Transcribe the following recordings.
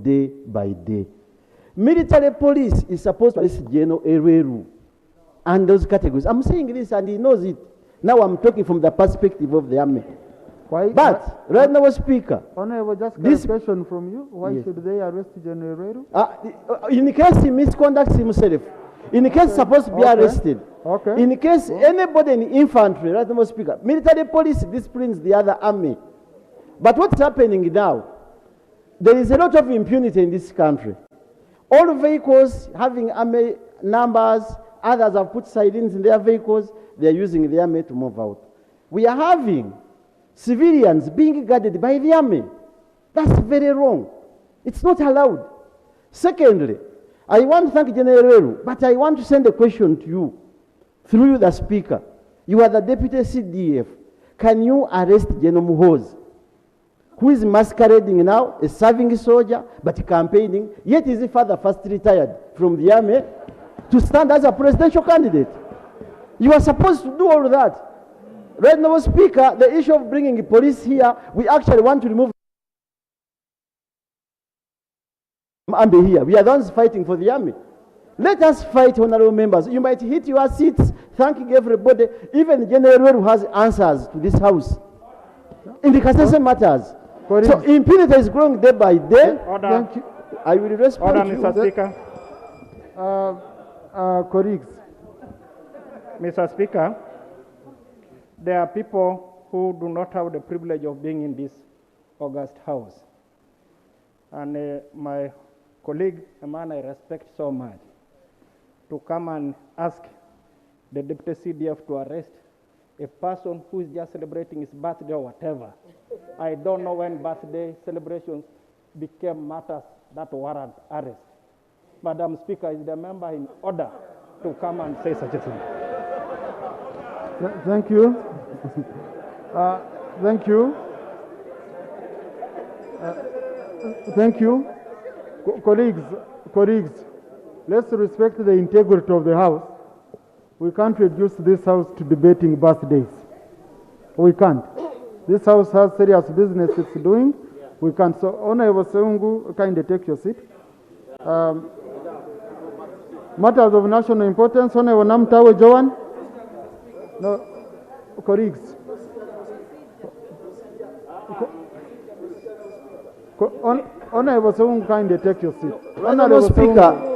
day by day. Military police is supposed to arrest General Ereru and those categories. I'm saying this and he knows it. Now I'm talking from the perspective of the army. Why? But, right now, Speaker. Honorable, just a question from you. Why should they arrest General Ereru? In case he misconducts himself, in case he's supposed to be arrested, in case anybody in infantry, right now, Speaker, military police disciplines the other army. But what's happening now? There is a lot of impunity in this country. All vehicles having army numbers, others have put sirens in their vehicles, they are using the army to move out. We are having civilians being guarded by the army. That's very wrong. It's not allowed. Secondly, I want to thank General Ereru, but I want to send a question to you, through you, the Speaker. You are the Deputy CDF. Can you arrest General Muhoozi, who is masquerading now, a serving soldier, but campaigning, yet his father first retired from the army to stand as a presidential candidate? You are supposed to do all that. Right now, Speaker, the issue of bringing police here, we actually want to remove army here. We are the ones fighting for the army. Let us fight, honorable members. You might hit your seats, thanking everybody. Even General Ereru has answers to this house in the Kasese matters. So impunity is growing day by day. Order. Thank you. I will respond Order, to Mr. you. Speaker. Colleagues. Mr. Speaker, there are people who do not have the privilege of being in this august house. And my colleague, a man I respect so much, to come and ask the Deputy CDF to arrest a person who is just celebrating his birthday or whatever. I don't know when birthday celebrations became matters that warrant arrest. Madam Speaker, is the member in order to come and say such a thing? Thank you. Thank you. Thank you. Colleagues, let's respect the integrity of the House. We can't reduce this House to debating birthdays. We can't. This House has serious business it's doing. We can't. So, Honorable Seungu, kindly take your seat. Matters of national importance, Honorable Namtawe Joan. No, colleagues. Honorable Seungu, kindly take your seat. Honorable Speaker.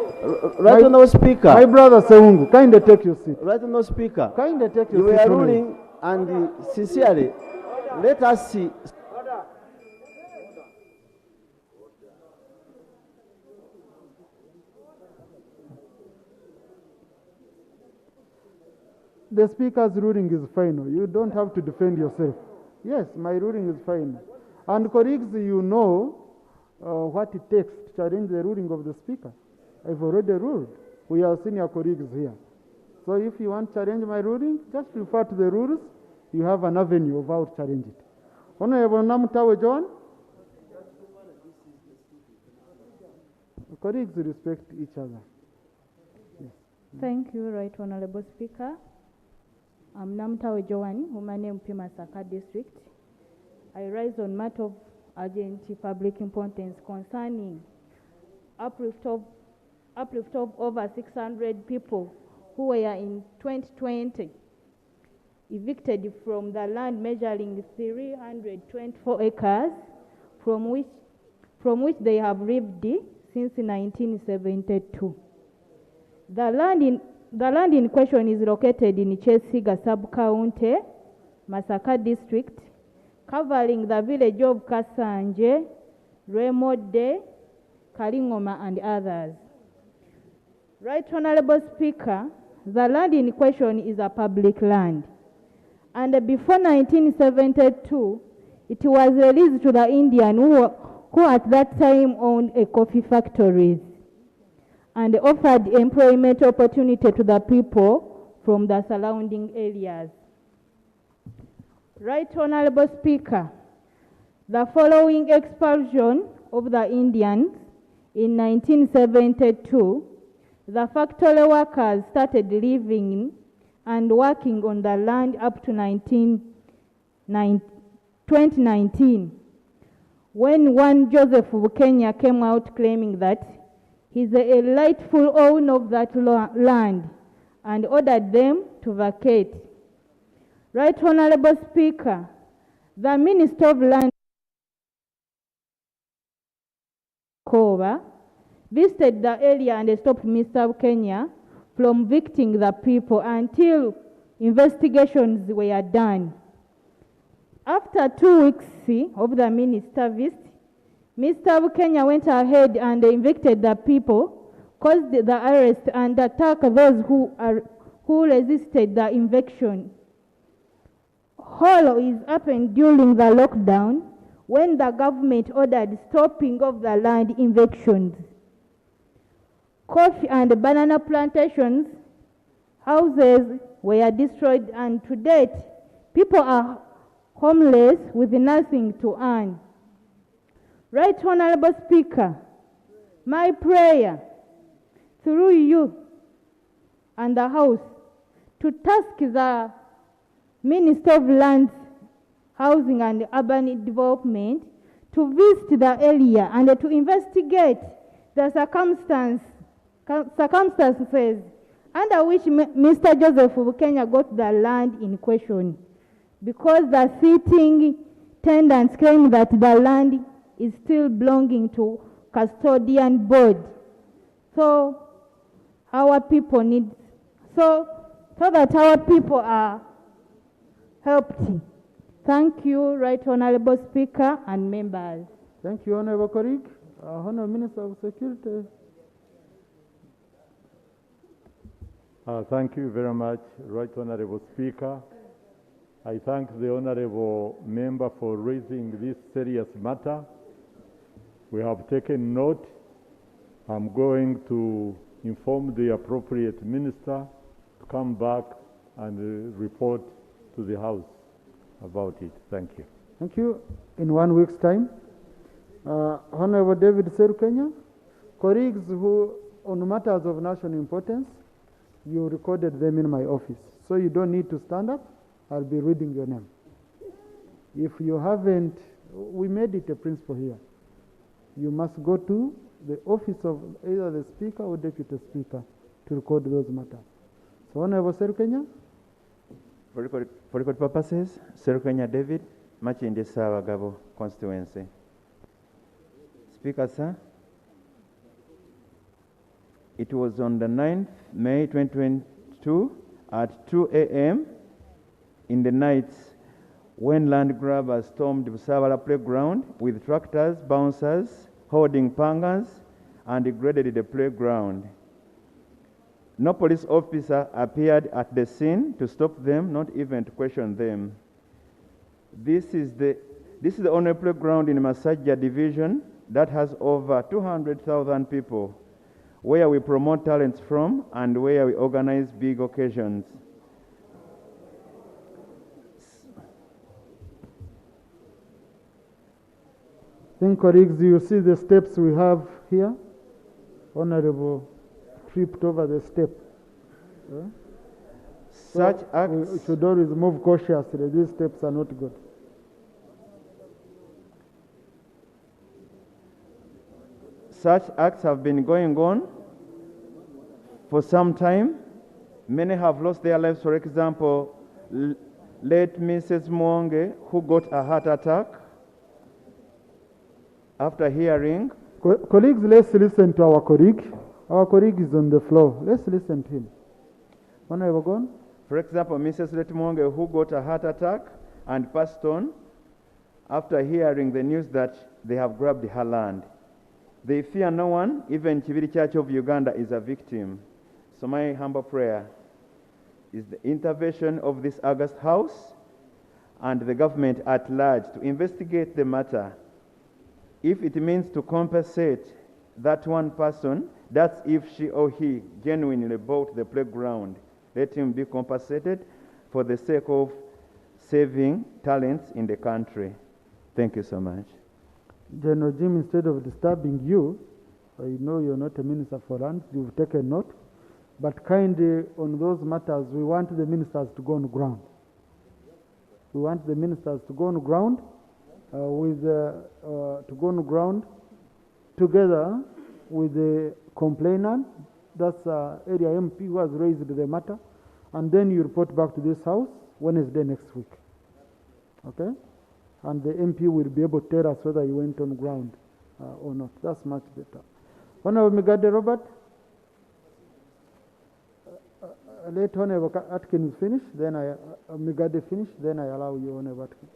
Right, Honorable Speaker. My brother Seungu, kindly take your seat. Right, Honorable Speaker. Kindly take You your seat. were ruling, and sincerely, let us see. The Speaker's ruling is final. You don't have to defend yourself. Yes, my ruling is final. And colleagues, you know what it takes to challenge the ruling of the Speaker. I've already ruled. We are senior colleagues here. So if you want to challenge my ruling, just refer to the rules. You have an avenue of how to challenge it. Honorable Namtawe John. Colleagues respect each other. Yes. Thank you, Right Honorable Speaker. I'm Namtawe Joan, Humane Masaka District. I rise on matter of urgent public importance concerning uplift of over 600 people who were in 2020 evicted from the land measuring 324 acres from which they have lived since 1972. The land in question is located in Chesiga sub-county, Masaka district, covering the village of Kasanje, Remode, Kalingoma, and others. Right Honorable Speaker, the land in question is a public land. And before 1972, it was released to the Indian who at that time owned a coffee factories and offered employment opportunity to the people from the surrounding areas. Right Honorable Speaker, the following expulsion of the Indians in 1972, the factory workers started living and working on the land up to 2019, when one Joseph Kenya came out claiming that he's a rightful owner of that land and ordered them to vacate. Right Honorable Speaker, the Minister of Land visited the area and stopped Mr. Kenya from evicting the people until investigations were done. After 2 weeks of the minister visit, Mr. Kenya went ahead and evicted the people, caused the arrest and attacked those who resisted the eviction. All is happened during the lockdown when the government ordered stopping of the land evictions. Coffee and banana plantations, houses were destroyed, and to date, people are homeless with nothing to earn. Right Honorable Speaker, my prayer through you and the House to task the Minister of Lands, Housing and Urban Development to visit the area and to investigate the circumstances under which Mr. Joseph Kenya got the land in question, because the sitting tenants claim that the land is still belonging to custodian board. So our people need, so that our people are helped. Thank you, Right Honorable Speaker and members. Thank you, Honorable Korik. Honorable Minister of Security. Thank you very much, Right Honorable Speaker. I thank the Honorable Member for raising this serious matter. We have taken note. I'm going to inform the appropriate minister to come back and report to the House about it. Thank you. Thank you. In 1 week's time, Honorable David Serukenya, colleagues who, on matters of national importance, you recorded them in my office. So you don't need to stand up. I'll be reading your name. If you haven't, we made it a principle here. You must go to the office of either the Speaker or Deputy Speaker to record those matters. So Honorable Serukenya. For record purposes, Serukenya David, Machindi Savagabo constituency. Speaker, sir, it was on the 9th May 2022 at 2 a.m. in the night when land grabbers stormed the Busabala playground with tractors, bouncers, holding pangas, and degraded the playground. No police officer appeared at the scene to stop them, not even to question them. This is the only playground in Masajja division that has over 200,000 people, where we promote talents from and where we organize big occasions. Then, colleagues, you see the steps we have here. Honorable tripped over the step. Such so acts we should always move cautiously. These steps are not good. Such acts have been going on for some time. Many have lost their lives. For example, late Mrs. Mwonge, who got a heart attack after hearing. Colleagues, let's listen to our colleague. Our colleague is on the floor. Let's listen to him. Honorable Gon. For example, Mrs. Letmonge, who got a heart attack and passed on after hearing the news that they have grabbed her land. They fear no one. Even Chiviri Church of Uganda is a victim. So my humble prayer is the intervention of this August House and the government at large to investigate the matter. If it means to compensate that one person, that's if she or he genuinely bought the playground. Let him be compensated for the sake of saving talents in the country. Thank you so much. General Jim, instead of disturbing you, I know you're not a minister for lands, you've taken note, but kindly on those matters, we want the ministers to go on ground. We want the ministers to go on ground to go on ground together with the complainant, that's area MP who has raised the matter, and then you report back to this house Wednesday next week. Okay? And the MP will be able to tell us whether he went on ground or not. That's much better. Honorable Migade Robert, let Honorable Atkins finish, then Migade finish, then I allow you, Honorable Atkins.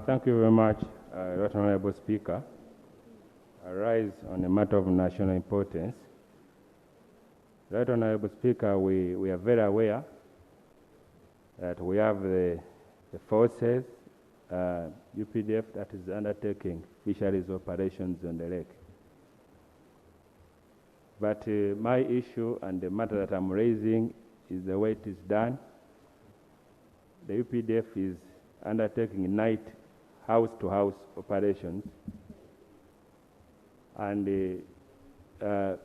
Thank you very much, Right Honorable Speaker. I rise on a matter of national importance. Right Honorable Speaker, we are very aware that we have the forces, UPDF, that is undertaking fisheries operations on the lake. But my issue and the matter that I'm raising is the way it is done. The UPDF is undertaking night house-to-house operations, and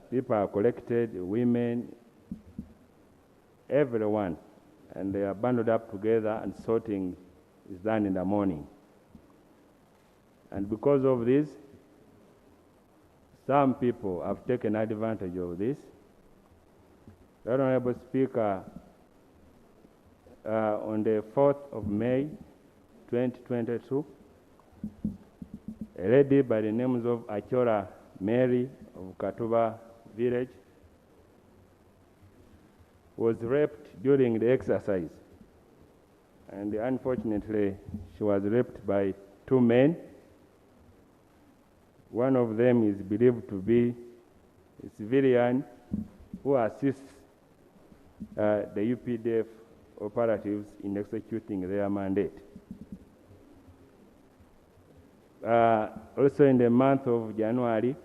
people are collected, women, everyone, and they are bundled up together, and sorting is done in the morning. And because of this, some people have taken advantage of this. The Honorable Speaker, on the 4th of May, 2022, a lady by the names of Achora Mary of Katuba village was raped during the exercise. And unfortunately, she was raped by two men. One of them is believed to be a civilian who assists the UPDF operatives in executing their mandate. Also in the month of January,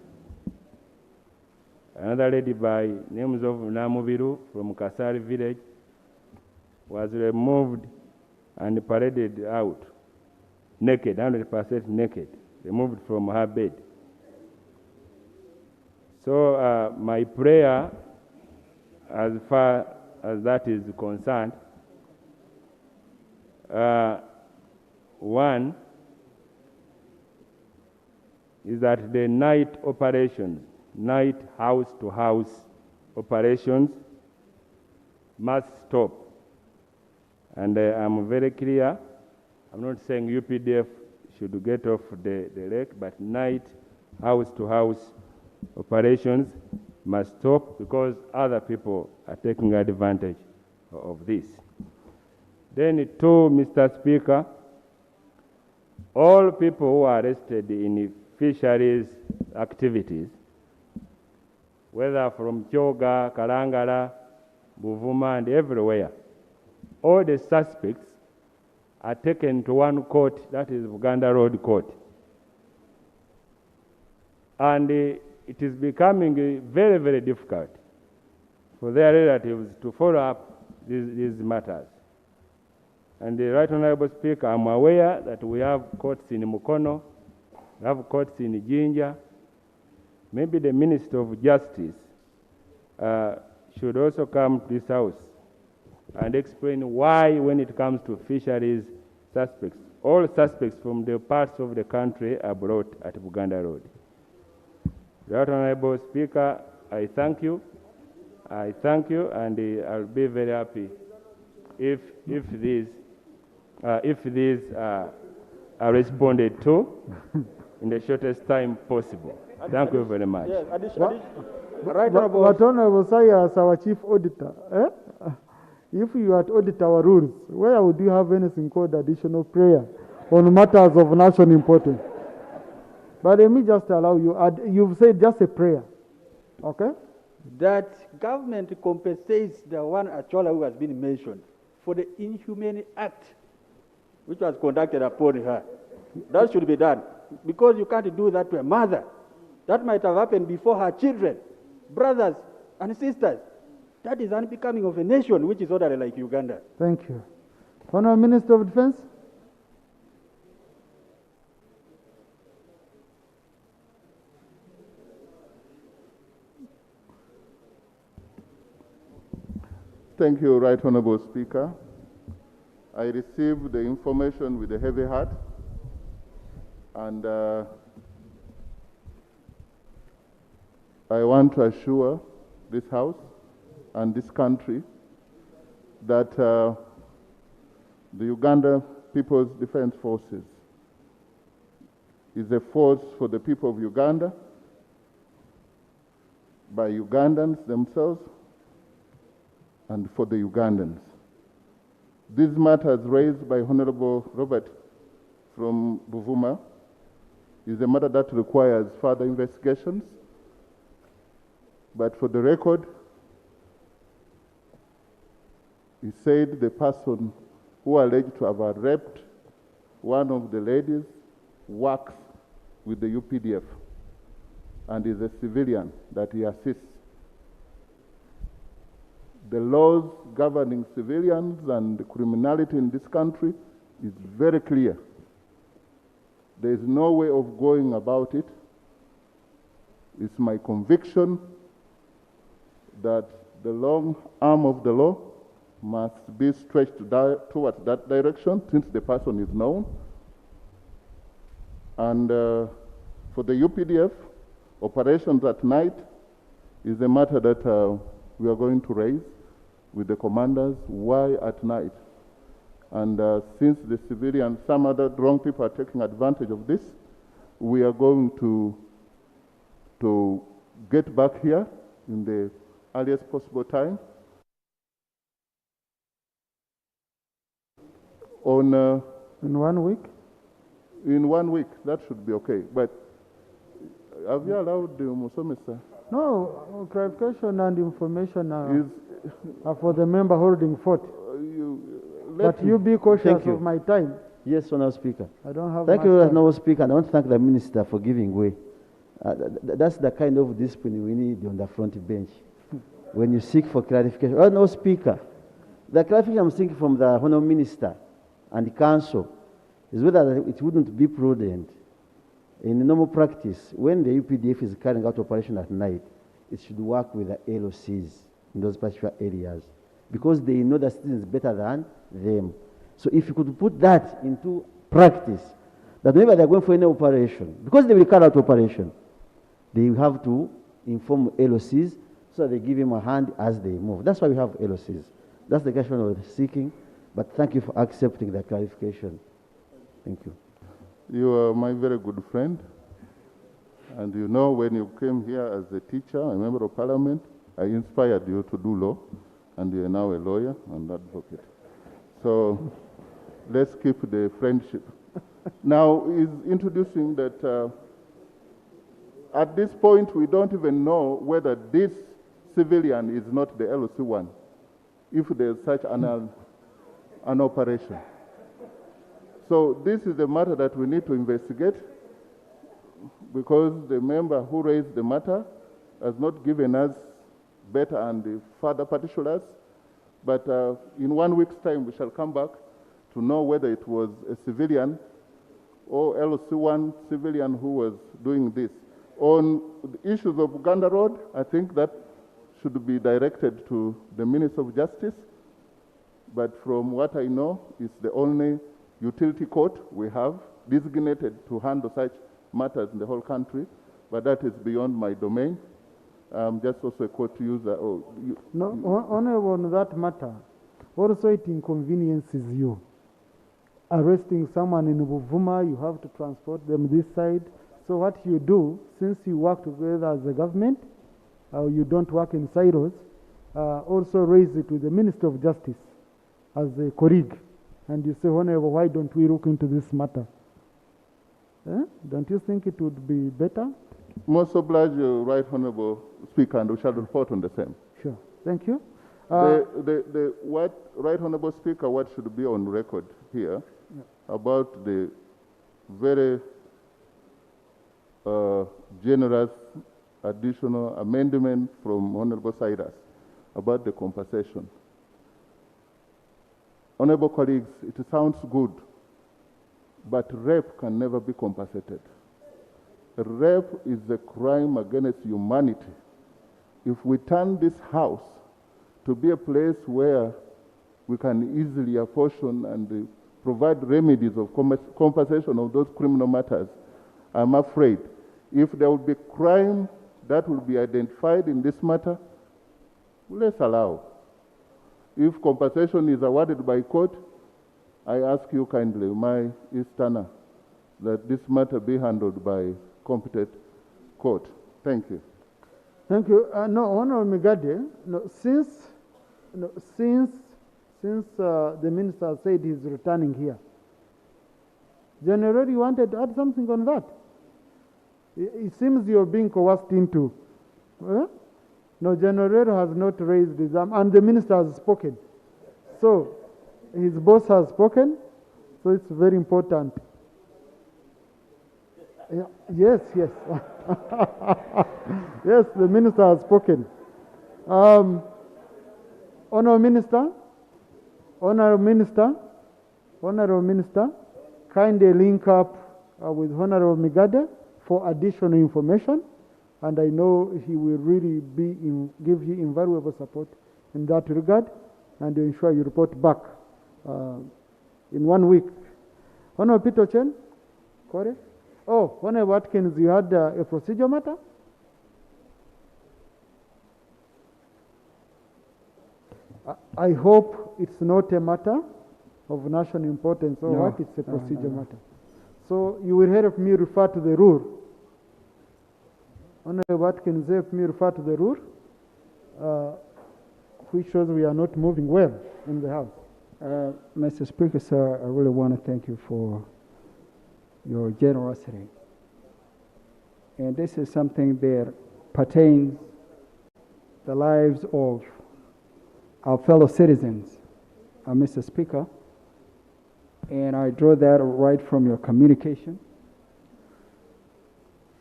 another lady by names of Namubiru from Kasari village was removed and paraded out, naked, 100% naked, removed from her bed. So my prayer, as far as that is concerned, one is that the night operations, night house-to-house operations must stop. And I'm very clear, I'm not saying UPDF should get off the lake, but night house-to-house operations must stop because other people are taking advantage of this. Then two, Mr. Speaker, all people who are arrested in fisheries activities, whether from Kyoga, Kalangala, Buvuma, and everywhere, all the suspects are taken to one court, that is Buganda Road Court. And it is becoming very, very difficult for their relatives to follow up these matters. And the Right Honorable Speaker, I'm aware that we have courts in Mukono, we have courts in Jinja. Maybe the Minister of Justice should also come to this house and explain why, when it comes to fisheries suspects, all suspects from the parts of the country are brought at Buganda Road. Right Honorable Speaker, I thank you. I thank you, and I'll be very happy if these are responded to in the shortest time possible. Thank you very much. Yes, Right Honorable. But Honorable Saya, as our Chief Auditor, if you had audit our rules, where would you have anything called additional prayer on matters of national importance? But let me just allow you, you've said just a prayer, okay? That government compensates the one Achola who has been mentioned for the inhumane act which was conducted upon her. That should be done, because you can't do that to a mother. That might have happened before her children, brothers and sisters. That is unbecoming of a nation which is orderly like Uganda. Thank you. Honourable Minister of Defence. Thank you, Right Honourable Speaker. I received the information with a heavy heart, and I want to assure this House and this country that the Uganda People's Defence Forces is a force for the people of Uganda, by Ugandans themselves, and for the Ugandans. These matters raised by Honorable Robert from Buvuma is a matter that requires further investigations. But for the record, he said the person who alleged to have raped one of the ladies works with the UPDF and is a civilian that he assists. The laws governing civilians and criminality in this country is very clear. There is no way of going about it. It's my conviction that the long arm of the law must be stretched towards that direction since the person is known. And for the UPDF, operations at night is a matter that we are going to raise with the commanders. Why at night? And since the civilians, some other wrong people are taking advantage of this, we are going to get back here in the earliest possible time. On in 1 week? In 1 week, that should be okay. But have you allowed the Musomesa? No, clarification and information are for the member holding fort. But you be cautious of my time. Yes, Honourable Speaker. I don't have Thank you, time. Honourable Speaker. And I want to thank the Minister for giving way. That's the kind of discipline we need on the front bench. When you seek for clarification. Honourable Speaker, the clarification I'm seeking from the Honourable Minister and the Council is whether it wouldn't be prudent in normal practice, when the UPDF is carrying out operation at night, it should work with the LOCs in those particular areas because they know the citizens better than them. So if you could put that into practice, that whenever they're going for any operation, because they will carry out operation, they have to inform LOCs so that they give him a hand as they move. That's why we have LOCs. That's the question we're seeking, but thank you for accepting the clarification. Thank you. You are my very good friend. And you know, when you came here as a teacher, a member of parliament, I inspired you to do law, and you are now a lawyer and advocate. So let's keep the friendship. Now, is introducing that at this point, we don't even know whether this civilian is not the LOC one, if there's such an operation. So this is a matter that we need to investigate because the member who raised the matter has not given us better and further particulars. But in 1 week's time, we shall come back to know whether it was a civilian or LC1 civilian who was doing this. On the issues of Uganda Road, I think that should be directed to the Minister of Justice. But from what I know, it's the only utility court we have designated to handle such matters in the whole country, but that is beyond my domain. Just also a court user. Only on that matter, also it inconveniences you. Arresting someone in Buvuma, you have to transport them this side. So what you do, since you work together as a government, you don't work in silos, also raise it to the Minister of Justice as a colleague. And you say, Honorable, why don't we look into this matter? Don't you think it would be better? Most obliged, Right Honorable Speaker, and we shall report on the same. Sure. Thank you. Right Honorable Speaker, what should be on record here about the very generous additional amendment from Honorable Cyrus about the compensation. Honorable colleagues, it sounds good, but rape can never be compensated. Rape is a crime against humanity. If we turn this house to be a place where we can easily apportion and provide remedies of compensation of those criminal matters, I'm afraid if there will be crime that will be identified in this matter, let's allow. If compensation is awarded by court, I ask you kindly, my Easterner, that this matter be handled by competent court. Thank you. Thank you. No, Honorable Migade, since the minister said he's returning here, General, you wanted to add something on that? It seems you're being coerced into. No, General has not raised his arm, and the minister has spoken. So, his boss has spoken, so it's very important. Yeah, yes. Yes, the minister has spoken. Honorable Minister, kindly link up with Honorable Migade for additional information, and I know he will really give you invaluable support in that regard, and to ensure you report back in 1 week. Honorable Peter Chen, Kore? Oh, Honorable Watkins, you had a procedure matter? I hope it's not a matter of national importance or what, it's a procedure matter. So you will help me refer to the rule. Honorable Watkins, help me refer to the rule, which shows we are not moving well in the House. Mr. Speaker, sir, I really want to thank you for your generosity. And this is something that pertains the lives of our fellow citizens, Mr. Speaker. And I draw that right from your communication,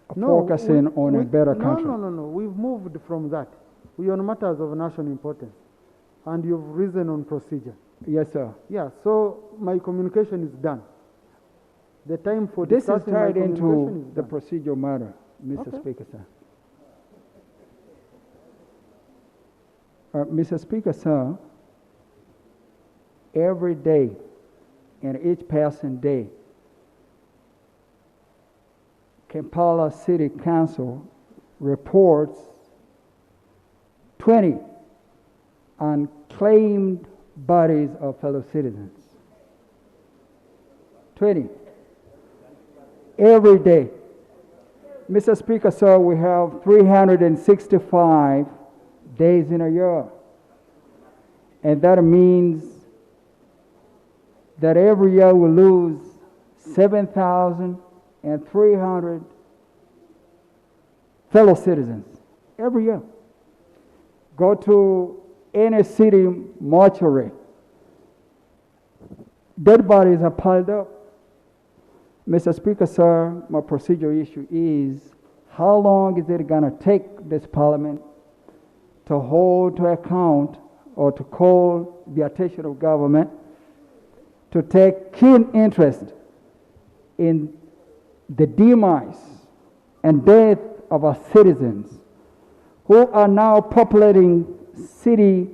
focusing on a better country. No. We've moved from that. We are on matters of national importance. And you've risen on procedure. Yes, sir. Yeah, so my communication is done. The time for this is discussing my tied into communication is the done. procedural matter, Mr. Speaker, sir. Mr. Speaker, sir, every day and each passing day, Kampala City Council reports 20 unclaimed bodies of fellow citizens. 20. Every day. Mr. Speaker, sir, we have 365 days in a year. And that means that every year we lose 7,300 fellow citizens. Every year. Go to any city mortuary. Dead bodies are piled up. Mr. Speaker, sir, my procedural issue is, how long is it going to take this Parliament to hold to account or to call the attention of government to take keen interest in the demise and death of our citizens who are now populating city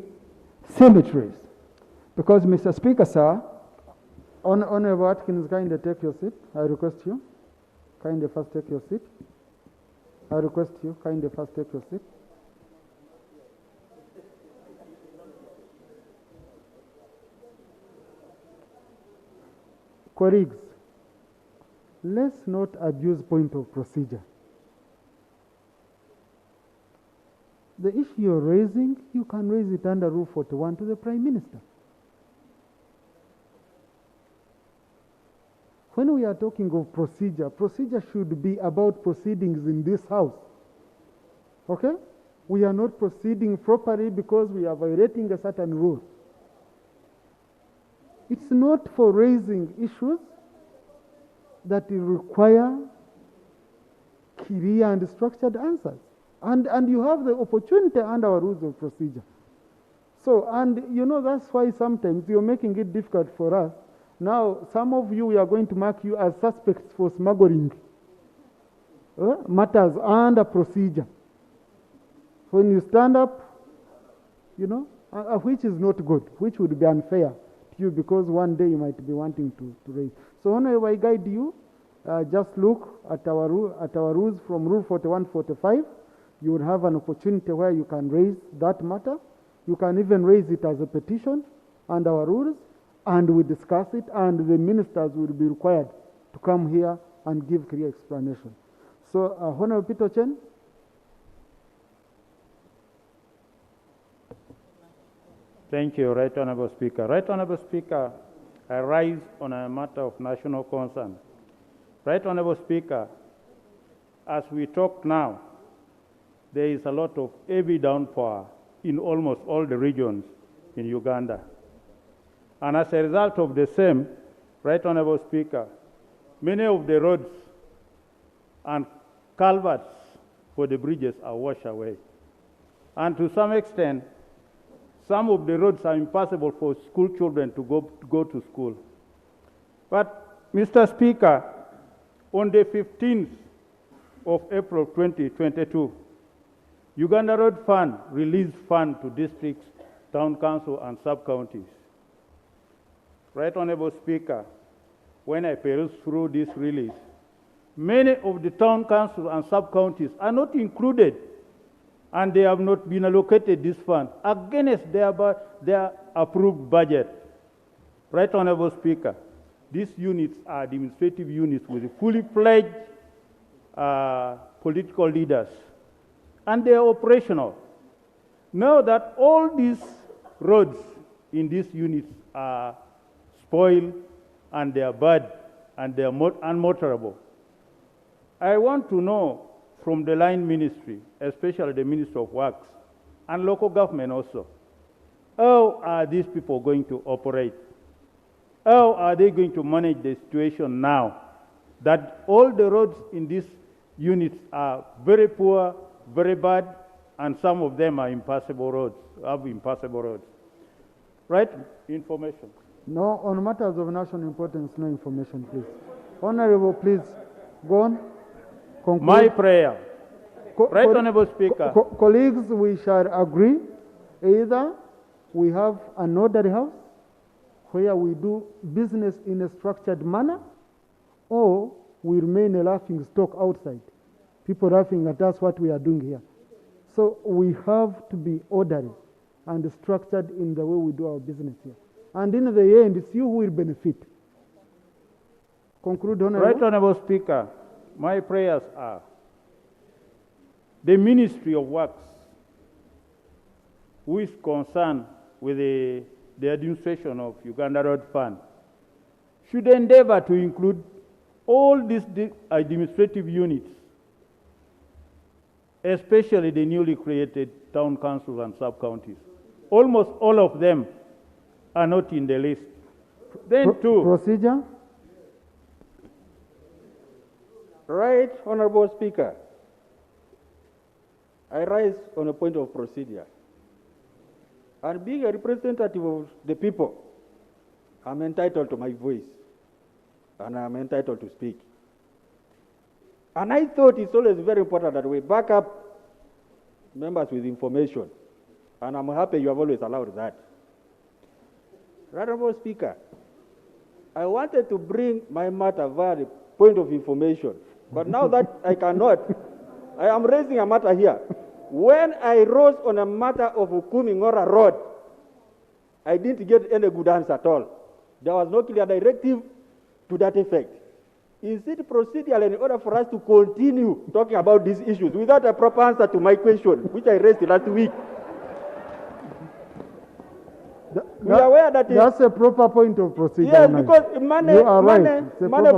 cemeteries? Because, Mr. Speaker, sir, Honorable Watkins, kindly take your seat. I request you. Kindly first take your seat. I request you. Kindly first take your seat. Colleagues, let's not abuse point of procedure. The issue you're raising, you can raise it under Rule 41 to the Prime Minister. When we are talking of procedure, procedure should be about proceedings in this House. Okay? We are not proceeding properly because we are violating a certain rule. It's not for raising issues that require clear and structured answers. And you have the opportunity under our rules of procedure. So, and you know, that's why sometimes you're making it difficult for us. Now, some of you, we are going to mark you as suspects for smuggling matters under procedure. When you stand up, you know, which is not good, which would be unfair to you because one day you might be wanting to raise. So Honorable, I guide you, just look at our rules from Rule 41-45. You will have an opportunity where you can raise that matter. You can even raise it as a petition under our rules, and we discuss it, and the ministers will be required to come here and give clear explanation. So, Honorable Peter Chen. Thank you, Right Honorable Speaker. Right Honorable Speaker, I rise on a matter of national concern. Right Honorable Speaker, as we talk now, there is a lot of heavy downpour in almost all the regions in Uganda. And as a result of the same, Right Honorable Speaker, many of the roads and culverts for the bridges are washed away. And to some extent, some of the roads are impossible for school children to go to school. But, Mr. Speaker, on the 15th of April 2022, Uganda Road Fund released funds to districts, town council, and sub-counties. Right Honorable Speaker, when I peruse through this release, many of the town councils and sub-counties are not included, and they have not been allocated this fund against their approved budget. Right Honorable Speaker, these units are administrative units with fully fledged political leaders, and they are operational. Now that all these roads in these units are spoiled and they are bad and they are unmotorable, I want to know from the line ministry, especially the Minister of Works and local government also, how are these people going to operate? How are they going to manage the situation now that all the roads in these units are very poor, very bad, and some of them are impassable roads, have impassable roads? Right? Information. No, on matters of national importance, no information, please. Honorable, please, go on. Conclude. My prayer. Right Honorable Speaker. Colleagues, we shall agree. Either we have an orderly house where we do business in a structured manner, or we remain a laughing stock outside. People laughing at us what we are doing here. So we have to be orderly and structured in the way we do our business here. And in the end, it's you who will benefit. Conclude, Honorable. Right Honorable Speaker, my prayers are the Ministry of Works, who is concerned with the administration of Uganda Road Fund, should endeavor to include all these administrative units, especially the newly created town councils and sub-counties. Almost all of them are not in the list. Then Procedure. Right, Honorable Speaker. I rise on a point of procedure. And being a representative of the people, I'm entitled to my voice, and I'm entitled to speak. And I thought it's always very important that we back up members with information, and I'm happy you have always allowed that. Honorable Speaker, I wanted to bring my matter via the point of information, but now that I cannot, I am raising a matter here. When I rose on a matter of Ukumi-Ngora Road, I didn't get any good answer at all. There was no clear directive to that effect. Is it procedural in order for us to continue talking about these issues without a proper answer to my question, which I raised last week? We are aware that that's a proper point of procedure. Yes, because money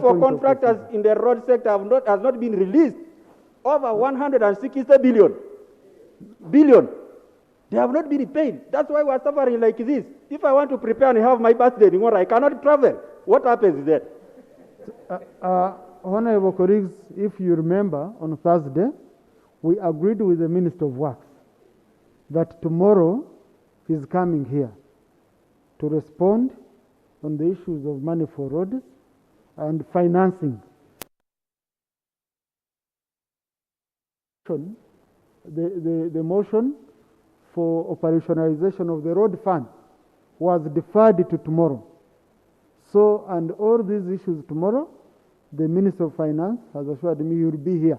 for contractors procedure in the road sector has not been released. Over 160 billion. They have not been paid. That's why we are suffering like this. If I want to prepare and have my birthday tomorrow, I cannot travel. What happens then? Honorable colleagues, if you remember, on Thursday, we agreed with the Minister of Works that tomorrow he's coming here to respond on the issues of money for roads and financing. The motion for operationalization of the road fund was deferred to tomorrow. So, and all these issues tomorrow, the Minister of Finance has assured me you will be here.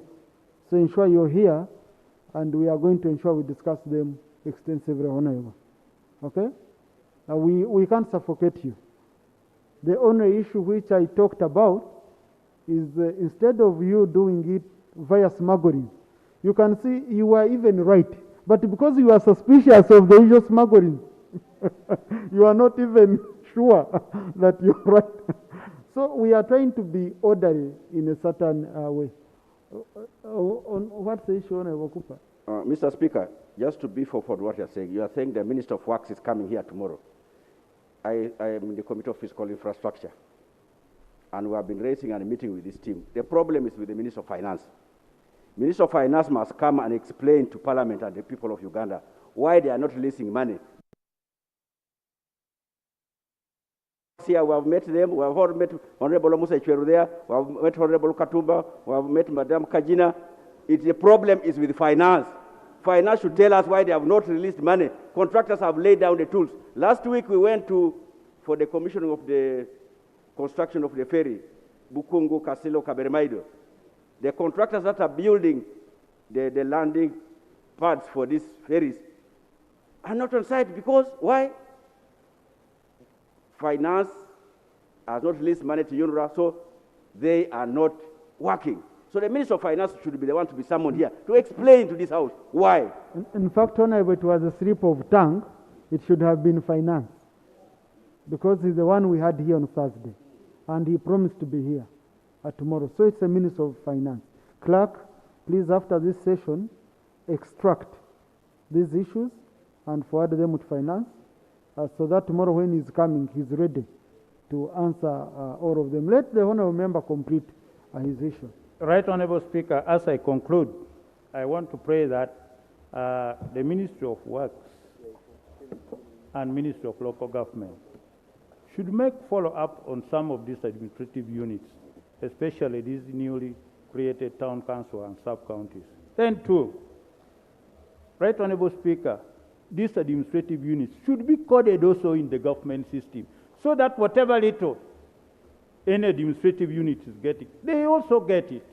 So ensure you're here, and we are going to ensure we discuss them extensively, Honorable. Okay? We can't suffocate you. The only issue which I talked about is instead of you doing it via smuggling, you can see you are even right. But because you are suspicious of the issue smuggling, you are not even sure that you're right. So we are trying to be orderly in a certain way. What's the issue, Honorable Cooper? Mr. Speaker, just to beef up on what you're saying, you are saying the Minister of Works is coming here tomorrow. I am in the Committee of Fiscal Infrastructure, and we have been raising and meeting with this team. The problem is with the Minister of Finance. Minister of Finance must come and explain to Parliament and the people of Uganda why they are not releasing money. Here we have met them, we have already met Honorable Musa Ichweru there, we have met Honorable Katumba, we have met Madam Kajina. The problem is with finance. Finance should tell us why they have not released money. Contractors have laid down the tools. Last week we went for the commissioning of the construction of the ferry, Bukungu, Kasilo, Kaberemaido. The contractors that are building the landing pads for these ferries are not on site because why? Finance has not released money to UNRWA, so they are not working. So the Minister of Finance should be the one to be summoned here to explain to this House why. In fact, Honorable, it was a slip of tongue. It should have been Finance, because he's the one we had here on Thursday, and he promised to be here tomorrow. So it's the Minister of Finance. Clerk, please, after this session, extract these issues and forward them to Finance, so that tomorrow when he's coming, he's ready to answer all of them. Let the Honourable Member complete his issue. Right Honourable Speaker, as I conclude, I want to pray that the Ministry of Works and Ministry of Local Government should make follow-up on some of these administrative units, especially these newly created town council and sub-counties. Then two, Right Honourable Speaker, these administrative units should be coded also in the government system, so that whatever little any administrative unit is getting, they also get it.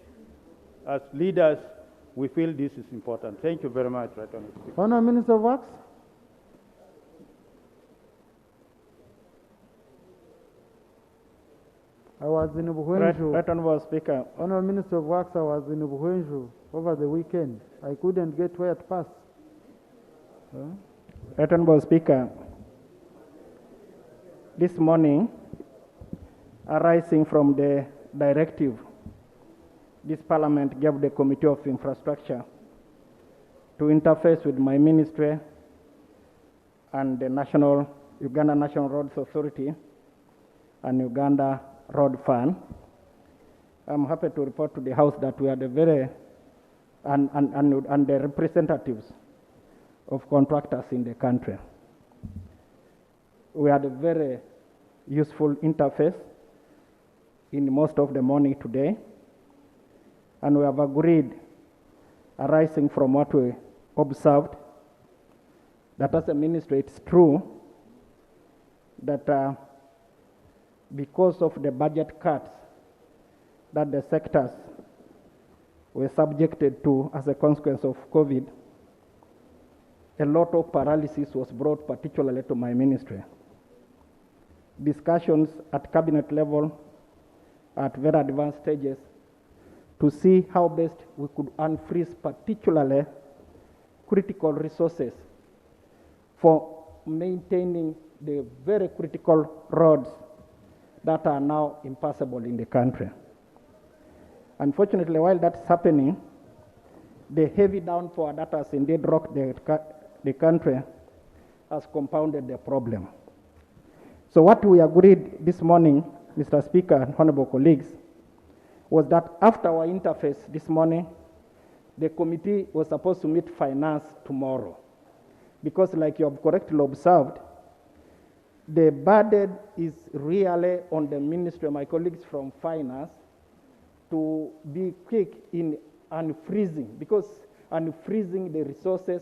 As leaders, we feel this is important. Thank you very much, Right Honourable Speaker. Honourable Minister of Works. I was in Buhenju. Right Honourable Speaker. Honourable Minister of Works, I was in Buhenju over the weekend. I couldn't get where to pass. Right Honourable Speaker, this morning, arising from the directive, this Parliament gave the Committee of Infrastructure to interface with my ministry and the Uganda National Roads Authority and Uganda Road Fund. I'm happy to report to the House that we are the and the representatives of contractors in the country. We had a very useful interface in most of the morning today, and we have agreed, arising from what we observed, that as a ministry it's true that because of the budget cuts that the sectors were subjected to as a consequence of COVID, a lot of paralysis was brought particularly to my ministry. Discussions at cabinet level at very advanced stages to see how best we could unfreeze particularly critical resources for maintaining the very critical roads that are now impassable in the country. Unfortunately, while that's happening, the heavy downpour that has indeed rocked the country has compounded the problem. So what we agreed this morning, Mr. Speaker and honorable colleagues, was that after our interface this morning, the committee was supposed to meet finance tomorrow. Because like you have correctly observed, the burden is really on the ministry, my colleagues from finance, to be quick in unfreezing, because unfreezing the resources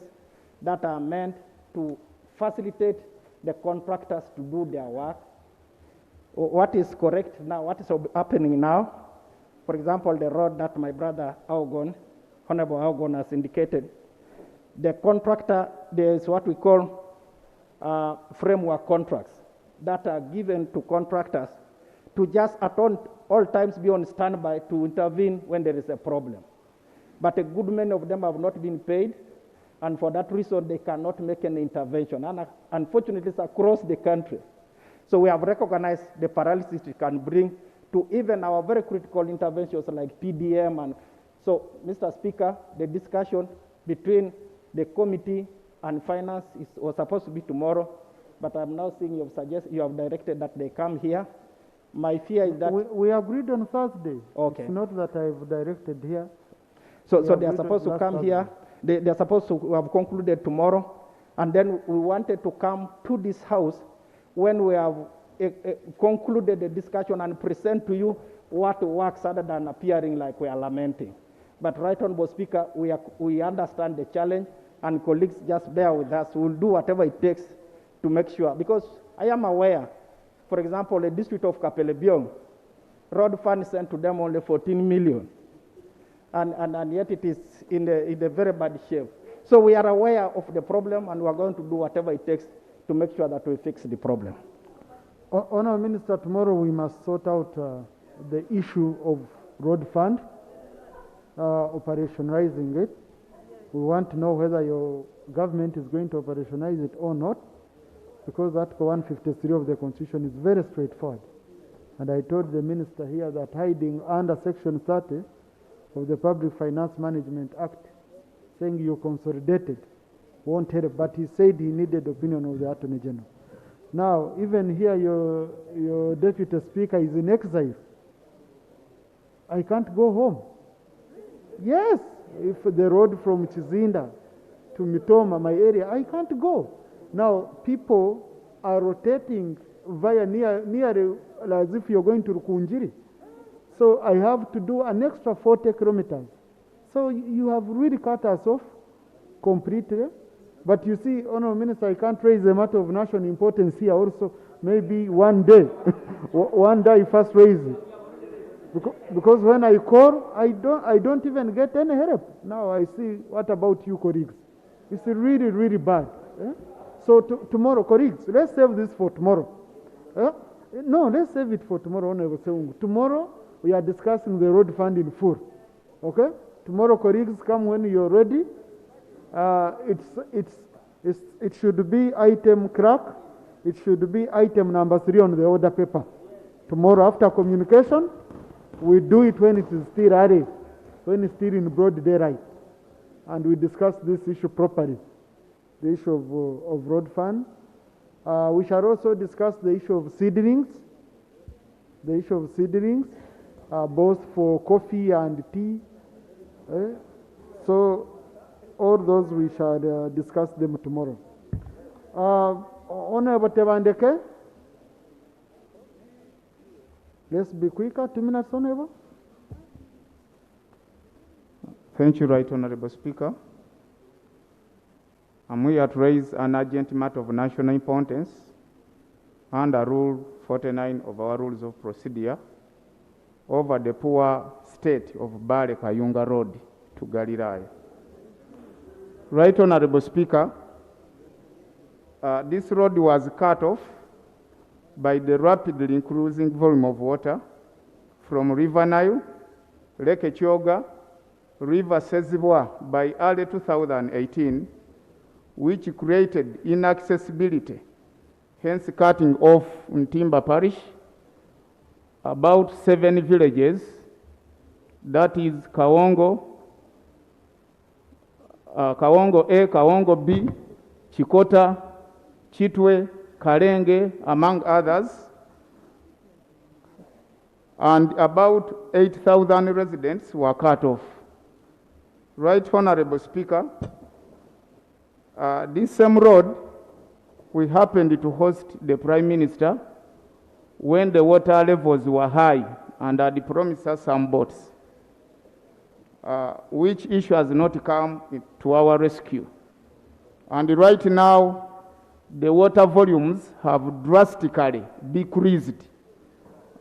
that are meant to facilitate the contractors to do their work. What is correct now, what is happening now, for example, the road that my brother Honorable Augon has indicated, the contractor, there is what we call framework contracts that are given to contractors to just at all times be on standby to intervene when there is a problem. But a good many of them have not been paid, and for that reason they cannot make an intervention. And unfortunately, it's across the country. So we have recognized the paralysis it can bring to even our very critical interventions like PDM. And so, Mr. Speaker, the discussion between the committee and finance was supposed to be tomorrow, but I'm now seeing you have directed that they come here. My fear is that... We agreed on Thursday. Okay. It's not that I've directed here. So they are supposed to come here. They are supposed to have concluded tomorrow. And then we wanted to come to this house when we have concluded the discussion and present to you what works other than appearing like we are lamenting. But Right Honorable Speaker, we understand the challenge, and colleagues, just bear with us. We'll do whatever it takes to make sure, because I am aware, for example, the district of Kapelebiong, road fund sent to them only 14 million. And yet it is in a very bad shape. So we are aware of the problem, and we are going to do whatever it takes to make sure that we fix the problem. Honourable Minister, tomorrow we must sort out the issue of road fund, operationalizing it. We want to know whether your government is going to operationalize it or not, because Article 153 of the Constitution is very straightforward. And I told the Minister here that hiding under Section 30 of the Public Finance Management Act, saying you consolidated, won't help, but he said he needed the opinion of the Attorney General. Now, even here, your Deputy Speaker is in exile. I can't go home. Yes, if the road from Chizinda to Mitoma, my area, I can't go. Now, people are rotating via near as if you're going to Rukunjiri. So I have to do an extra 40 kilometers. So you have really cut us off completely. But you see, Honourable Minister, I can't raise a matter of national importance here also. Maybe one day, one day I first raise it. Because when I call, I don't even get any help. Now I see, what about you, colleagues? It's really, really bad. Eh? So tomorrow, colleagues, let's save this for tomorrow. No, let's save it for tomorrow, Honourable Seungu. Tomorrow, we are discussing the road fund in full. Okay? Tomorrow, colleagues, come when you're ready. It should be item crack. It should be item number 3 on the order paper. Tomorrow, after communication, we do it when it is still early, when it's still in broad daylight, and we discuss this issue properly, the issue of road fund. We shall also discuss the issue of seedlings, both for coffee and tea. So all those we shall discuss them tomorrow. Honorable Tebandeke, let's be quicker. 2 minutes, Honorable. Thank you, Right Honorable Speaker. I'm here to raise an urgent matter of national importance under Rule 49 of our Rules of Procedure over the poor state of Bale Kayunga Road to Galilaya. Right Honorable Speaker, this road was cut off by the rapidly increasing volume of water from River Nile, Lake Kyoga, River Sezibwa by early 2018, which created inaccessibility, hence cutting off Ntimba Parish, about 7 villages, that is Kawongo, Kawongo A, Kawongo B, Chikota, Chitwe, Karenge, among others, and about 8,000 residents were cut off. Right Honorable Speaker, this same road, we happened to host the Prime Minister when the water levels were high and had promised us some boats, which issue has not come to our rescue. And right now, the water volumes have drastically decreased.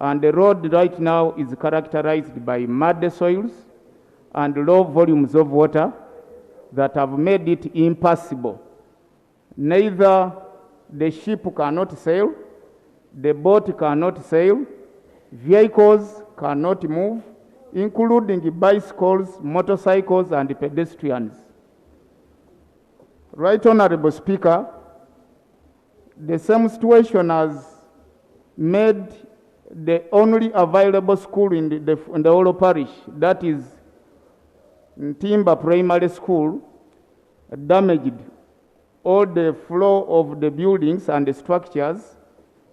And the road right now is characterized by muddy soils and low volumes of water that have made it impassable. Neither the ship cannot sail, the boat cannot sail, vehicles cannot move, including bicycles, motorcycles, and pedestrians. Right Honorable Speaker, the same situation has made the only available school in the whole parish, that is Timber Primary School, damaged. All the floor of the buildings and the structures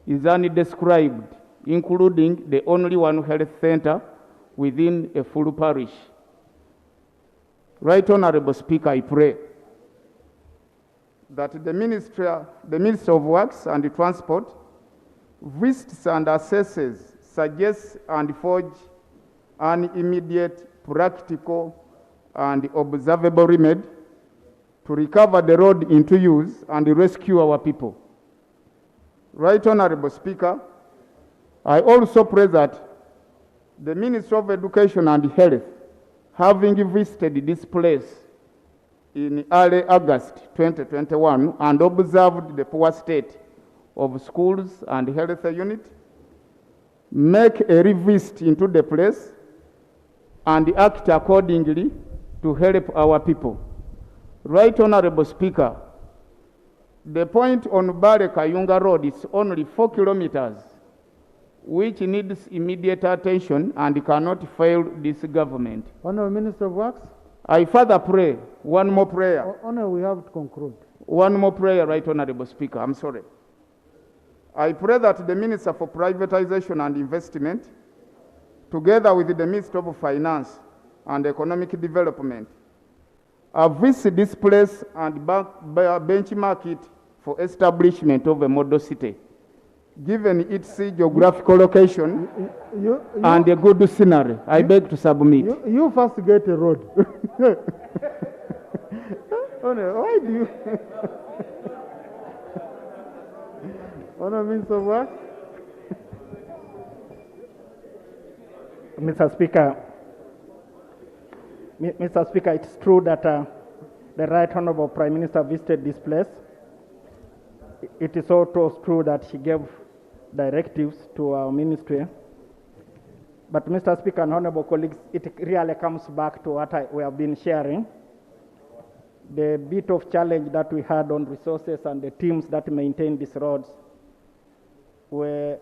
is undescribed, including the only one health center within a full parish. Right Honorable Speaker, I pray that the Ministry of Works and Transport visits and assesses, suggests and forge an immediate, practical and observable remedy to recover the road into use and rescue our people. Right Honorable Speaker, I also pray that the Ministry of Education and Health, having visited this place in early August 2021 and observed the poor state of schools and health unit, make a revisit into the place and act accordingly to help our people. Right Honorable Speaker, the point on Bale Kayunga Road is only 4 kilometers, which needs immediate attention and cannot fail this government. Honorable Minister of Works. I further pray, one more prayer. Honor, we have to conclude. One more prayer, Right Honorable Speaker, I'm sorry. I pray that the Minister for Privatization and Investment, together with the Minister of Finance and Economic Development, visit this place and benchmark it for establishment of a model city, given its geographical location and a good scenery. I beg to submit. You first get a road. Why do you? Honor Minister of Work. Mr. Speaker, it's true that the Right Honorable Prime Minister visited this place. It is also true that she gave directives to our ministry. But Mr. Speaker and honorable colleagues, it really comes back to what we have been sharing. The bit of challenge that we had on resources and the teams that maintain these roads were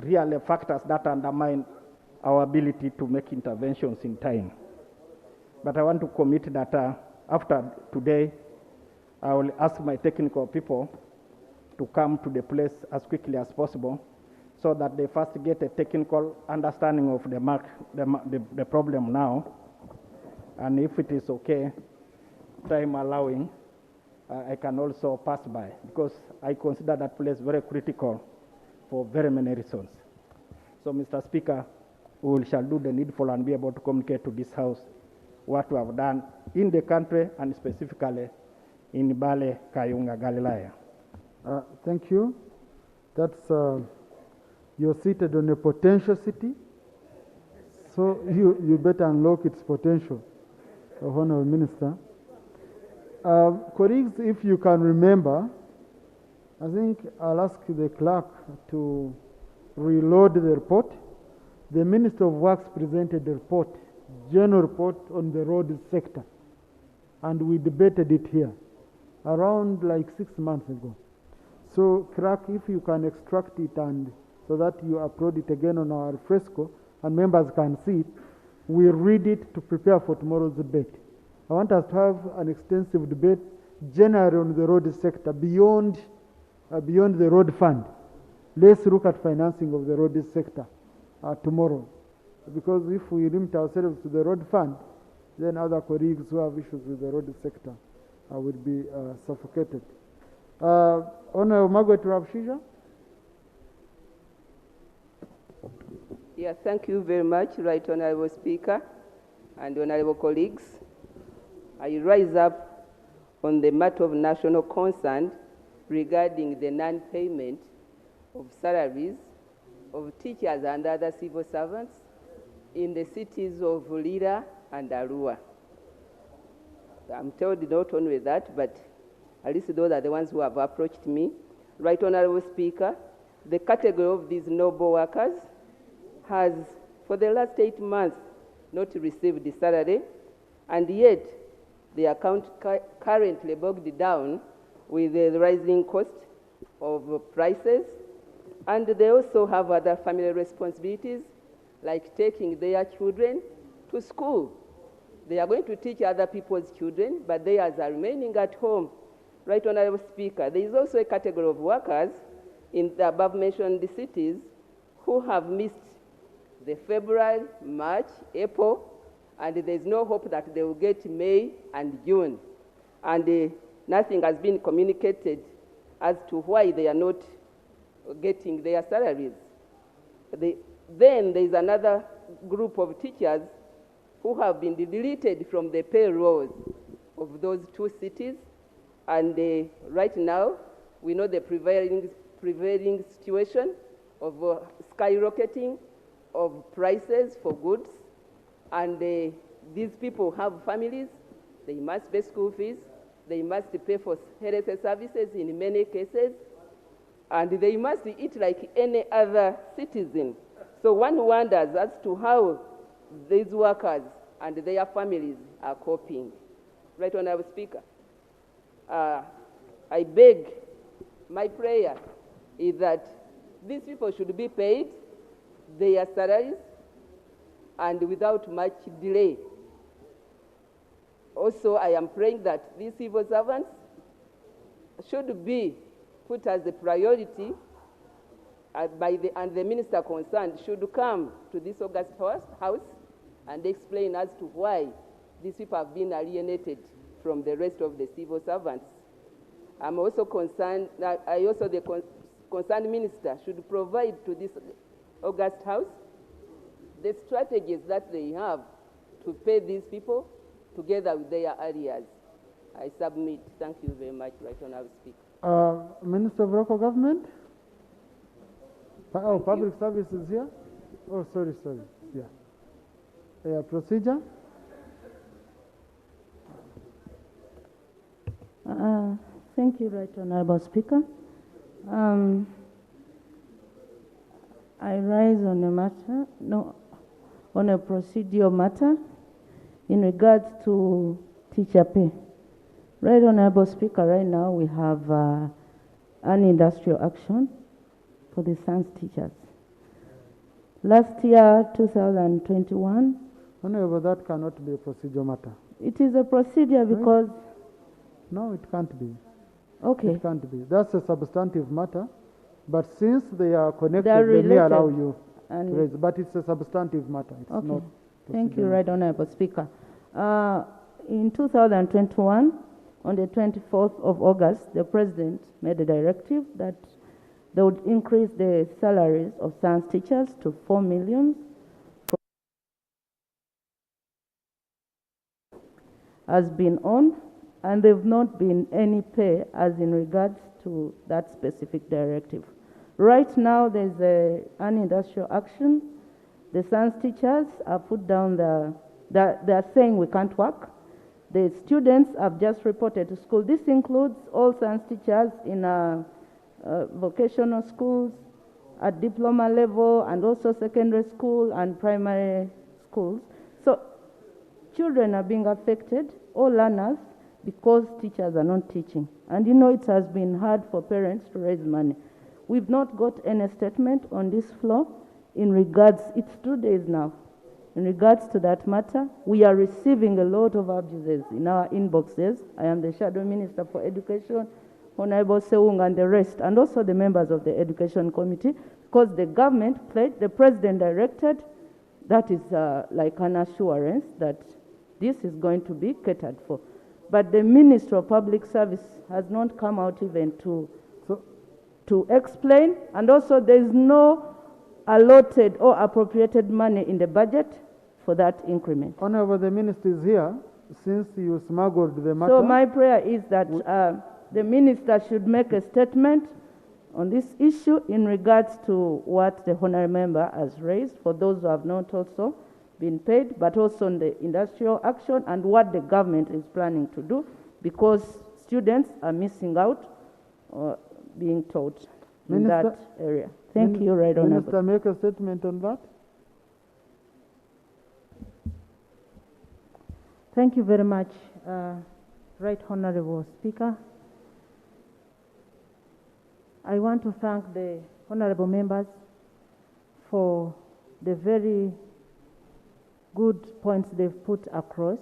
really factors that undermine our ability to make interventions in time. But I want to commit that after today, I will ask my technical people to come to the place as quickly as possible so that they first get a technical understanding of the problem now. And if it is okay, time allowing, I can also pass by, because I consider that place very critical for very many reasons. So, Mr. Speaker, we shall do the needful and be able to communicate to this House what we have done in the country and specifically in Bale, Kayunga, Galilaya. Thank you. That's, you're seated on a potential city, so you better unlock its potential, Honorable Minister. Colleagues, if you can remember, I think I'll ask the clerk to reload the report. The Minister of Works presented a report, general report on the road sector, and we debated it here around like 6 months ago. So, clerk, if you can extract it and so that you upload it again on our fresco and members can see it, we'll read it to prepare for tomorrow's debate. I want us to have an extensive debate generally on the road sector beyond the road fund. Let's look at financing of the road sector tomorrow, because if we limit ourselves to the road fund, then other colleagues who have issues with the road sector will be suffocated. Honorable Margaret Rabshija. Yeah, thank you very much, Right Honorable Speaker and honorable colleagues. I rise up on the matter of national concern regarding the non-payment of salaries of teachers and other civil servants in the cities of Lira and Arua. I'm told not only that, but at least those are the ones who have approached me. Right Honorable Speaker, the category of these noble workers has, for the last 8 months, not received the salary, and yet the account currently bogged down with the rising cost of prices, and they also have other family responsibilities, like taking their children to school. They are going to teach other people's children, but theirs are remaining at home. Right Honorable Speaker, there is also a category of workers in the above-mentioned cities who have missed the February, March, April, and there is no hope that they will get May and June. And nothing has been communicated as to why they are not getting their salaries. Then there is another group of teachers who have been deleted from the payrolls of those two cities. And right now, we know the prevailing situation of skyrocketing of prices for goods. And these people have families. They must pay school fees. They must pay for health services in many cases. And they must eat like any other citizen. So one wonders as to how these workers and their families are coping. Right Honorable Speaker, I beg, my prayer is that these people should be paid their salaries and without much delay. Also, I am praying that these civil servants should be put as a priority and the minister concerned should come to this August House and explain as to why these people have been alienated from the rest of the civil servants. I'm also concerned that the concerned minister should provide to this August House the strategies that they have to pay these people together with their arrears. I submit. Thank you very much, Right Honorable Speaker. Minister of Local Government? Public Services here? Oh, sorry. Yeah. Procedure? Thank you, Right Honorable Speaker. I rise on a procedural matter in regards to teacher pay. Right Honorable Speaker, right now we have an industrial action for the science teachers. Last year, 2021. Honorable, that cannot be a procedural matter. It is a procedure because... No, it can't be. Okay. It can't be. That's a substantive matter, but since they are connected, they may allow you and to raise. But it's a substantive matter. It's okay. not. Thank you, Right Honorable Speaker. In 2021, on the 24th of August, the President made a directive that they would increase the salaries of science teachers to 4 million. Has been on, and there have not been any pay as in regards to that specific directive. Right now, there's an industrial action. The science teachers are put down they're saying we can't work. The students have just reported to school. This includes all science teachers in vocational schools, at diploma level, and also secondary school and primary schools. So children are being affected, all learners, because teachers are not teaching. And you know it has been hard for parents to raise money. We've not got any statement on this floor in regards, it's 2 days now, in regards to that matter. We are receiving a lot of abuses in our inboxes. I am the Shadow Minister for Education, Honorable Seung and the rest, and also the members of the Education Committee, because the government pledged, the President directed, that is like an assurance that this is going to be catered for. But the Minister of Public Service has not come out even to explain, and also there is no allotted or appropriated money in the budget for that increment. Honorable, the Minister is here. since you smuggled the matter. So my prayer is that the minister should make a statement on this issue in regards to what the honorable member has raised for those who have not also been paid, but also on the industrial action and what the government is planning to do, because students are missing out or being taught in that area. Thank you, Right Honorable. Minister, make a statement on that. Thank you very much, Right Honorable Speaker. I want to thank the honorable members for the very good points they've put across.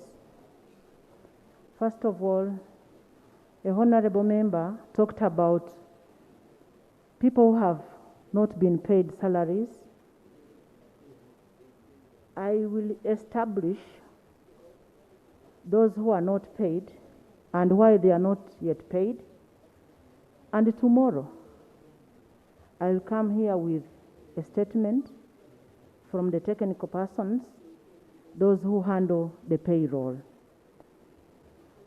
First of all, a honorable member talked about people who have not been paid salaries. I will establish those who are not paid and why they are not yet paid. And tomorrow, I'll come here with a statement from the technical persons, those who handle the payroll.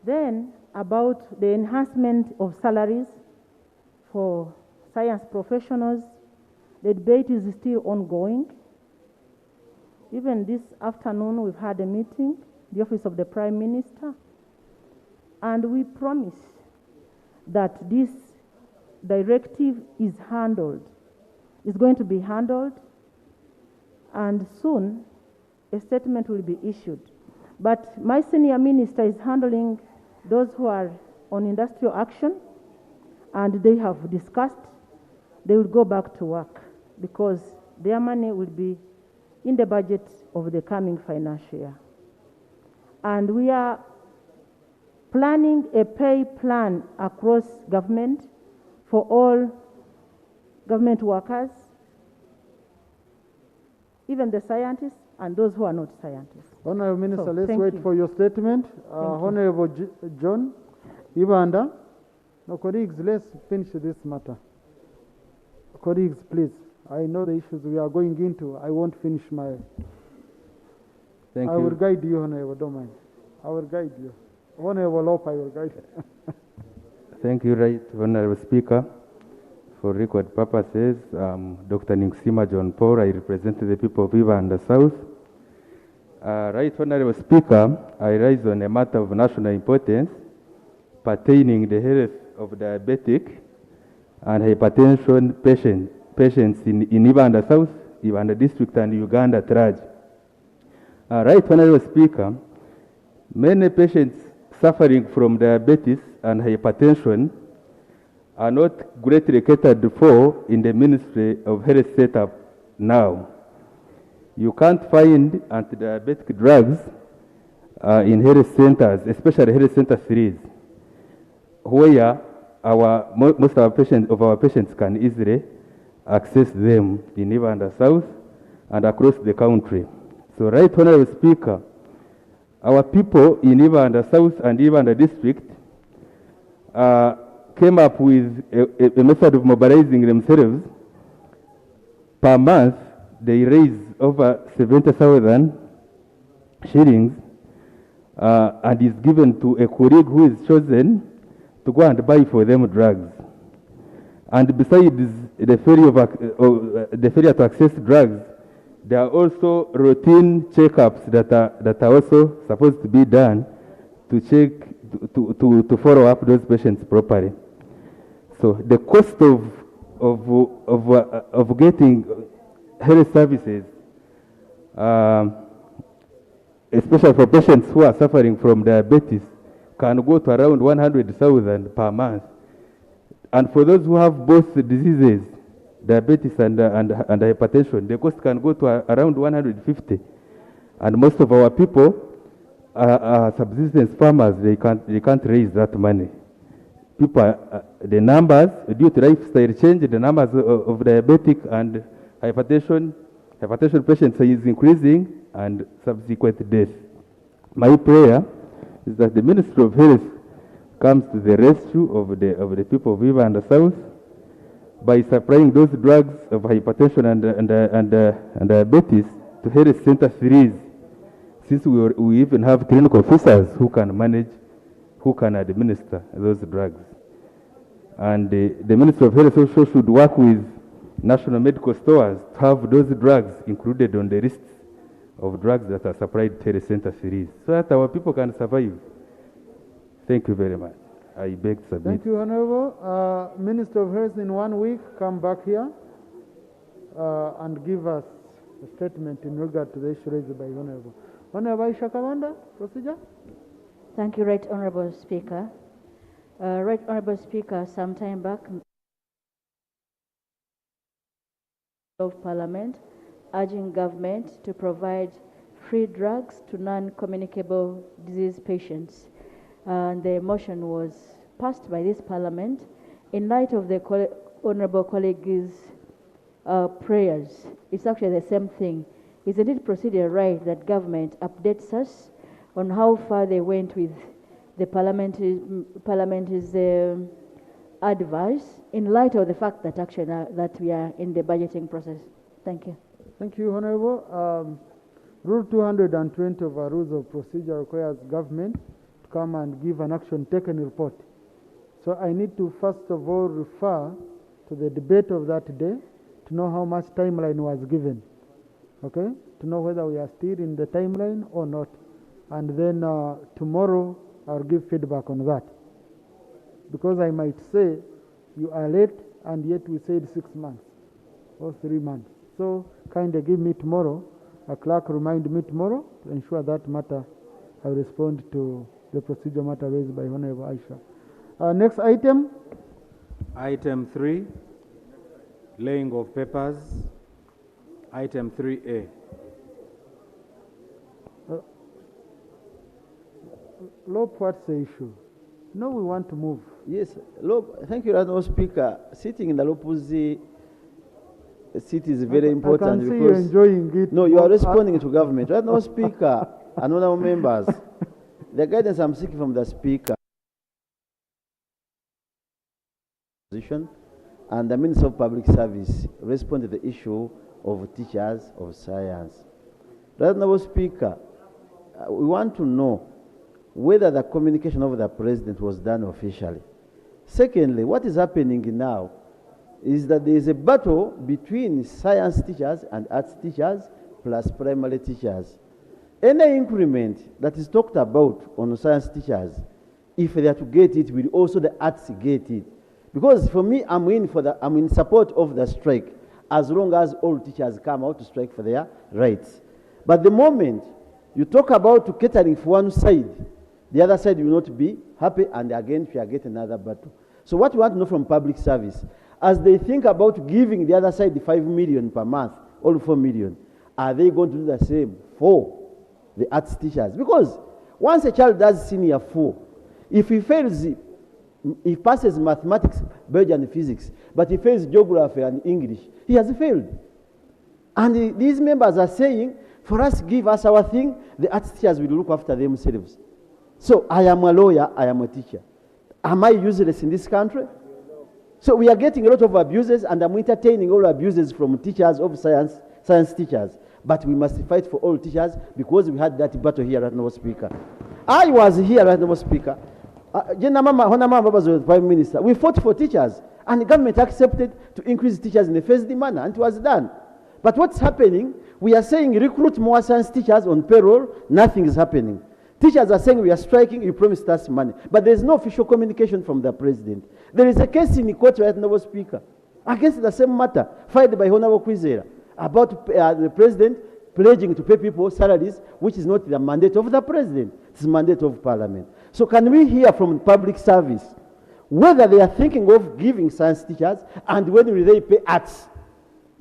Then, about the enhancement of salaries for science professionals, the debate is still ongoing. Even this afternoon, we've had a meeting, the Office of the Prime Minister, and we promise that this directive is going to be handled, and soon a statement will be issued. But my senior minister is handling those who are on industrial action, and they have discussed they will go back to work because their money will be in the budget of the coming financial year. And we are planning a pay plan across government for all government workers, even the scientists and those who are not scientists. Honorable Minister, let's wait for your statement. Honorable John Ibanda. No, colleagues, let's finish this matter. Colleagues, please. I know the issues we are going into. I won't finish my... Thank I you. will guide you, Honorable, don't mind. I will guide you. Honorable Lope, I will guide you. Thank you, Right Honorable Speaker. For record purposes, Dr. Ningsima John Paul, I represent the people of Viva and the South. Right Honorable Speaker, I rise on a matter of national importance pertaining the health of diabetic and hypertension patients in Ivanda South, Ivanda District, and Uganda Traj. Right Honorable Speaker, many patients suffering from diabetes and hypertension are not greatly catered for in the Ministry of Health setup now. You can't find anti-diabetic drugs in health centers, especially health center series, where most of our patients can easily access them in Ivanda South and across the country. So, Right Honorable Speaker, our people in Ivanda South and Ivanda District came up with a method of mobilizing themselves. Per month, they raise over 70,000 shillings and is given to a colleague who is chosen to go and buy for them drugs. And besides the failure to access drugs, there are also routine checkups that are also supposed to be done to check to follow up those patients properly. So the cost of getting health services, especially for patients who are suffering from diabetes, can go to around 100,000 per month. And for those who have both diseases, diabetes and hypertension, the cost can go to around 150. And most of our people are subsistence farmers. They can't raise that money. People, the numbers, due to lifestyle change, the numbers of diabetic and hypertension patients is increasing, and subsequent death. My prayer is that the Ministry of Health comes to the rescue of the people of Viva and the South by supplying those drugs of hypertension and diabetes to health center series, since we even have clinical officers who can manage, who can administer those drugs. And the Ministry of Health also should work with national medical stores to have those drugs included on the list of drugs that are supplied to the center series, so that our people can survive. Thank you very much. I beg to submit. Thank you, Honorable. Minister of Health, in 1 week, come back here and give us a statement in regard to the issue raised by Honorable. Honorable Aisha Kawanda, procedure. Thank you, Right Honorable Speaker. Right Honorable Speaker, some time back, of Parliament urging government to provide free drugs to non-communicable disease patients. The motion was passed by this Parliament in light of the Honorable colleague's prayers. It's actually the same thing. Isn't it procedure right that government updates us on how far they went with the Parliament's advice in light of the fact that actually that we are in the budgeting process? Thank you. Thank you, Honorable. Rule 220 of our rules of procedure requires government to come and give an action taken report. So I need to first of all refer to the debate of that day to know how much timeline was given, okay? To know whether we are still in the timeline or not. And then tomorrow I'll give feedback on that. Because I might say you are late and yet we said 6 months or 3 months. So kindly give me tomorrow, a clerk remind me tomorrow to ensure that matter I respond to the procedure matter raised by Honorable Aisha. Next item. Item 3, laying of papers. Item 3A. Lob, what's the issue? No, we want to move. Yes, Lob, thank you, Honorable Speaker. Sitting in the Lopuzi seat is very important. I can see you enjoying it. No, you are responding to government. Honorable Speaker and honorable members, the guidance I'm seeking from the Speaker and the Minister of Public Service respond to the issue of teachers of science. Honorable Speaker, we want to know whether the communication of the President was done officially. Secondly, what is happening now is that there is a battle between science teachers and arts teachers plus primary teachers. Any increment that is talked about on science teachers, if they are to get it, will also the arts get it. Because for me, I'm in support of the strike, as long as all teachers come out to strike for their rights. But the moment you talk about catering for one side, the other side will not be happy, and again we are getting another battle. So what we want to know from public service, as they think about giving the other side the 5 million per month, or 4 million, are they going to do the same for the arts teachers? Because once a child does senior 4, if he fails, he passes mathematics, biology and physics, but he fails geography and English, he has failed. And these members are saying, for us, give us our thing, the arts teachers will look after themselves. So I am a lawyer, I am a teacher. Am I useless in this country? So we are getting a lot of abuses, and I'm entertaining all abuses from teachers of science teachers. But we must fight for all teachers because we had that battle here at Honorable Speaker. I was here at Honorable Speaker. Honorable was the Prime Minister. We fought for teachers, and the government accepted to increase teachers in a phased manner, and it was done. But what's happening? We are saying recruit more science teachers on payroll, nothing is happening. Teachers are saying we are striking, you promised us money. But there is no official communication from the President. There is a case in the court right now, Speaker, against the same matter, filed by Honorable Kwizera, about the President pledging to pay people salaries, which is not the mandate of the President. It's the mandate of Parliament. So can we hear from public service whether they are thinking of giving science teachers, and when will they pay arts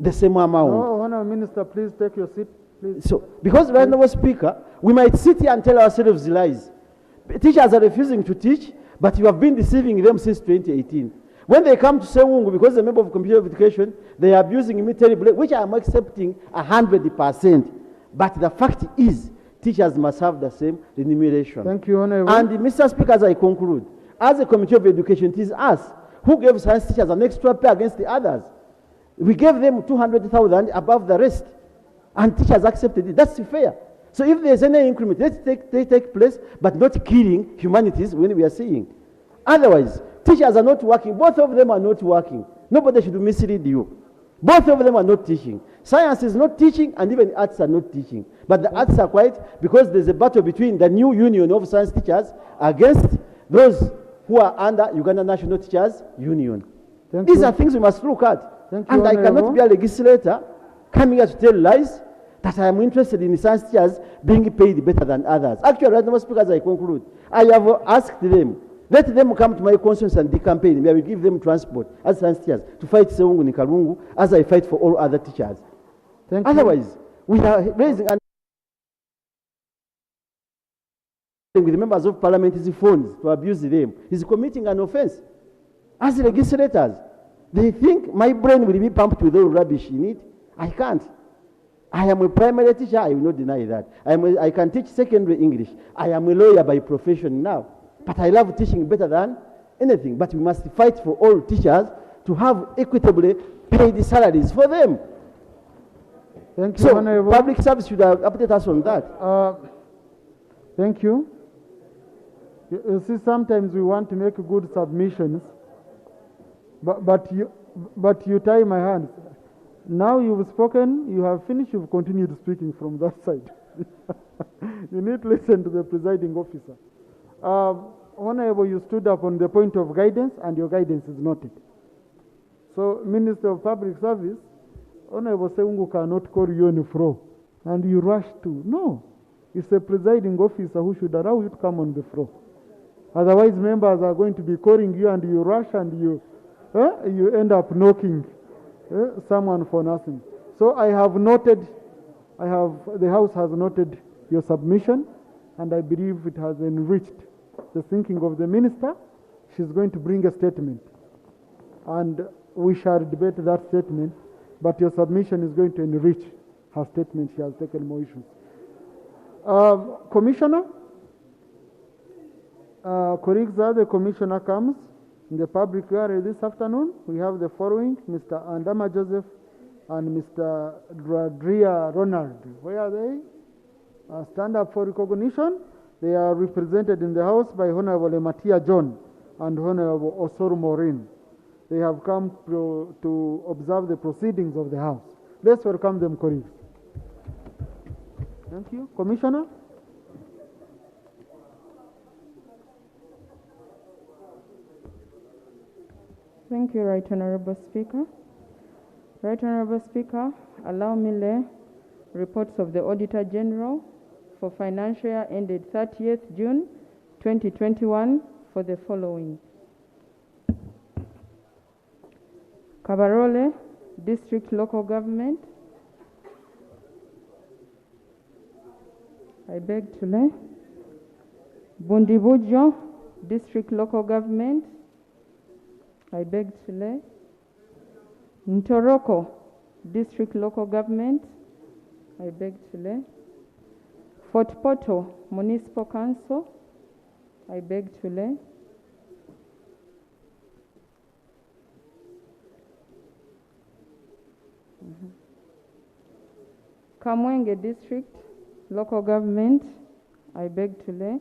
the same amount? No, Honorable Minister, please take your seat. Please. So, because right now, Speaker, we might sit here and tell ourselves lies. Teachers are refusing to teach, but you have been deceiving them since 2018. When they come to Sewungu, because they're a member of Committee of Education, they are abusing me terribly, which I am accepting 100%. But the fact is, teachers must have the same remuneration. Thank you, Honorable. And Mr. Speaker, as I conclude, as a Committee of Education, it is us who gave science teachers an extra pay against the others. We gave them 200,000 above the rest, and teachers accepted it. That's fair. So if there's any increment, they take place, but not killing humanities when we are seeing. Otherwise, teachers are not working. Both of them are not working. Nobody should mislead you. Both of them are not teaching. Science is not teaching, and even arts are not teaching. But the arts are quiet because there's a battle between the new union of science teachers against those who are under Uganda National Teachers Union. These are things we must look at. And I cannot be a legislator coming here to tell lies that I am interested in science teachers being paid better than others. Actually, right now, speakers, I conclude. I have asked them, let them come to my constituency and campaign. I will give them transport as science teachers to fight Seungu Nikalungu as I fight for all other teachers. Otherwise, we are raising and with the members of parliament his phones to abuse them. He's committing an offense. As legislators, they think my brain will be pumped with all rubbish in it. I can't. I am a primary teacher, I will not deny that. I can teach secondary English. I am a lawyer by profession now. But I love teaching better than anything. But we must fight for all teachers to have equitably paid salaries for them. Thank you, so Honorable. Public service should update us on that. Thank you. You see, sometimes we want to make good submissions, but you tie my hands. Now you've spoken, you have finished, you've continued speaking from that side. You need to listen to the presiding officer. Honorable, you stood up on the point of guidance, and your guidance is noted. So, Minister of Public Service, Honorable Seungu cannot call you on the floor, and you rush to. No, it's a presiding officer who should allow you to come on the floor. Otherwise, members are going to be calling you, and you rush, and you end up knocking someone for nothing. So I have noted, the House has noted your submission, and I believe it has enriched the thinking of the minister. She's going to bring a statement, and we shall debate that statement, but your submission is going to enrich her statement. She has taken more issues. Commissioner, colleagues, the commissioner comes in the public gallery this afternoon. We have the following: Mr. Andama Joseph and Mr. Dradria Ronald. Where are they? Stand up for recognition. They are represented in the House by Honorable Matia John and Honorable Osoro Maureen. They have come to observe the proceedings of the House. Let's welcome them, colleagues. Thank you. Commissioner? Thank you, Right Honorable Speaker. Right Honorable Speaker, allow me the reports of the Auditor General for financial year ended 30th June 2021 for the following. Kabarole District Local Government. I beg to lay. Bundibujo District Local Government. I beg to lay. Ntoroko District Local Government. I beg to lay. Fort Portal Municipal Council. I beg to lay. Kamwenge District Local Government. I beg to lay.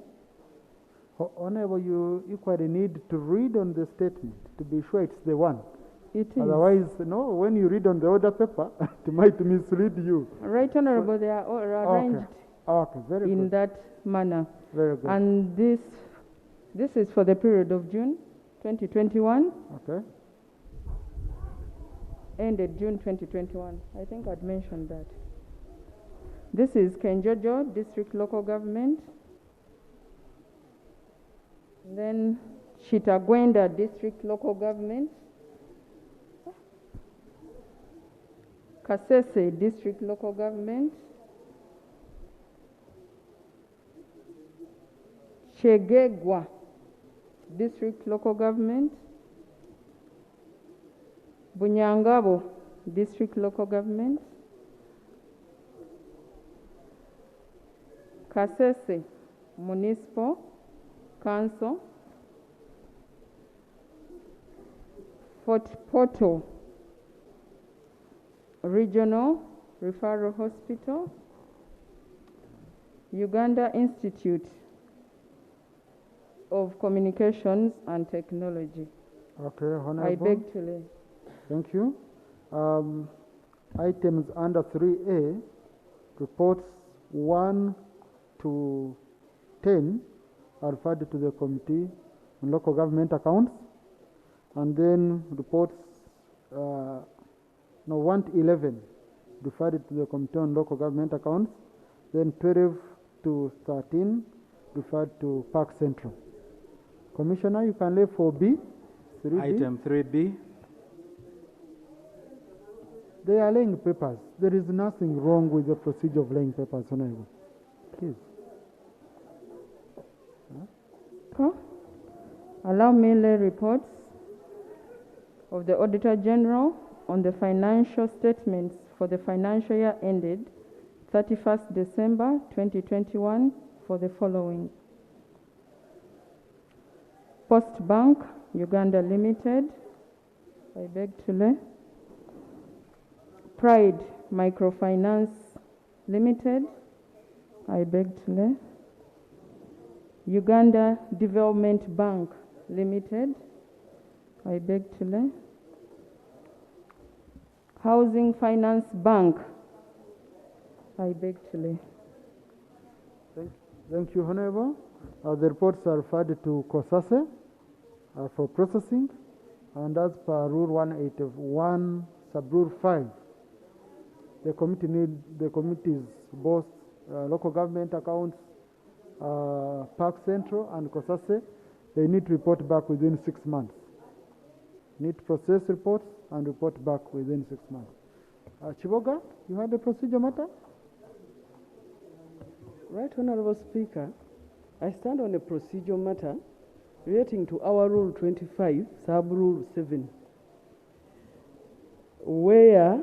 Honorable, you equally need to read on the statement to be sure it's the one. It is. Otherwise, no, when you read on the order paper, it might mislead you. Right Honorable, they are all arranged very in good. that manner. Very good. And this is for the period of June 2021. Okay. Ended June 2021. I think I'd mentioned that. This is Kenjojo District Local Government. Then Chitagwenda District Local Government. Kasese District Local Government. Chegegwa District Local Government. Bunyangabo District Local Government. Kasese Municipal Council. Fort Portal Regional Referral Hospital. Uganda Institute of Communications and Technology. Okay, Honorable. I beg to lay. Thank you. Items under 3A, reports 1 to 10 are referred to the Committee on Local Government Accounts, and then reports 1 to 11 referred to the Committee on Local Government Accounts, then 12 to 13 referred to Park Central. Commissioner, you can lay 4B. 3B. Item 3B. They are laying papers. There is nothing wrong with the procedure of laying papers, Honorable. Please. Allow me lay reports of the Auditor General on the financial statements for the financial year ended 31st December 2021 for the following. Post Bank, Uganda Limited, I beg to lay. Pride Microfinance Limited, I beg to lay. Uganda Development Bank Limited, I beg to lay. Housing Finance Bank, I beg to lay. Thank you, Honorable. The reports are referred to COSASE for processing, and as per Rule 181, Sub-Rule 5, the committees, both local government accounts, Park Central and COSASE, they need to report back within 6 months. Need to process reports and report back within 6 months. Chiboga, you had a procedure matter? Right, Honorable Speaker, I stand on a procedure matter relating to our Rule 25, Sub-Rule 7, where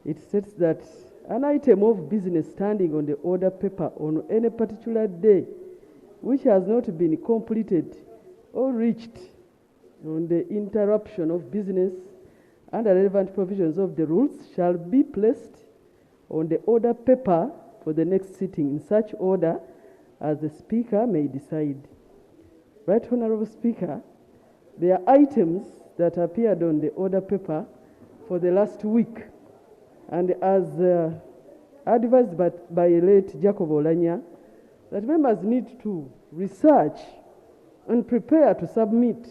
it states that an item of business standing on the order paper on any particular day which has not been completed or reached on the interruption of business under relevant provisions of the rules shall be placed on the order paper for the next sitting in such order as the Speaker may decide. Right, Honorable Speaker, there are items that appeared on the order paper for the last week, and as advised by late Jacob Olanya, that members need to research and prepare to submit.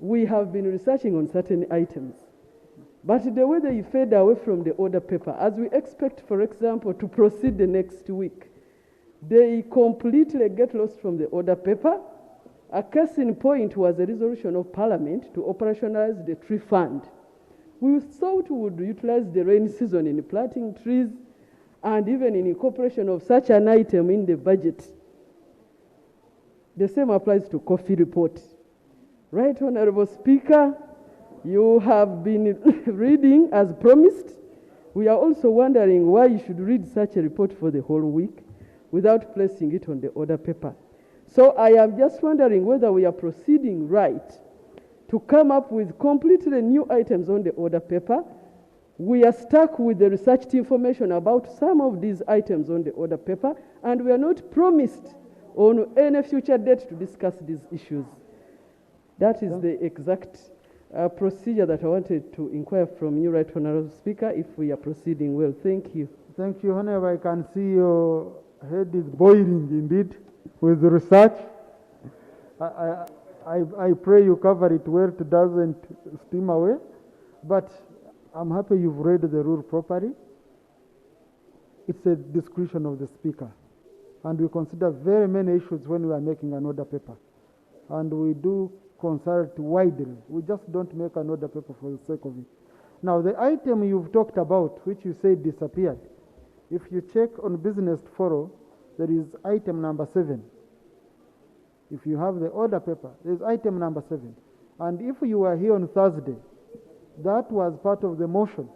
We have been researching on certain items, but the way they fade away from the order paper, as we expect, for example, to proceed the next week, they completely get lost from the order paper. A case in point was a resolution of Parliament to operationalize the tree fund. We thought we would utilize the rainy season in planting trees and even in incorporation of such an item in the budget. The same applies to coffee report. Right, Honorable Speaker, you have been reading as promised. We are also wondering why you should read such a report for the whole week without placing it on the order paper. So I am just wondering whether we are proceeding right to come up with completely new items on the order paper. We are stuck with the researched information about some of these items on the order paper, and we are not promised on any future date to discuss these issues. That is the exact procedure that I wanted to inquire from you, Right Honorable Speaker, if we are proceeding well. Thank you. Thank you, Honorable. I can see your head is boiling indeed with the research. I pray you cover it where it doesn't steam away, but I'm happy you've read the rule properly. It's a discretion of the Speaker, and we consider very many issues when we are making an order paper, and we do consult widely. We just don't make an order paper for the sake of it. Now, the item you've talked about, which you say disappeared, if you check on business to follow, there is item number 7. If you have the order paper, there's item number 7. And if you were here on Thursday, that was part of the motion,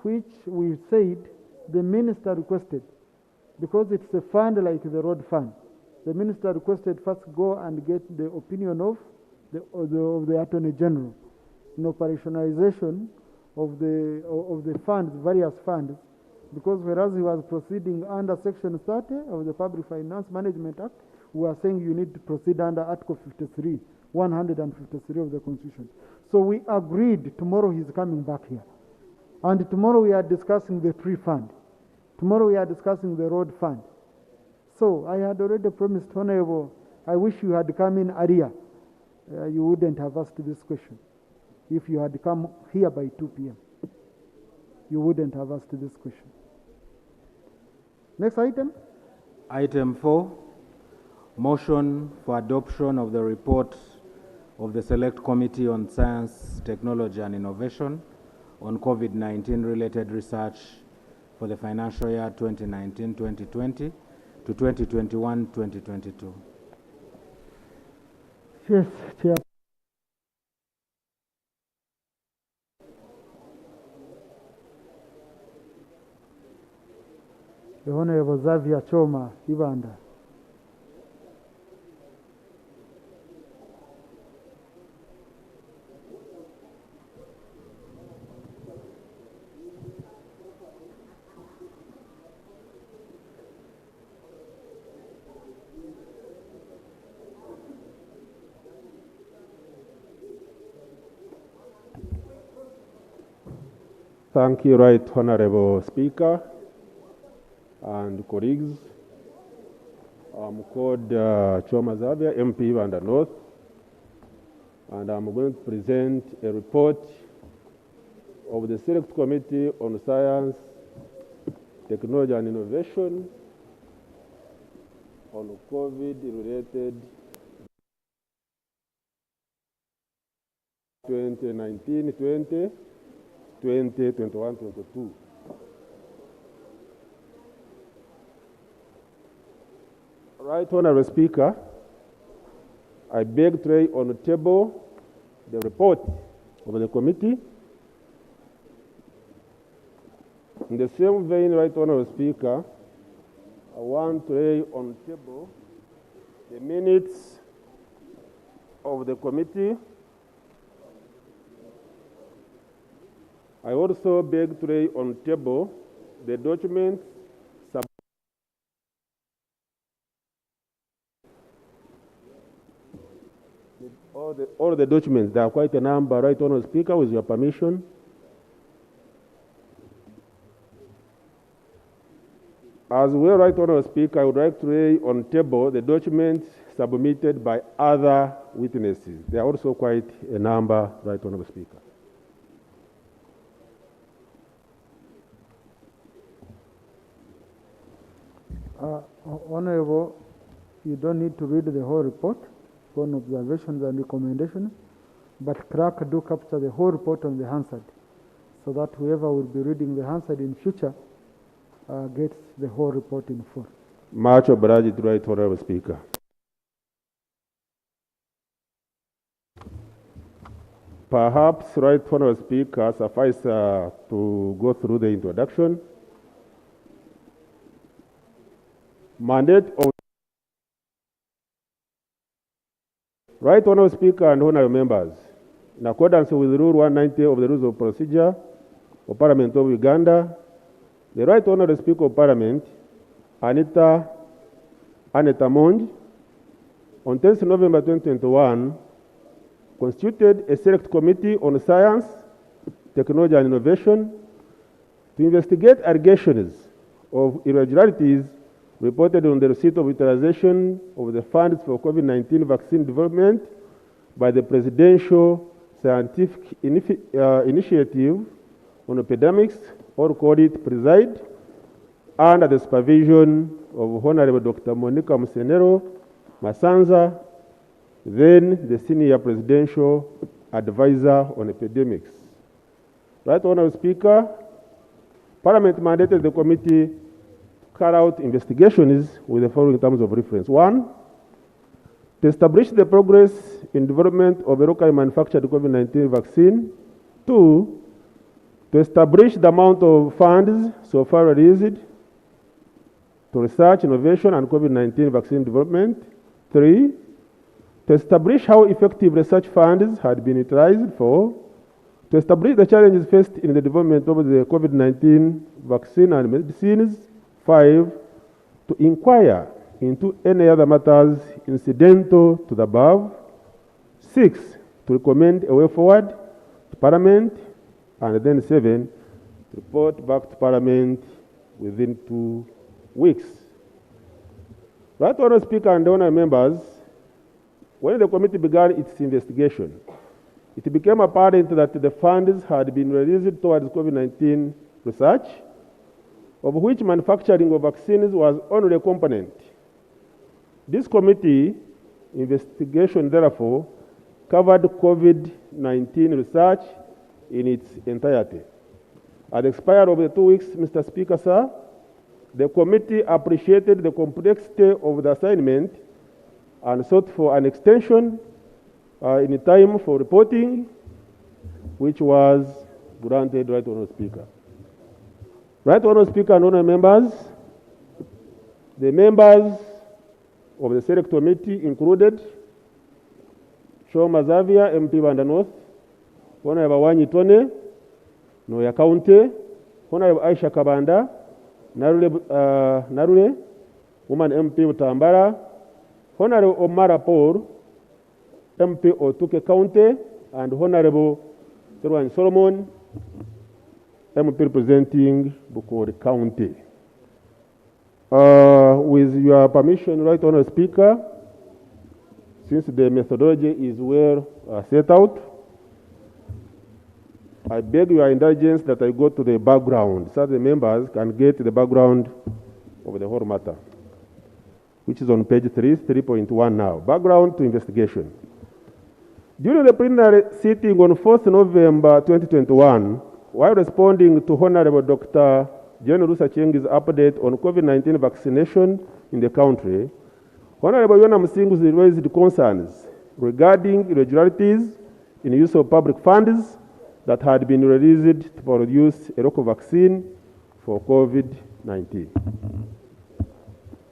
which we said the minister requested, because it's a fund like the road fund. The minister requested first go and get the opinion of the Attorney General in operationalization of the funds, various funds, Because whereas he was proceeding under Section 30 of the Public Finance Management Act, we are saying you need to proceed under Article 53, 153 of the Constitution. So we agreed tomorrow he's coming back here. And tomorrow we are discussing the tree fund. Tomorrow we are discussing the road fund. So I had already promised, Honorable, I wish you had come in earlier. You wouldn't have asked this question. If you had come here by 2 p.m., you wouldn't have asked this question. Next item. Item 4, motion for adoption of the report of the Select Committee on Science, Technology and Innovation on COVID-19 related research for the financial year 2019-2020 to 2021-2022. Yes, Chair. The Honorable Xavier Choma, Ibanda. Thank you, Right Honorable Speaker and colleagues. I'm called Choma Xavier, MP Vanda North, and I'm going to present a report of the Select Committee on Science, Technology and Innovation on COVID-related 2019-20, 2021-22. Right Honorable Speaker, I beg to lay on the table the report of the committee. In the same vein, Right Honorable Speaker, I want to lay on the table the minutes of the committee. I also beg to lay on the table the documents all the documents. There are quite a number, Right Honorable Speaker, with your permission. As well, Right Honorable Speaker, I would like to lay on the table the documents submitted by other witnesses. There are also quite a number, Right Honorable Speaker. Honorable, you don't need to read the whole report on observations and recommendations, but clerk do capture the whole report on the Hansard, so that whoever will be reading the Hansard in future gets the whole report in full. Much obliged, Right Honorable Speaker. Perhaps, Right Honorable Speaker, suffice to go through the introduction. Mandate of Right Honorable Speaker and Honorable Members, in accordance with Rule 190 of the Rules of Procedure of Parliament of Uganda, the Right Honorable Speaker of Parliament, Anita Monge, on 10th November 2021, constituted a Select Committee on Science, Technology and Innovation to investigate allegations of irregularities reported on the receipt of utilization of the funds for COVID-19 vaccine development by the Presidential Scientific Initiative on Epidemics, or called it PRESIDE, under the supervision of Honorable Dr. Monica Musenero Masanza, then the Senior Presidential Advisor on Epidemics. Right Honorable Speaker, Parliament mandated the committee carry out investigations with the following terms of reference. 1, to establish the progress in development of a locally manufactured COVID-19 vaccine. 2, to establish the amount of funds so far released to research, innovation, and COVID-19 vaccine development. 3, to establish how effective research funds had been utilized for. To establish the challenges faced in the development of the COVID-19 vaccine and medicines. 5, to inquire into any other matters incidental to the above. 6, to recommend a way forward to Parliament. And then 7, to report back to Parliament within 2 weeks. Right, Honourable Speaker and honourable members, when the committee began its investigation, it became apparent that the funds had been released towards COVID-19 research, of which manufacturing of vaccines was only a component. This committee investigation, therefore, covered COVID-19 research in its entirety. At the expiry of the 2 weeks, Mr. Speaker, sir, the committee appreciated the complexity of the assignment and sought for an extension in time for reporting, which was granted. Right, Honourable Speaker. Right, Honourable Speaker and honourable members, the members of the Select Committee included Shoma Zavia, MP Banda North, Honourable Wanyi Tone, Noya County, Honourable Aisha Kabanda, Narule, Woman MP Utambara, Honourable Omara Paul, MP Otuke County, and Honourable Serwan Solomon, MP representing Bukori County. With your permission, Right Honourable Speaker, since the methodology is well set out, I beg your indulgence that I go to the background so the members can get the background of the whole matter, which is on page 3.1 now. Background to investigation. During the plenary sitting on 4th November 2021, while responding to Honorable Dr. John Rusachengi's update on COVID-19 vaccination in the country, Honorable Yona Musingus raised concerns regarding irregularities in use of public funds that had been released to produce a local vaccine for COVID-19.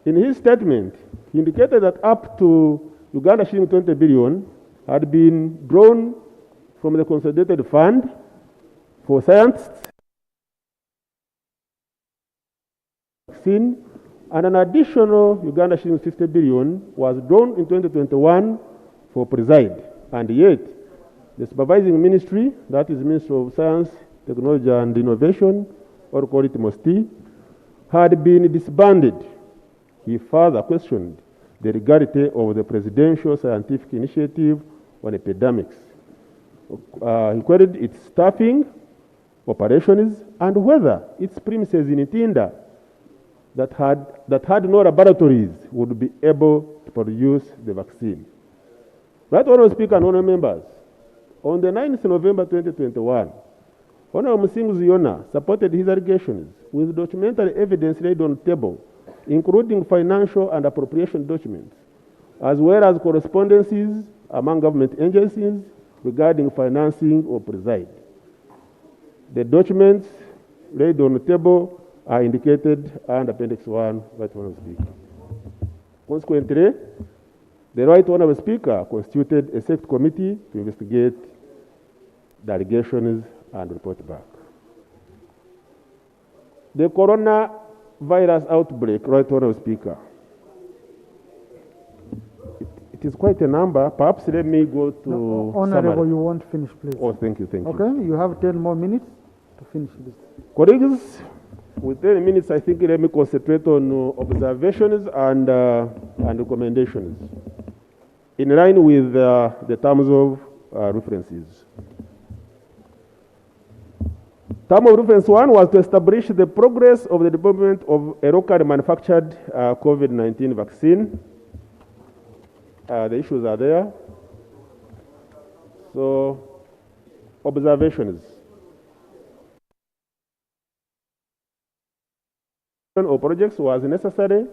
In his statement, he indicated that up to Uganda shilling 20 billion had been drawn from the consolidated fund for science vaccine, and an additional Uganda shilling 50 billion was drawn in 2021 for Preside. And yet, the supervising ministry, that is Ministry of Science, Technology and Innovation, or call it MOSTI, had been disbanded. He further questioned the legality of the Presidential Scientific Initiative on Epidemics. He queried its staffing, operations, and whether its premises in Itinda that had no laboratories would be able to produce the vaccine. Right, Honourable Speaker and honourable members, on the 9th November 2021, Honourable Musingu Ziona supported his allegations with documentary evidence laid on the table, including financial and appropriation documents, as well as correspondences among government agencies regarding financing of Preside. The documents laid on the table are indicated under Appendix 1, Right Honourable Speaker. Consequently, the Right Honourable Speaker constituted a select committee to investigate the allegations and report back. The coronavirus outbreak, Right Honourable Speaker. It is quite a number. Perhaps let me go to no, Honourable, summary. you won't finish, please. Oh, thank you. Okay, you have 10 more minutes to finish this. Colleagues, with 10 minutes, I think let me concentrate on observations and recommendations in line with the terms of references. Term of reference 1 was to establish the progress of the development of a locally manufactured COVID-19 vaccine. The issues are there. So, observations. Or projects was necessary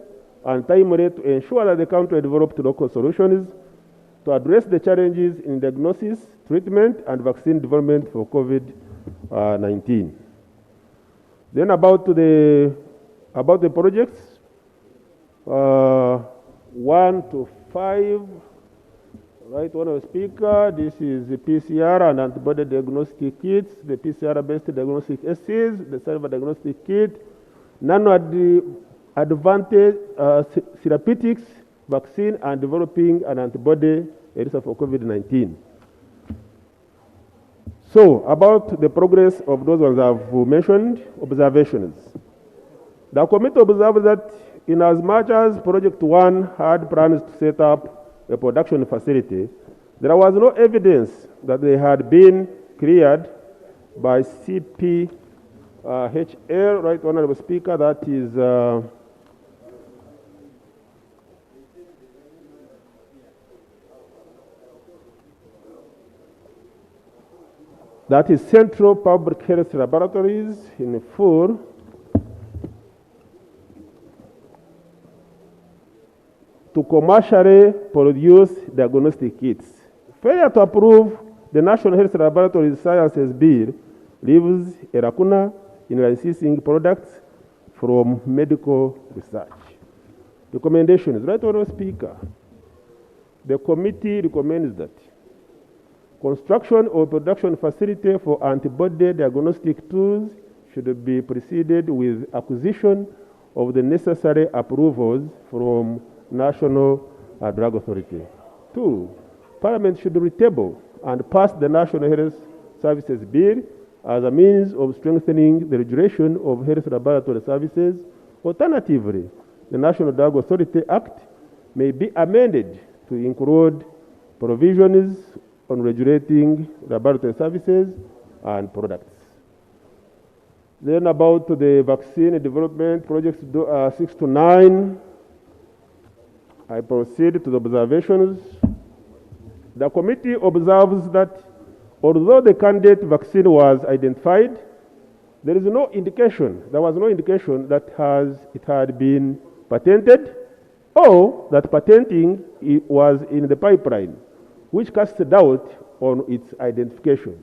and timely to ensure that the country developed local solutions to address the challenges in diagnosis, treatment, and vaccine development for COVID-19. Then about the projects, 1 to 5, Right, Honourable Speaker, this is the PCR and antibody diagnostic kits, the PCR-based diagnostic assays, the silver diagnostic kit, nano-advantage therapeutics, vaccine, and developing an antibody for COVID-19. So, about the progress of those ones I've mentioned, observations. The committee observed that in as much as Project 1 had plans to set up a production facility, there was no evidence that they had been cleared by CPHL, right, Honourable Speaker, that is Central Public Health Laboratories in full. To commercially produce diagnostic kits. Failure to approve the National Health Laboratories Sciences Bill leaves a lacuna in licensing products from medical research. Recommendations. Right, Honourable Speaker. The committee recommends that construction or production facility for antibody diagnostic tools should be preceded with acquisition of the necessary approvals from National Drug Authority. 2, Parliament should retable and pass the National Health Services Bill as a means of strengthening the regulation of health laboratory services. Alternatively, the National Drug Authority Act may be amended to include provisions on regulating laboratory services and products. Then about the vaccine development projects 6 to 9. I proceed to the observations. The committee observes that although the candidate vaccine was identified, there was no indication that it had been patented or that patenting was in the pipeline, which casts doubt on its identification.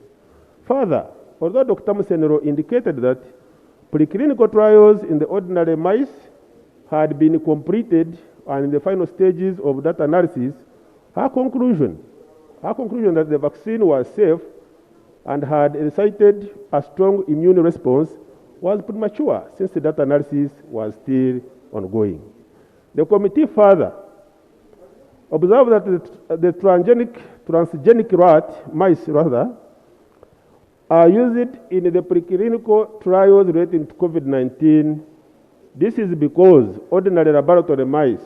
Further, although Dr. Musenero indicated that preclinical trials in the ordinary mice had been completed and in the final stages of data analysis, her conclusion that the vaccine was safe and had elicited a strong immune response was premature since the data analysis was still ongoing. The committee further observed that the transgenic mice are used in the preclinical trials relating to COVID-19. This is because ordinary laboratory mice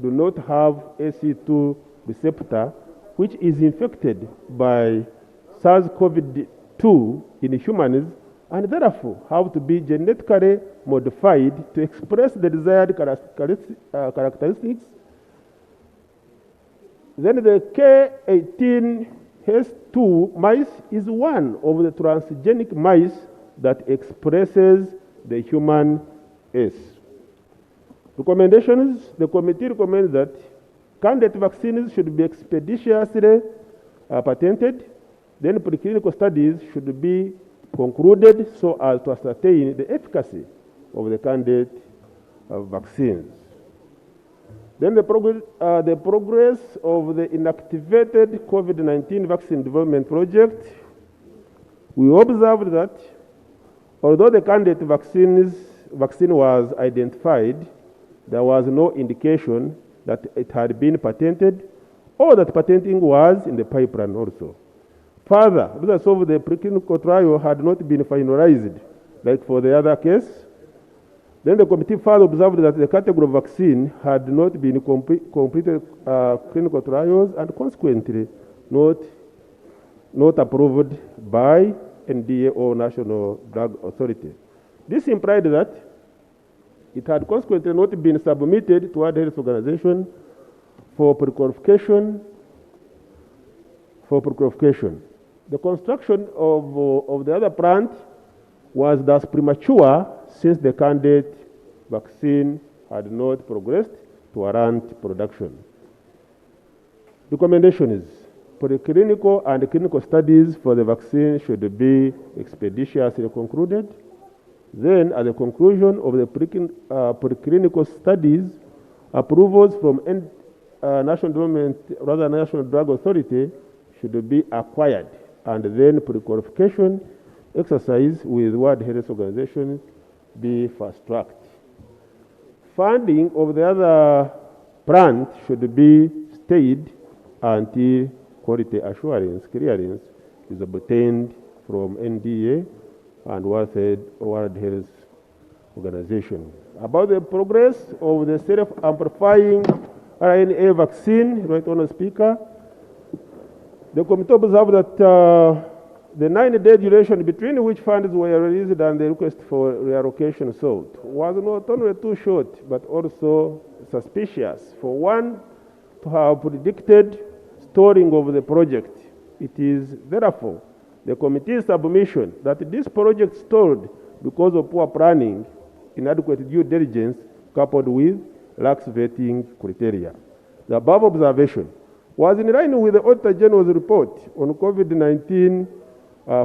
do not have AC2 receptor, which is infected by SARS-CoV-2 in humans and therefore have to be genetically modified to express the desired characteristics. Then the K18H2 mice is one of the transgenic mice that expresses the human S. Recommendations. The committee recommends that candidate vaccines should be expeditiously patented. Then preclinical studies should be concluded so as to ascertain the efficacy of the candidate vaccines. Then the progress of the inactivated COVID-19 vaccine development project. We observed that although the candidate vaccine was identified, there was no indication that it had been patented or that patenting was in the pipeline also. Further, results of the preclinical trial had not been finalized, like for the other case. Then the committee further observed that the category of vaccine had not been completed clinical trials and consequently not approved by NDA or National Drug Authority. This implied that it had consequently not been submitted to World Health Organization for pre-qualification. The construction of the other plant was thus premature since the candidate vaccine had not progressed to warrant production. Recommendation is preclinical and clinical studies for the vaccine should be expeditiously concluded. Then, at the conclusion of the preclinical studies, approvals from National Drug Authority should be acquired, and then pre-qualification exercise with World Health Organization be fast-tracked. Funding of the other plant should be stayed until quality assurance clearance is obtained from NDA and World Health Organization. About the progress of the self-amplifying RNA vaccine, Right Honourable Speaker, the committee observed that the 9-day duration between which funds were released and the request for reallocation sought was not only too short but also suspicious. For one to have predicted stalling of the project, it is therefore the committee's submission that this project stalled because of poor planning, inadequate due diligence, coupled with lax vetting criteria. The above observation was in line with the Auditor General's report on COVID-19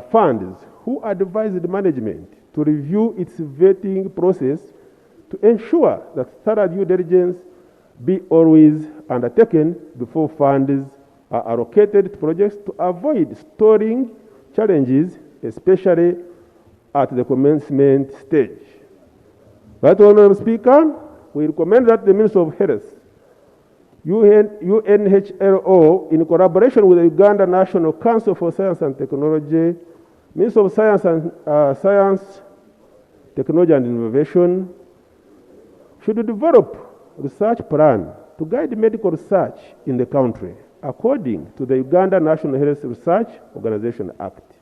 funds, who advised management to review its vetting process to ensure that thorough due diligence be always undertaken before funds are allocated to projects to avoid stalling challenges, especially at the commencement stage. Right Honourable Speaker, we recommend that the Minister of Health, UNHLO, in collaboration with the Uganda National Council for Science and Technology, Minister of Science, Technology and Innovation, should develop research plan to guide medical research in the country according to the Uganda National Health Research Organization Act.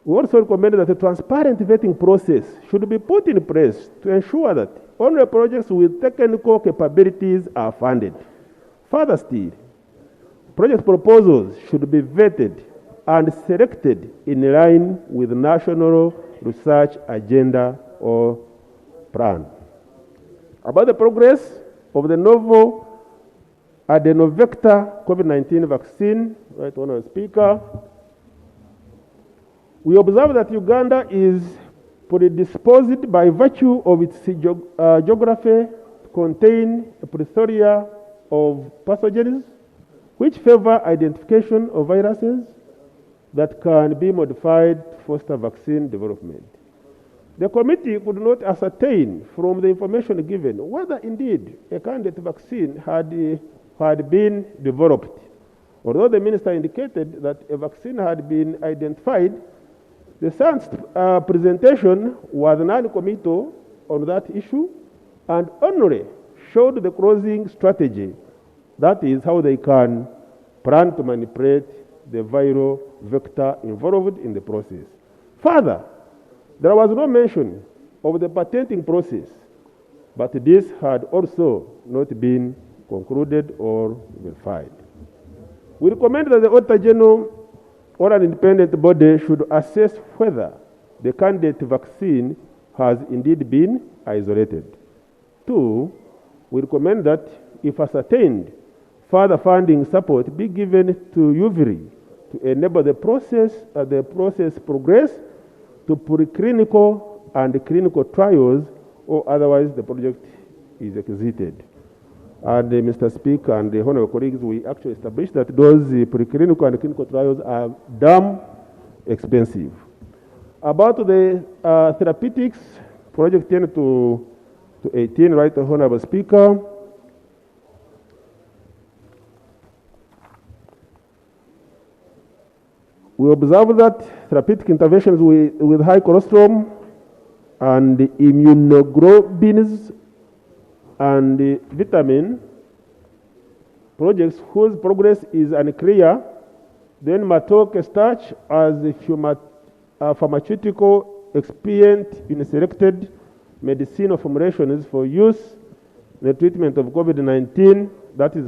We also recommend that a transparent vetting process should be put in place to ensure that only projects with technical capabilities are funded. Further still, project proposals should be vetted and selected in line with the national research agenda or plan. About the progress of the novel adenovector COVID-19 vaccine, Right Honourable Speaker, we observe that Uganda is predisposed by virtue of its geography to contain a plethora of pathogens which favor identification of viruses that can be modified to foster vaccine development. The committee could not ascertain from the information given whether indeed a candidate vaccine had been developed. Although the minister indicated that a vaccine had been identified, the science presentation was non-committal on that issue and only showed the closing strategy. That is how they can plan to manipulate the viral vector involved in the process. Further, there was no mention of the patenting process, but this had also not been concluded or verified. We recommend that the Auditor General or an independent body should assess whether the candidate vaccine has indeed been isolated. 2, we recommend that if ascertained, further funding support be given to UVRI to enable the process progress to preclinical and clinical trials, or otherwise the project is exited. And Mr. Speaker and the honourable colleagues, we actually established that those preclinical and clinical trials are damn expensive. About the therapeutics, project 10 to 18, Right Honourable Speaker, we observe that therapeutic interventions with high cholesterol and immunoglobulins and vitamin projects whose progress is unclear, then Matoke starch as a pharmaceutical expedient in selected medicinal formulations for use in the treatment of COVID-19, that is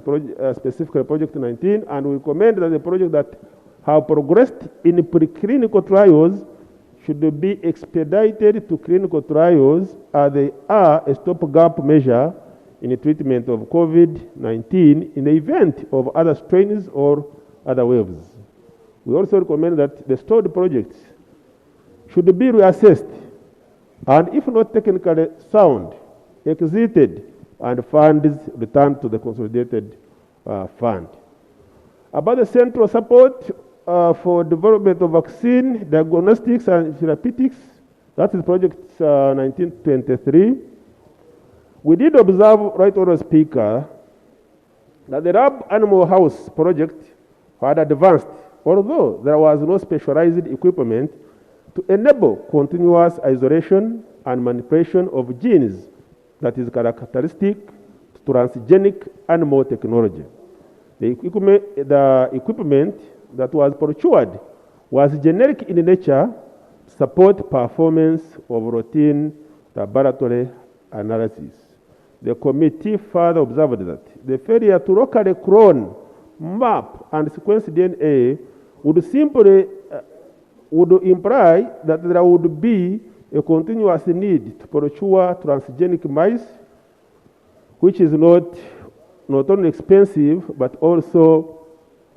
specifically Project 19, and we recommend that the project that have progressed in preclinical trials should be expedited to clinical trials as they are a stopgap measure in the treatment of COVID-19 in the event of other strains or other waves. We also recommend that the stalled projects should be reassessed and, if not technically sound, exited and funds returned to the consolidated fund. About the central support for development of vaccine, diagnostics and therapeutics, that is project 1923. We did observe, Right Honourable Speaker, that the lab animal house project had advanced, although there was no specialized equipment to enable continuous isolation and manipulation of genes that is characteristic to transgenic animal technology. The equipment that was procured was generic in nature to support performance of routine laboratory analysis. The committee further observed that the failure to locally clone, map, and sequence DNA would simply would imply that there would be a continuous need to procure transgenic mice, which is not only expensive but also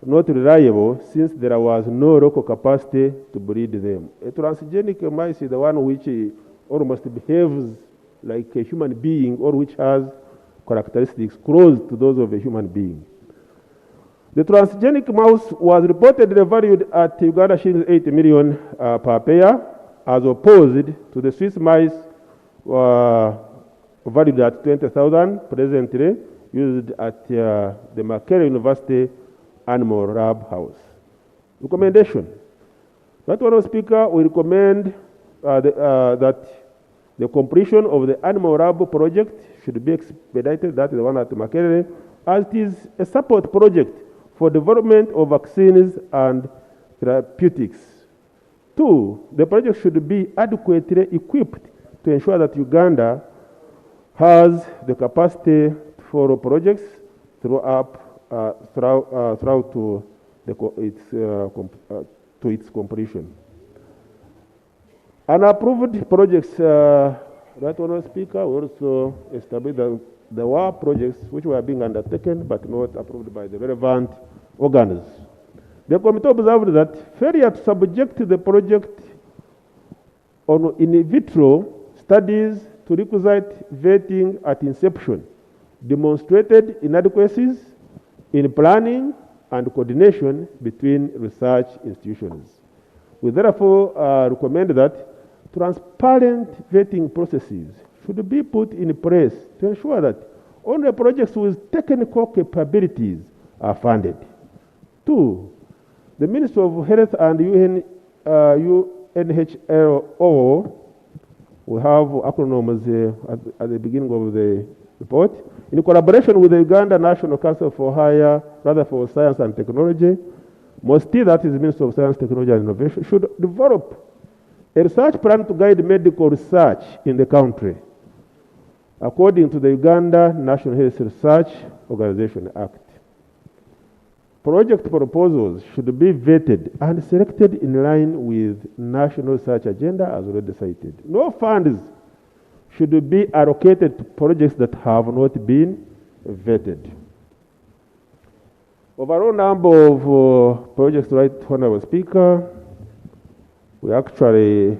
not reliable, since there was no local capacity to breed them. A transgenic mice is the one which almost behaves like a human being, or which has characteristics close to those of a human being. The transgenic mouse was reportedly valued at Uganda shillings 80 million per pair, as opposed to the Swiss mice valued at 20,000 presently used at the Makerere University Animal Lab House. Recommendation. Right Honourable Speaker, we recommend that the completion of the Animal Lab project should be expedited, that is the one at Makerere, as it is a support project for development of vaccines and therapeutics. 2, the project should be adequately equipped to ensure that Uganda has the capacity for projects throughout to its completion. Unapproved projects, Right Honourable Speaker, also established that there were projects which were being undertaken but not approved by the relevant organs. The committee observed that failure to subject the project on in vitro studies to requisite vetting at inception demonstrated inadequacies in planning and coordination between research institutions. We therefore recommend that transparent vetting processes should be put in place to ensure that only projects with technical capabilities are funded. 2, the Ministry of Health and UNHLO, we have acronyms at the beginning of the report, in collaboration with the Uganda National Council for Science and Technology, MOSTI, that is the Ministry of Science, Technology and Innovation, should develop a research plan to guide medical research in the country, according to the Uganda National Health Research Organization Act. Project proposals should be vetted and selected in line with national research agenda as already cited. No funds should be allocated to projects that have not been vetted. Overall number of projects, Right Honourable Speaker, we actually,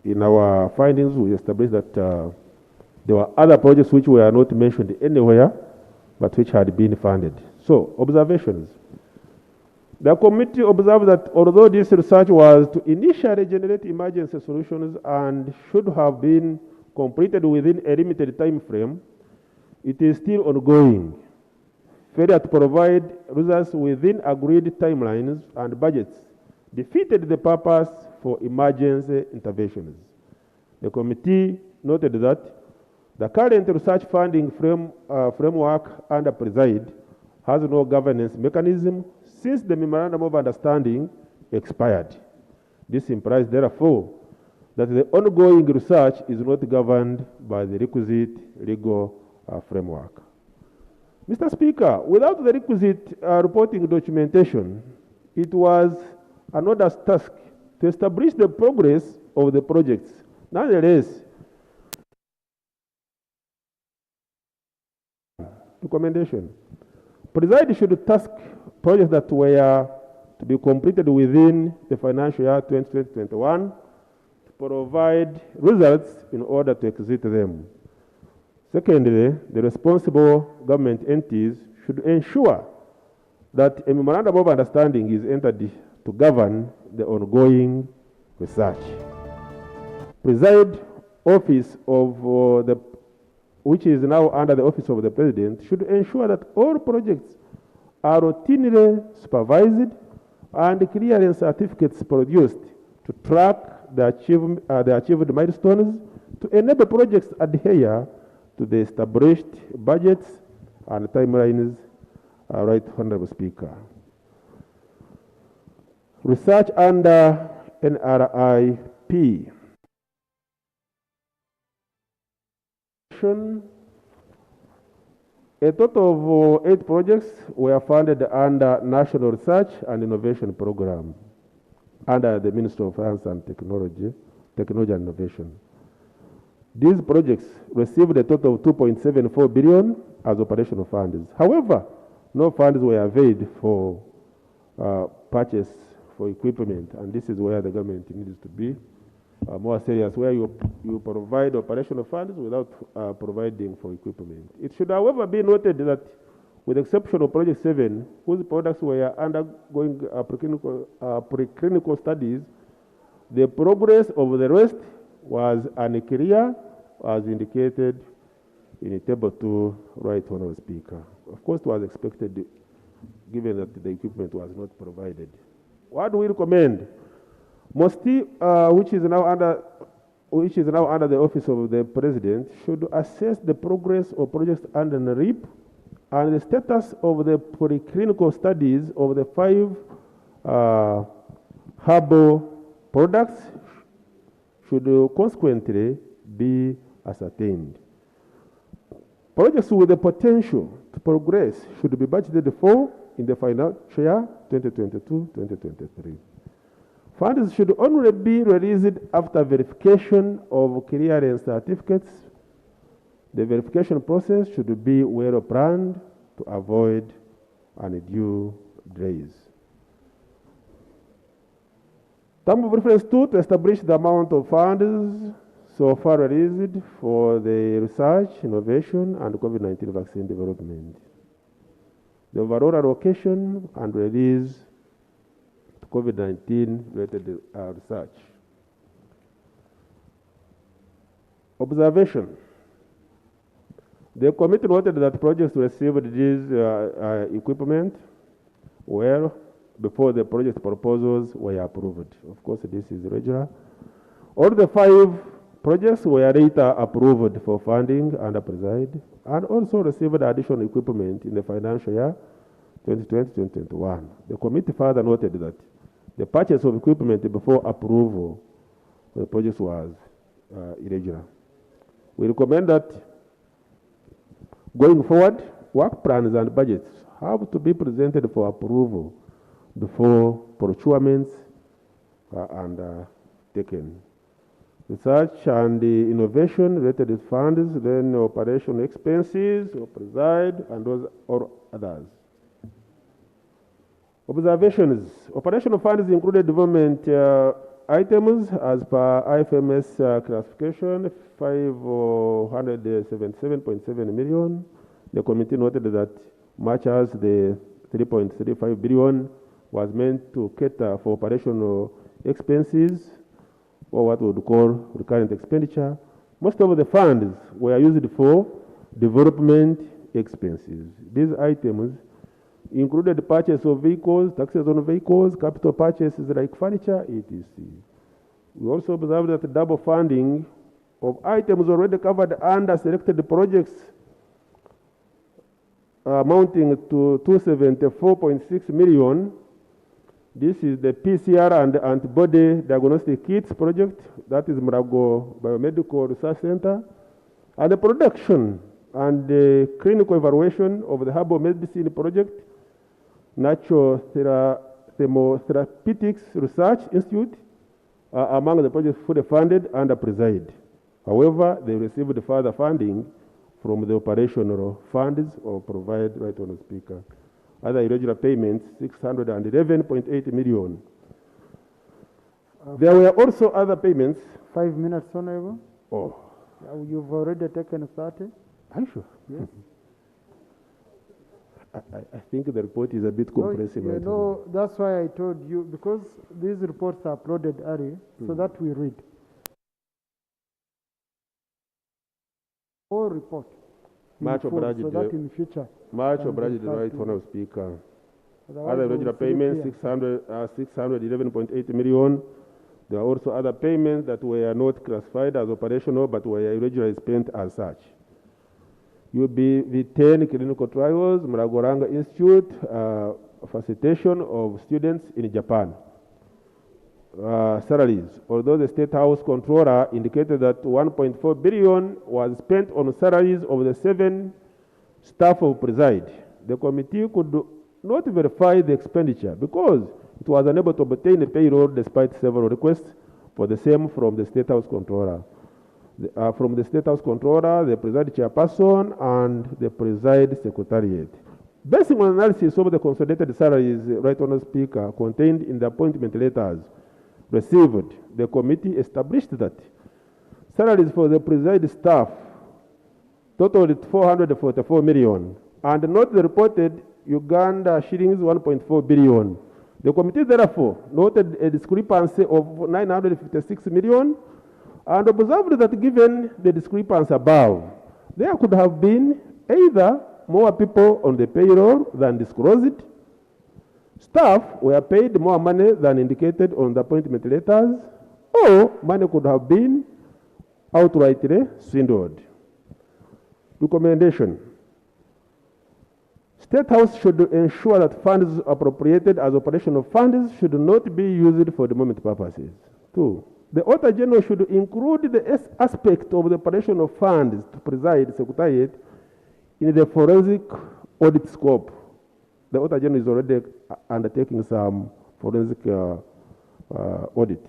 in our findings, we established that there were other projects which were not mentioned anywhere, but which had been funded. So, observations. The committee observed that although this research was to initially generate emergency solutions and should have been completed within a limited time frame, it is still ongoing. Failure to provide results within agreed timelines and budgets defeated the purpose for emergency interventions. The committee noted that the current research funding framework under Preside has no governance mechanism since the Memorandum of Understanding expired. This implies, therefore, that the ongoing research is not governed by the requisite legal framework. Mr. Speaker, without the requisite reporting documentation, it was an onerous task to establish the progress of the projects. Nonetheless, recommendation. Preside should task projects that were to be completed within the financial year 2021 to provide results in order to exit them. Secondly, the responsible government entities should ensure that a memorandum of understanding is entered to govern the ongoing research. Preside office of which is now under the office of the President, should ensure that all projects are routinely supervised and clearance certificates produced to track the achieved milestones to enable projects adhere to the established budgets and timelines. Right, Honorable Speaker. Research under NRIP. A total of 8 projects were funded under National Research and Innovation Program under the Ministry of Science and Technology and Innovation. These projects received a total of 2.74 billion as operational funds. However, no funds were availed for purchase for equipment, and this is where the government needs to be more serious, where you provide operational funds without providing for equipment. It should, however, be noted that with the exception of Project 7, whose products were undergoing preclinical studies, the progress of the rest was unclear, as indicated in Table 2, Right Honourable Speaker. Of course, it was expected, given that the equipment was not provided. What do we recommend? MOSTI, which is now under the office of the President, should assess the progress of projects under NRIP and the status of the preclinical studies of the 5 herbal products should consequently be ascertained. Projects with the potential to progress should be budgeted for in the financial year 2022-2023. Funds should only be released after verification of clearance certificates. The verification process should be well planned to avoid undue delays. Term of reference 2, to establish the amount of funds so far released for the research, innovation, and COVID-19 vaccine development. The overall allocation and release to COVID-19 related research. Observation. The committee noted that projects received these equipment well before the project proposals were approved. Of course, this is regular. All the 5 projects were later approved for funding under Preside and also received additional equipment in the financial year 2020-2021. The committee further noted that the purchase of equipment before approval of the projects was irregular. We recommend that going forward, work plans and budgets have to be presented for approval before procurements are taken. Research and innovation related funds, then operational expenses, or Preside, and those or others. Observations. Operational funds included development items as per IFMS classification, 577.7 million. The committee noted that much as the 3.35 billion was meant to cater for operational expenses, or what we would call recurrent expenditure, most of the funds were used for development expenses. These items included the purchase of vehicles, taxes on vehicles, capital purchases like furniture, etc. We also observed that the double funding of items already covered under selected projects amounting to 274.6 million. This is the PCR and antibody diagnostic kits project, that is Murago Biomedical Research Center, and the production and the clinical evaluation of the herbal medicine project, Natural Thermotherapeutics Research Institute, among the projects fully funded under Preside. However, they received further funding from the operational funds or provide, right on the speaker. Other irregular payments, 611.8 million. There were also other payments. 5 minutes, Honorable. Oh. You've already taken 30. Are you sure? Yes. I think the report is a bit comprehensive. You know, that's why I told you, because these reports are uploaded early, so that we read. Whole report. Much obliged. So that in future. Much obliged, right, Honourable Speaker. Otherwise Other regular payments, 611.8 million. There are also other payments that were not classified as operational but were irregularly spent as such. UBV10 clinical trials, Muragoranga Institute, facilitation of students in Japan. Salaries. Although the State House Controller indicated that 1.4 billion was spent on salaries of the 7 staff of preside, the committee could not verify the expenditure because it was unable to obtain a payroll despite several requests for the same from the State House Controller. From the State House Controller, the preside chairperson, and the preside secretariat. Based on analysis of the consolidated salaries, Right Honourable Speaker, contained in the appointment letters received, the committee established that salaries for the preside staff totaled 444 million and not the reported Uganda shillings 1.4 billion. The committee therefore noted a discrepancy of 956 million and observed that given the discrepancy above, there could have been either more people on the payroll than disclosed, staff were paid more money than indicated on the appointment letters, or money could have been outrightly swindled. Recommendation. State House should ensure that funds appropriated as operational funds should not be used for the moment purposes. 2. The Auditor General should include the aspect of the operation of funds to preside Secretariat in the forensic audit scope. The Auditor General is already undertaking some forensic audit.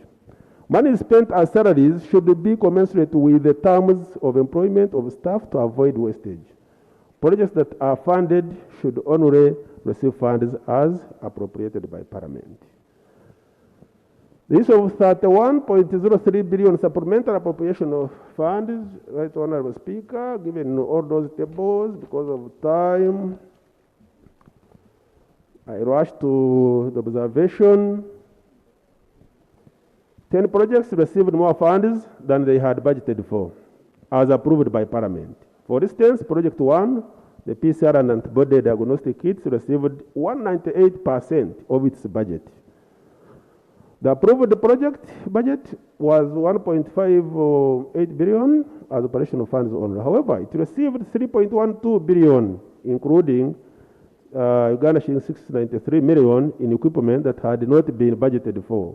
Money spent as salaries should be commensurate with the terms of employment of staff to avoid wastage. Projects that are funded should only receive funds as appropriated by Parliament. The issue of 31.03 billion supplementary appropriation of funds, Right Honourable Speaker, given all those tables because of time, I rush to the observation. 10 projects received more funds than they had budgeted for, as approved by Parliament. For instance, Project 1, the PCR and antibody diagnostic kits received 198% of its budget. The approved project budget was 1.58 billion as operational funds only. However, it received 3.12 billion, including Uganda shillings 693 million in equipment that had not been budgeted for.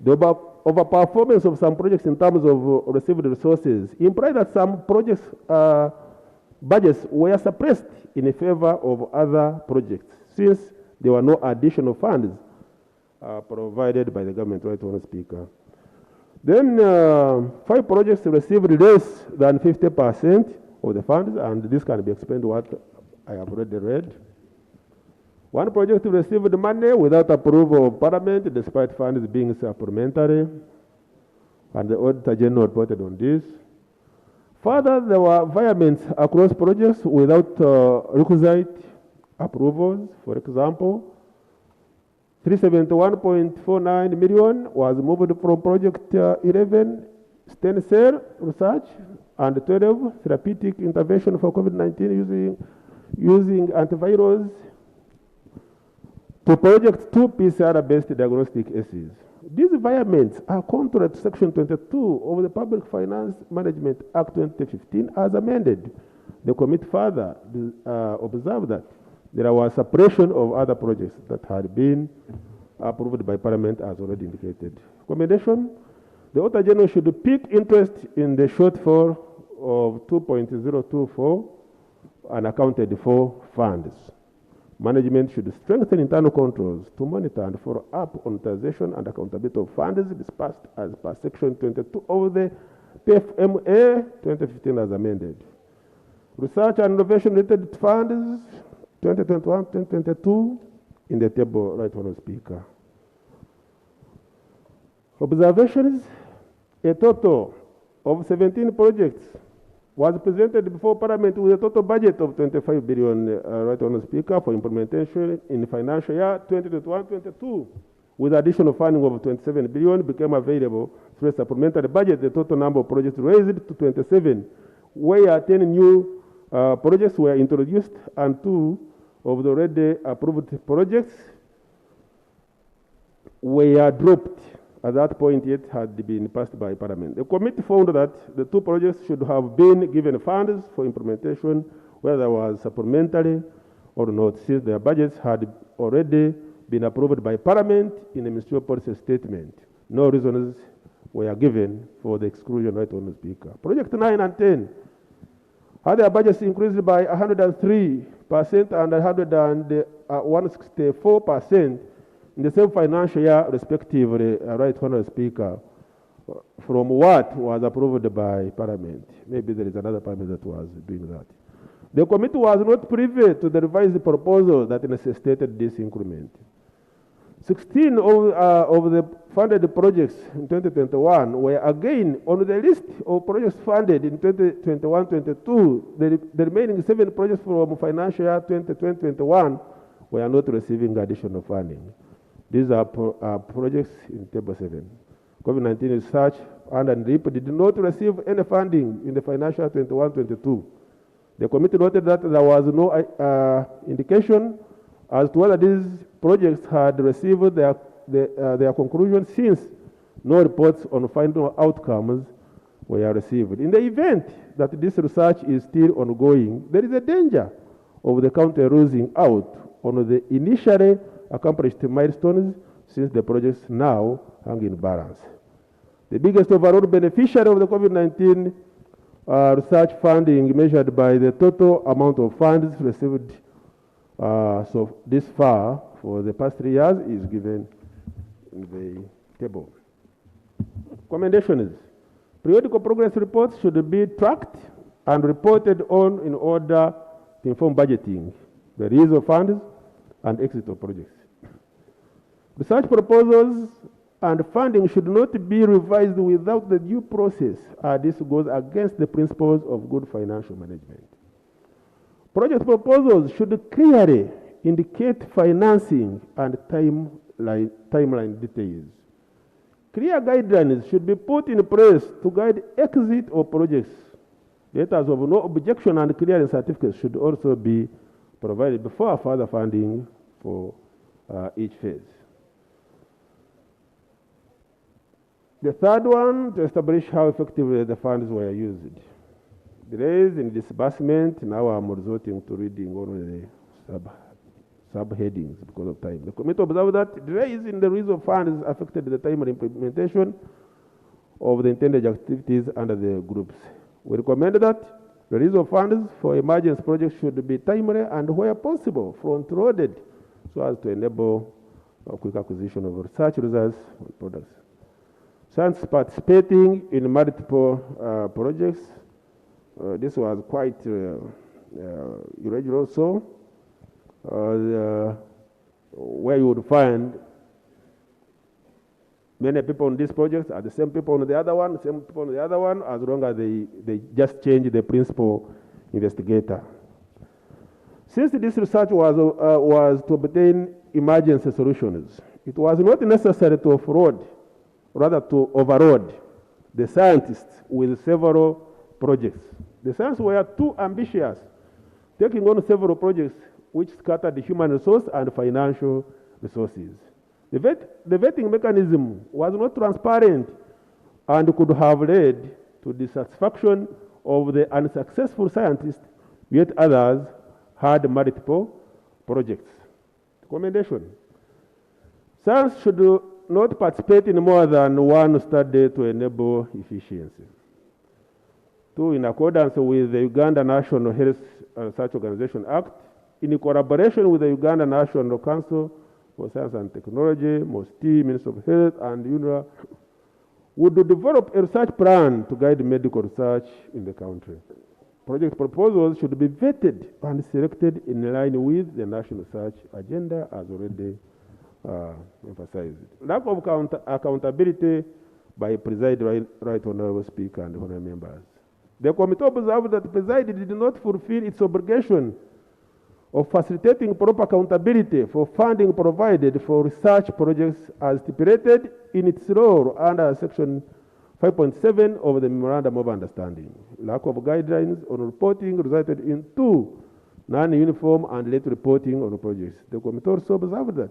The overperformance of some projects in terms of received resources implied that some projects budgets were suppressed in favor of other projects, since there were no additional funds provided by the government, Right Honourable Speaker. Then 5 projects received less than 50% of the funds, and this can be explained what I have already read. 1 project received money without approval of Parliament, despite funds being supplementary, and the Auditor General reported on this. Further, there were violations across projects without requisite approvals. For example, 371.49 million was moved from Project 11, stem cell research, and 12, therapeutic intervention for COVID-19 using antivirals, to Project 2, PCR-based diagnostic assays. These violations are contrary to Section 22 of the Public Finance Management Act 2015 as amended. The committee further observed that there was suppression of other projects that had been approved by Parliament as already indicated. Recommendation: the Auditor General should pick interest in the shortfall of 2.024 unaccounted for funds. Management should strengthen internal controls to monitor and follow up on utilization and accountability of funds dispersed as per Section 22 of the PFMA 2015 as amended. Research and innovation related funds 2021-2022 in the table, Right Honourable Speaker. Observations: a total of 17 projects was presented before Parliament with a total budget of 25 billion, Right Honourable Speaker, for implementation in financial year 2021-22, with additional funding of 27 billion became available through a supplementary budget. The total number of projects raised to 27, where 10 new projects were introduced and 2 of the already approved projects were dropped. At that point, it had been passed by Parliament. The committee found that the 2 projects should have been given funds for implementation, whether there was supplementary or not, since their budgets had already been approved by Parliament in a Ministerial policy statement. No reasons were given for the exclusion, Right Honourable Speaker. Project 9 and 10 had their budgets increased by 103% and 164% in the same financial year, respectively, Right Honourable Speaker, from what was approved by Parliament. Maybe there is another Parliament that was doing that. The committee was not privy to the revised proposal that necessitated this increment. 16 of the funded projects in 2021 were again on the list of projects funded in 2021-22. The remaining 7 projects from financial year 2020-21 were not receiving additional funding. These are projects in Table 7. COVID-19 research and RIP did not receive any funding in the financial 21-22. The committee noted that there was no indication as to whether these projects had received their conclusion, since no reports on final outcomes were received. In the event that this research is still ongoing, there is a danger of the county losing out on the initially accomplished milestones, since the projects now hang in balance. The biggest overall beneficiary of the COVID-19 research funding, measured by the total amount of funds received so this far for the past 3 years, is given in the table. Recommendations. Periodical progress reports should be tracked and reported on in order to inform budgeting, the release of funds, and exit of projects. Research proposals and funding should not be revised without the due process. This goes against the principles of good financial management. Project proposals should clearly indicate financing and timeline details. Clear guidelines should be put in place to guide exit of projects. Letters of no objection and clearance certificates should also be provided before further funding for each phase. The third one, to establish how effectively the funds were used. Delays in disbursement. Now I'm resorting to reading only the subheadings because of time. The committee observed that delays in the release of funds affected the timely implementation of the intended activities under the groups. We recommend that the release of funds for emergency projects should be timely and, where possible, front-loaded, so as to enable a quick acquisition of research results and products. Since participating in multiple projects, this was quite irregular also, where you would find many people on these projects are the same people on the other one, same people on the other one, as long as they just change the principal investigator. Since this research was to obtain emergency solutions, it was not necessary to offload, rather to overload the scientists with several projects. The scientists were too ambitious, taking on several projects which scattered the human resource and financial resources. The vetting mechanism was not transparent and could have led to the dissatisfaction of the unsuccessful scientists, yet others had multiple projects. Recommendation. Science should not participate in more than one study to enable efficiency. 2, in accordance with the Uganda National Health Research Organization Act, in collaboration with the Uganda National Council for Science and Technology, MOSTI, Ministry of Health, and UNRWA, would develop a research plan to guide medical research in the country. Project proposals should be vetted and selected in line with the national research agenda, as already emphasized. Lack of accountability by presiding right honorable speaker and honorable members. The committee observed that the presiding did not fulfill its obligation of facilitating proper accountability for funding provided for research projects as stipulated in its role under Section 5.7 of the Memorandum of Understanding. Lack of guidelines on reporting resulted in 2 non-uniform and late reporting on projects. The committee also observed that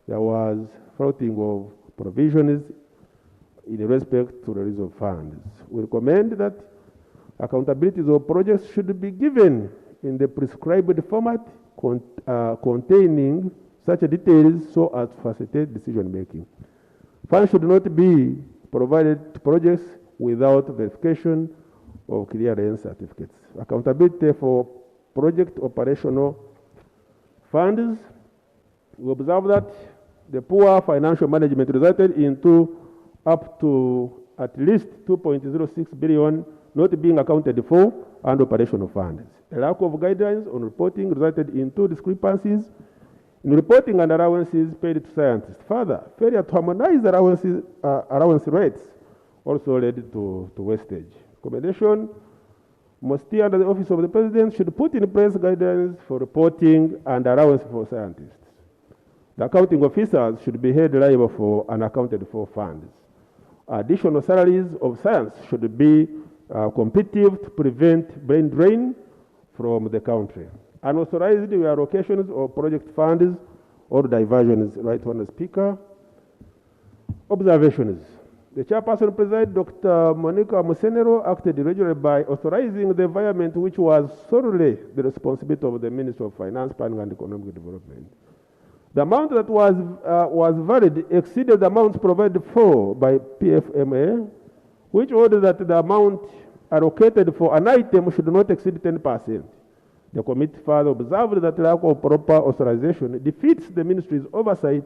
there was flouting of provisions in respect to the release of funds. We recommend that accountabilities of projects should be given in the prescribed format containing such details so as to facilitate decision making. Funds should not be provided to projects without verification of clearance certificates. Accountability for project operational funds. We observe that the poor financial management resulted into up to at least 2.06 billion not being accounted for and operational funds. A lack of guidelines on reporting resulted in 2 discrepancies in reporting and allowances paid to scientists. Further, failure to harmonize allowance rates also led to wastage. Recommendation: Must under the Office of the President should put in place guidelines for reporting and allowance for scientists. The accounting officers should be held liable for unaccounted for funds. Additional salaries of science should be competitive to prevent brain drain from the country. Unauthorized reallocations of project funds or diversions. Right Honourable Speaker. Observations. The chairperson presided, Dr. Monica Musenero, acted regularly by authorizing the environment which was solely the responsibility of the Ministry of Finance, Planning and Economic Development. The amount that was valid exceeded the amounts provided for by PFMA, which ordered that the amount allocated for an item should not exceed 10%. The committee further observed that lack of proper authorization defeats the ministry's oversight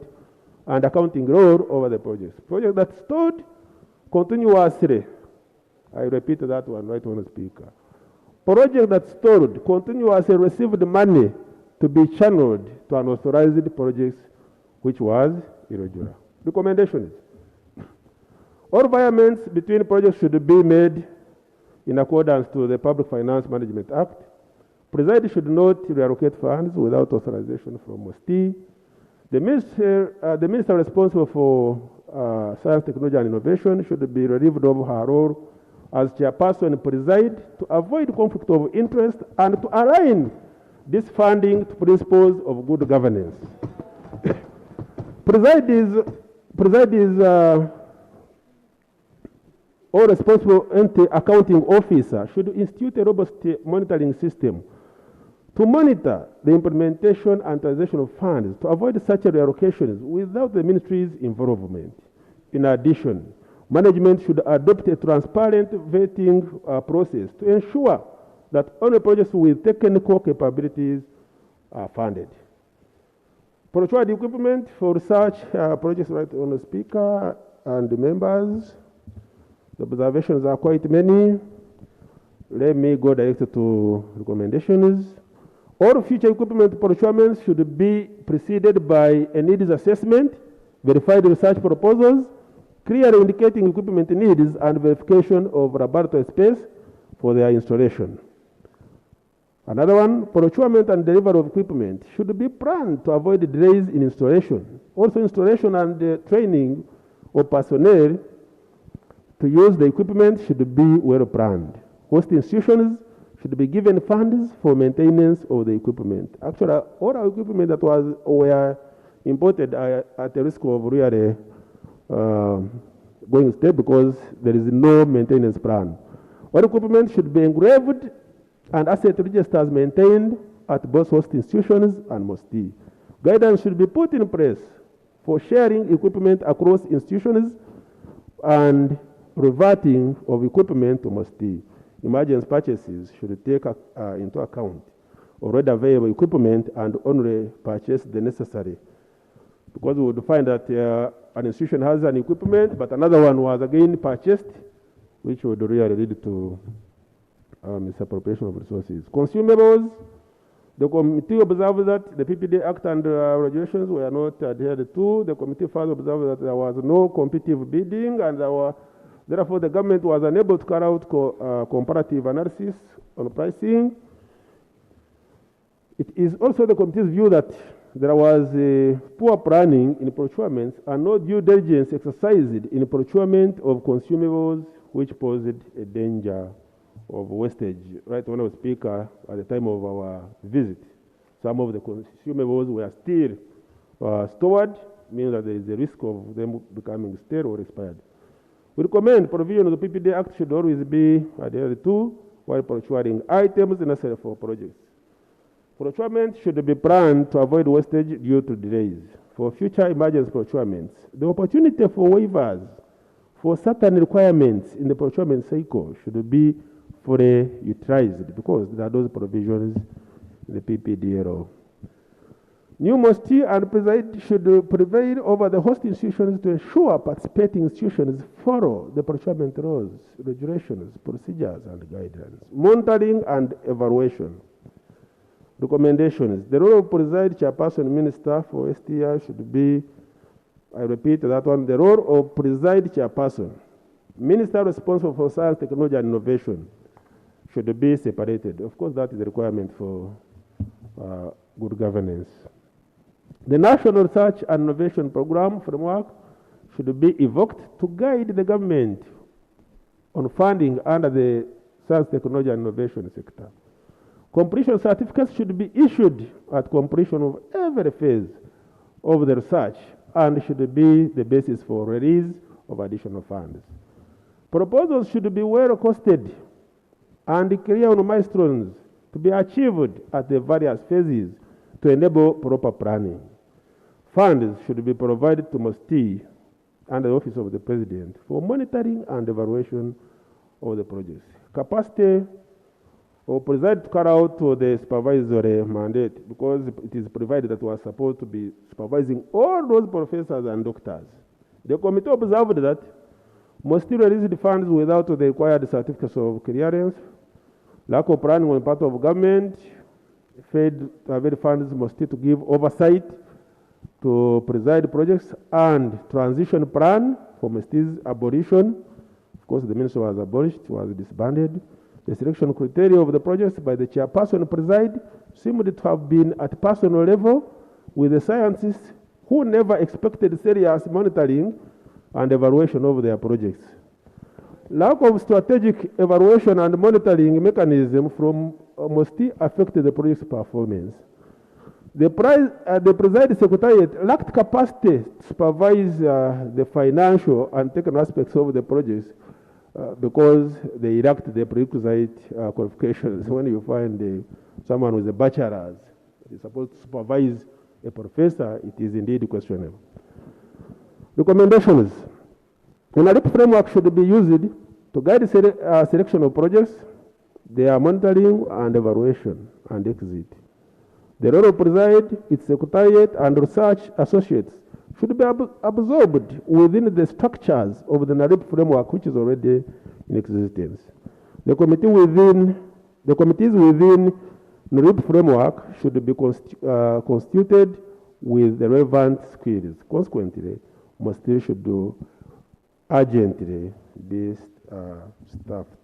and accounting role over the projects. Projects that stood continuously, I repeat that one, Right Honourable Speaker. Projects that stored continuously received money to be channeled to unauthorized projects, which was irregular. Recommendations. All environments between projects should be made in accordance to the Public Finance Management Act. Presiding should not reallocate funds without authorization from MOSTI. The minister responsible for science, technology, and innovation should be relieved of her role as chairperson and preside to avoid conflict of interest and to align this funding to principles of good governance. Preside is all responsible accounting officer should institute a robust monitoring system to monitor the implementation and transaction of funds to avoid such reallocations without the ministry's involvement. In addition, management should adopt a transparent vetting process to ensure that only projects with technical capabilities are funded. Procured equipment for research projects. Right on the Speaker and the members. The observations are quite many. Let me go direct to recommendations. All future equipment procurements should be preceded by a needs assessment, verified research proposals, clearly indicating equipment needs and verification of laboratory space for their installation. Another one, procurement and delivery of equipment should be planned to avoid delays in installation. Also, installation and training of personnel to use the equipment should be well planned. Host institutions should be given funds for maintenance of the equipment. Actually, all our equipment that were imported are at the risk of really going stale because there is no maintenance plan. All equipment should be engraved and asset registers maintained at both host institutions and MOSTI. Guidance should be put in place for sharing equipment across institutions and reverting of equipment to MOSTI. Emergency purchases should take into account already available equipment and only purchase the necessary. Because we would find that an institution has an equipment, but another one was again purchased, which would really lead to misappropriation of resources. Consumables. The committee observed that the PPD Act and regulations were not adhered to. The committee further observed that there was no competitive bidding and there Therefore, the government was unable to carry out comparative analysis on pricing. It is also the committee's view that there was poor planning in procurement and no due diligence exercised in procurement of consumables, which posed a danger of wastage. Right, Honourable Speaker, at the time of our visit, some of the consumables were still stored, meaning that there is a risk of them becoming stale or expired. We recommend provision of the PPD Act should always be adhered to while procuring items necessary for projects. Procurement should be planned to avoid wastage due to delays. For future emergency procurements, the opportunity for waivers for certain requirements in the procurement cycle should be fully utilized because there are those provisions in the PPDRO. New mostly and preside should prevail over the host institutions to ensure participating institutions follow the procurement laws, regulations, procedures, and guidelines. Monitoring and evaluation. Recommendations. The role of preside chairperson minister for STI should be, I repeat that one, the role of preside chairperson, minister responsible for science, technology, and innovation should be separated. Of course, that is the requirement for good governance. The National Research and Innovation Program framework should be evoked to guide the government on funding under the science, technology, and innovation sector. Completion certificates should be issued at completion of every phase of the research and should be the basis for release of additional funds. Proposals should be well costed and clear on milestones to be achieved at the various phases to enable proper planning. Funds should be provided to MOSTI and the Office of the President for monitoring and evaluation of the projects. Capacity or preside to carry out the supervisory mandate because it is provided that we are supposed to be supervising all those professors and doctors. The committee observed that MOSTI released the funds without the required certificates of clearance, lack of planning on the part of government, failed to avail funds MOSTI to give oversight to preside projects and transition plan for MOSTI's abolition. Of course, the ministry was abolished, was disbanded. The selection criteria of the projects by the chairperson preside seemed to have been at personal level with the scientists who never expected serious monitoring and evaluation of their projects. Lack of strategic evaluation and monitoring mechanism from MOSTI affected the project's performance. The preside secretariat lacked capacity to supervise the financial and technical aspects of the projects because they lacked the prerequisite qualifications. When you find someone with a bachelor's is supposed to supervise a professor, it is indeed questionable. Recommendations. A NARIP framework should be used to guide selection of projects, their monitoring and evaluation and exit. The role of preside, its secretariat and research associates should be absorbed within the structures of the NARIP framework, which is already in existence. The committees within NARIP framework should be constituted with the relevant skills. Consequently, MOSTI should do urgently be staffed.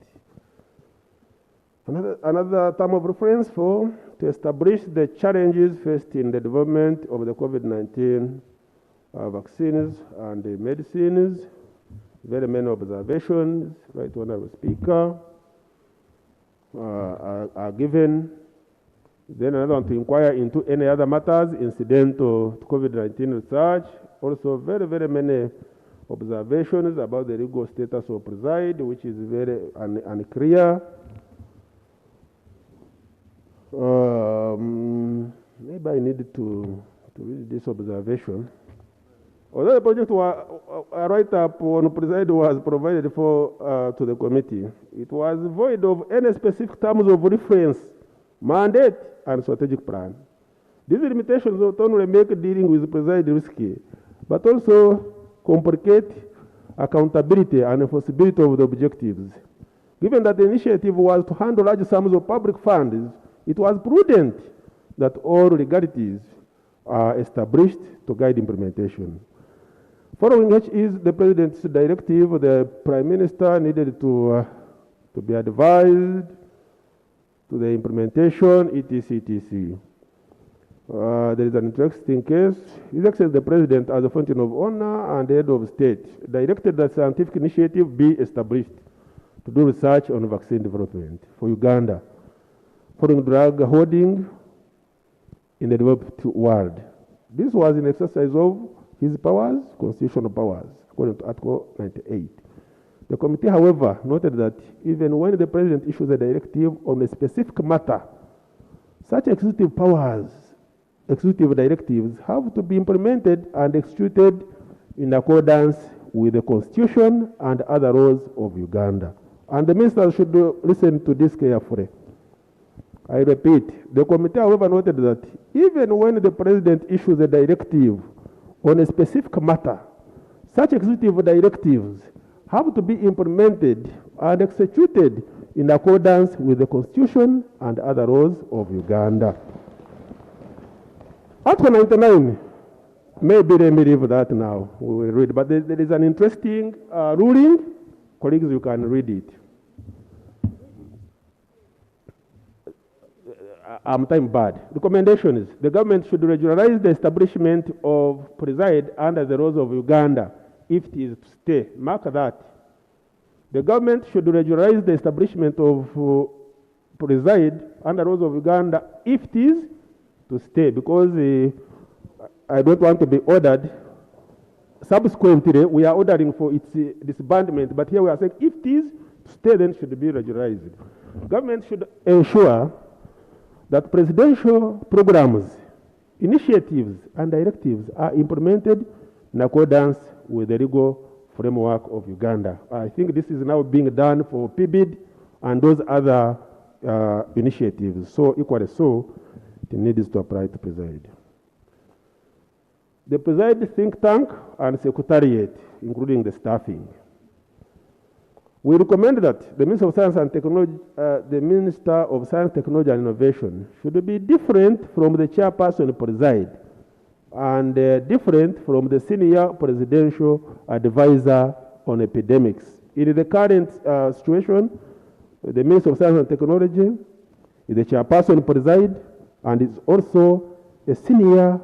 Another term of reference to establish the challenges faced in the development of the COVID-19 vaccines and the medicines, very many observations, right, Honourable Speaker, are given. Then another one to inquire into any other matters incidental to COVID-19 research. Also very, very many observations about the legal status of preside, which is very unclear. Maybe I need to read this observation. Although the project a write-up on preside was provided for to the committee, it was void of any specific terms of reference, mandate, and strategic plan. These limitations not only make dealing with preside risky, but also complicate accountability and enforceability of the objectives. Given that the initiative was to handle large sums of public funds, it was prudent that all legalities are established to guide implementation. Following which is the President's directive, the Prime Minister needed to be advised to the implementation, etc., etc. There is an interesting case. His Excellency the President, as a fountain of honor and head of state, directed that scientific initiative be established to do research on vaccine development for Uganda, following drug hoarding in the developed world. This was in exercise of his powers, constitutional powers, according to Article 98. The committee, however, noted that even when the President issues a directive on a specific matter, such executive powers, executive directives have to be implemented and executed in accordance with the Constitution and other laws of Uganda. And the minister should listen to this carefully. I repeat, the committee, however, noted that even when the President issues a directive on a specific matter, such executive directives have to be implemented and executed in accordance with the Constitution and other laws of Uganda. Article 99, maybe let me leave that now, we will read, but there is an interesting ruling. Colleagues, you can read it. I'm time bad. Recommendation is the government should regularize the establishment of preside under the laws of Uganda if it is to stay. Mark that. The government should regularize the establishment of preside under laws of Uganda if it is to stay, because I don't want to be ordered. Subsequently, we are ordering for its disbandment, but here we are saying if it is to stay, then it should be regularized. Government should ensure that presidential programs, initiatives, and directives are implemented in accordance with the legal framework of Uganda. I think this is now being done for PBID and those other initiatives. So, equally so, it needs to apply to preside. The preside think tank and secretariat, including the staffing. We recommend that the Minister of Science and Technology, the Minister of Science, Technology and Innovation should be different from the chairperson preside and different from the senior presidential advisor on epidemics. In the current situation, the Minister of Science and Technology is the chairperson preside and is also a senior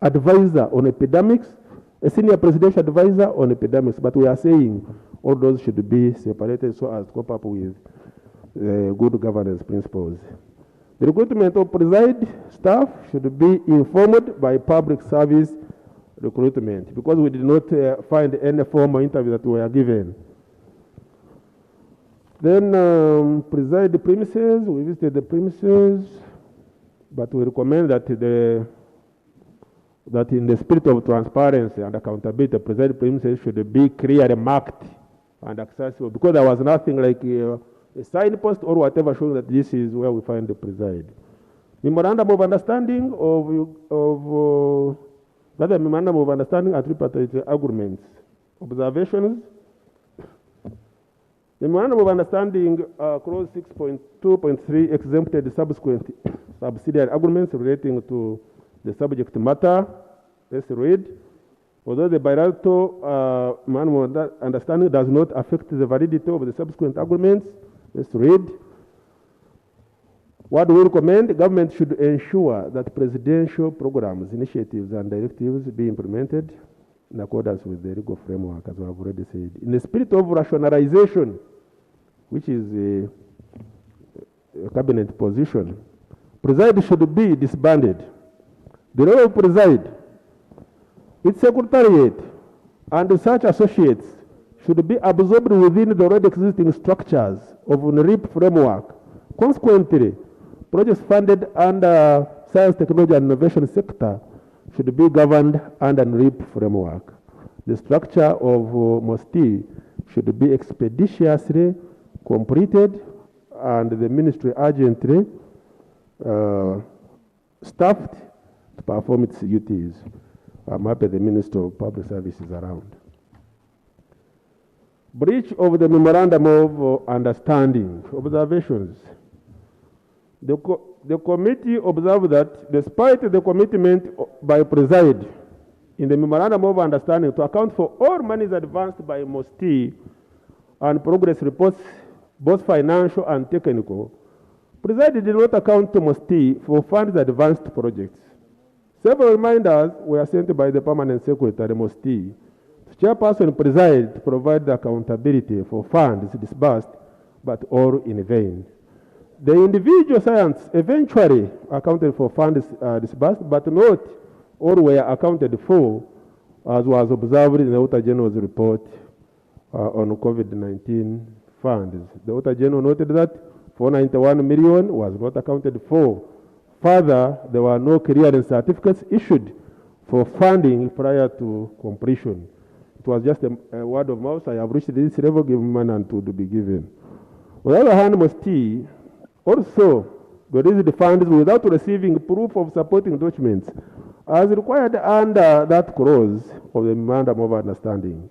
advisor on epidemics, a senior presidential advisor on epidemics. But we are saying all those should be separated so as to cope up with good governance principles. The recruitment of preside staff should be informed by public service recruitment, because we did not find any formal interview that we were given. Then preside premises, we visited the premises, but we recommend that that in the spirit of transparency and accountability, the preside premises should be clearly marked and accessible, because there was nothing like a signpost or whatever showing that this is where we find the preside. Memorandum of understanding memorandum of understanding and tripartite agreements. Observations. The memorandum of understanding, clause 6.2.3, exempted subsequent subsidiary agreements relating to the subject matter. Let's read. Although the bilateral memorandum of understanding does not affect the validity of the subsequent agreements, let's read. What we recommend, government should ensure that presidential programs, initiatives, and directives be implemented in accordance with the legal framework, as we have already said. In the spirit of rationalization, which is a cabinet position, preside should be disbanded. The role of preside, its secretariat, and such associates should be absorbed within the already existing structures of the RIP framework. Consequently, projects funded under science, technology, and innovation sector should be governed under the RIP framework. The structure of MOSTI should be expeditiously completed and the ministry urgently staffed to perform its duties. I'm happy the Minister of Public Service is around. Breach of the Memorandum of Understanding. Observations. The committee observed that despite the commitment by preside in the memorandum of understanding to account for all monies advanced by MOSTI and progress reports, both financial and technical, presided did not account to MOSTI for funds advanced to projects. Several reminders were sent by the permanent secretary MOSTI. The chairperson presided to provide the accountability for funds disbursed, but all in vain. The individual science eventually accounted for funds disbursed, but not all were accounted for, as was observed in the Auditor General's report on COVID-19 funds. The Auditor General noted that 491 million was not accounted for. Further, there were no clearance certificates issued for funding prior to completion. It was just a word of mouth. I have reached this level, give money and to be given. On the other hand, MOSTI also released the funds without receiving proof of supporting documents as required under that clause of the Memorandum of Understanding.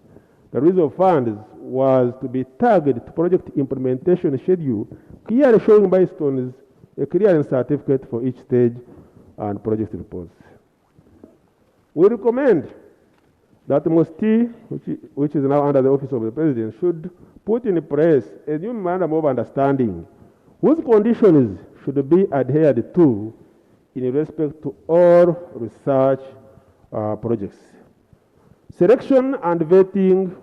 The release of funds was to be tagged to project implementation schedule, clearly showing milestones, a clearance certificate for each stage and project reports. We recommend that MOSTI, which is now under the office of the President, should put in place a new memorandum of understanding whose conditions should be adhered to in respect to all research projects. Selection and vetting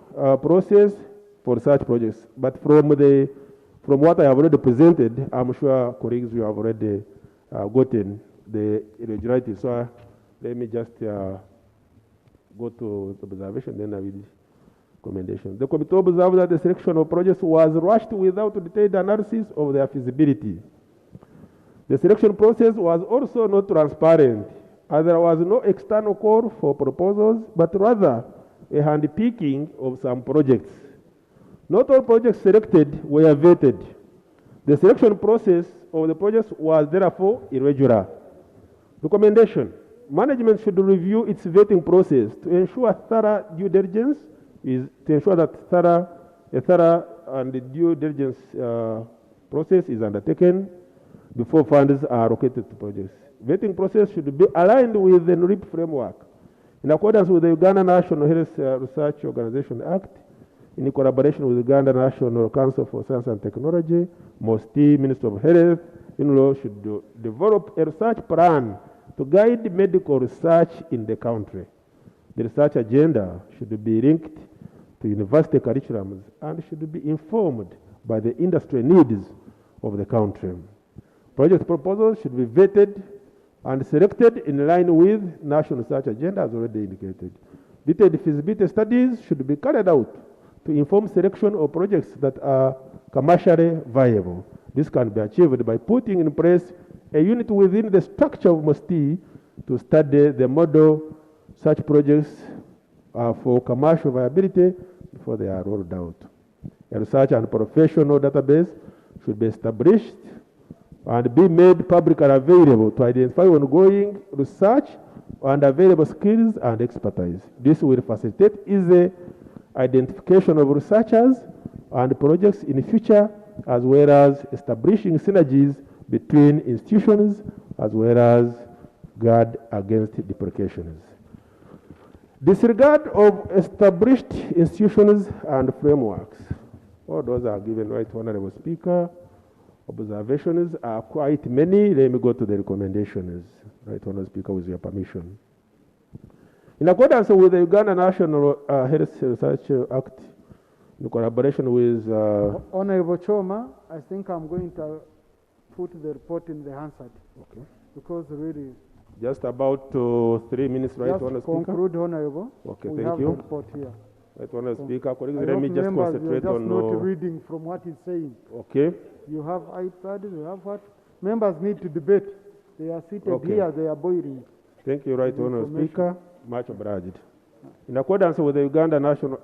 process for research projects, but from what I have already presented, I'm sure colleagues you have already gotten the irregularity. So let me just go to the observation, then I will recommendation. The committee observed that the selection of projects was rushed without detailed analysis of their feasibility. The selection process was also not transparent, as there was no external call for proposals, but rather a handpicking of some projects. Not all projects selected were vetted. The selection process of the projects was therefore irregular. Recommendation: management should review its vetting process to ensure thorough due diligence a thorough and due diligence process is undertaken before funds are allocated to projects. Vetting process should be aligned with the NRIP framework in accordance with the Uganda National Health Research Organization Act, in collaboration with the Uganda National Council for Science and Technology. MOSTI, Minister of Health, should develop a research plan to guide medical research in the country. The research agenda should be linked to university curriculums and should be informed by the industry needs of the country. Project proposals should be vetted and selected in line with national research agenda as already indicated. Detailed feasibility studies should be carried out to inform selection of projects that are commercially viable. This can be achieved by putting in place a unit within the structure of MOSTI to study the model such projects for commercial viability before they are rolled out. A research and professional database should be established and be made publicly available to identify ongoing research and available skills and expertise. This will facilitate easy identification of researchers and projects in the future, as well as establishing synergies between institutions, as well as guard against duplications. Disregard of established institutions and frameworks. All those are given, right, Honorable Speaker. Observations are quite many. Let me go to the recommendations, right, Honorable Speaker, with your permission. In accordance with the Uganda National Health Research Act, in collaboration with... Honorable Choma, I think I'm going to put the report in the Hansard. Okay. Because really... Just about 3 minutes, right, Honorable Speaker? Conclude, Honorable. Okay, we thank have you. The report here. Right, Honorable Speaker. Colleagues, I let me just concentrate just on... not reading from what he's saying. Okay. You have iPads, you have what? Members need to debate. They are seated here, they are boiling. Thank you, right, Honorable Speaker. Much obliged. In accordance with the Uganda National...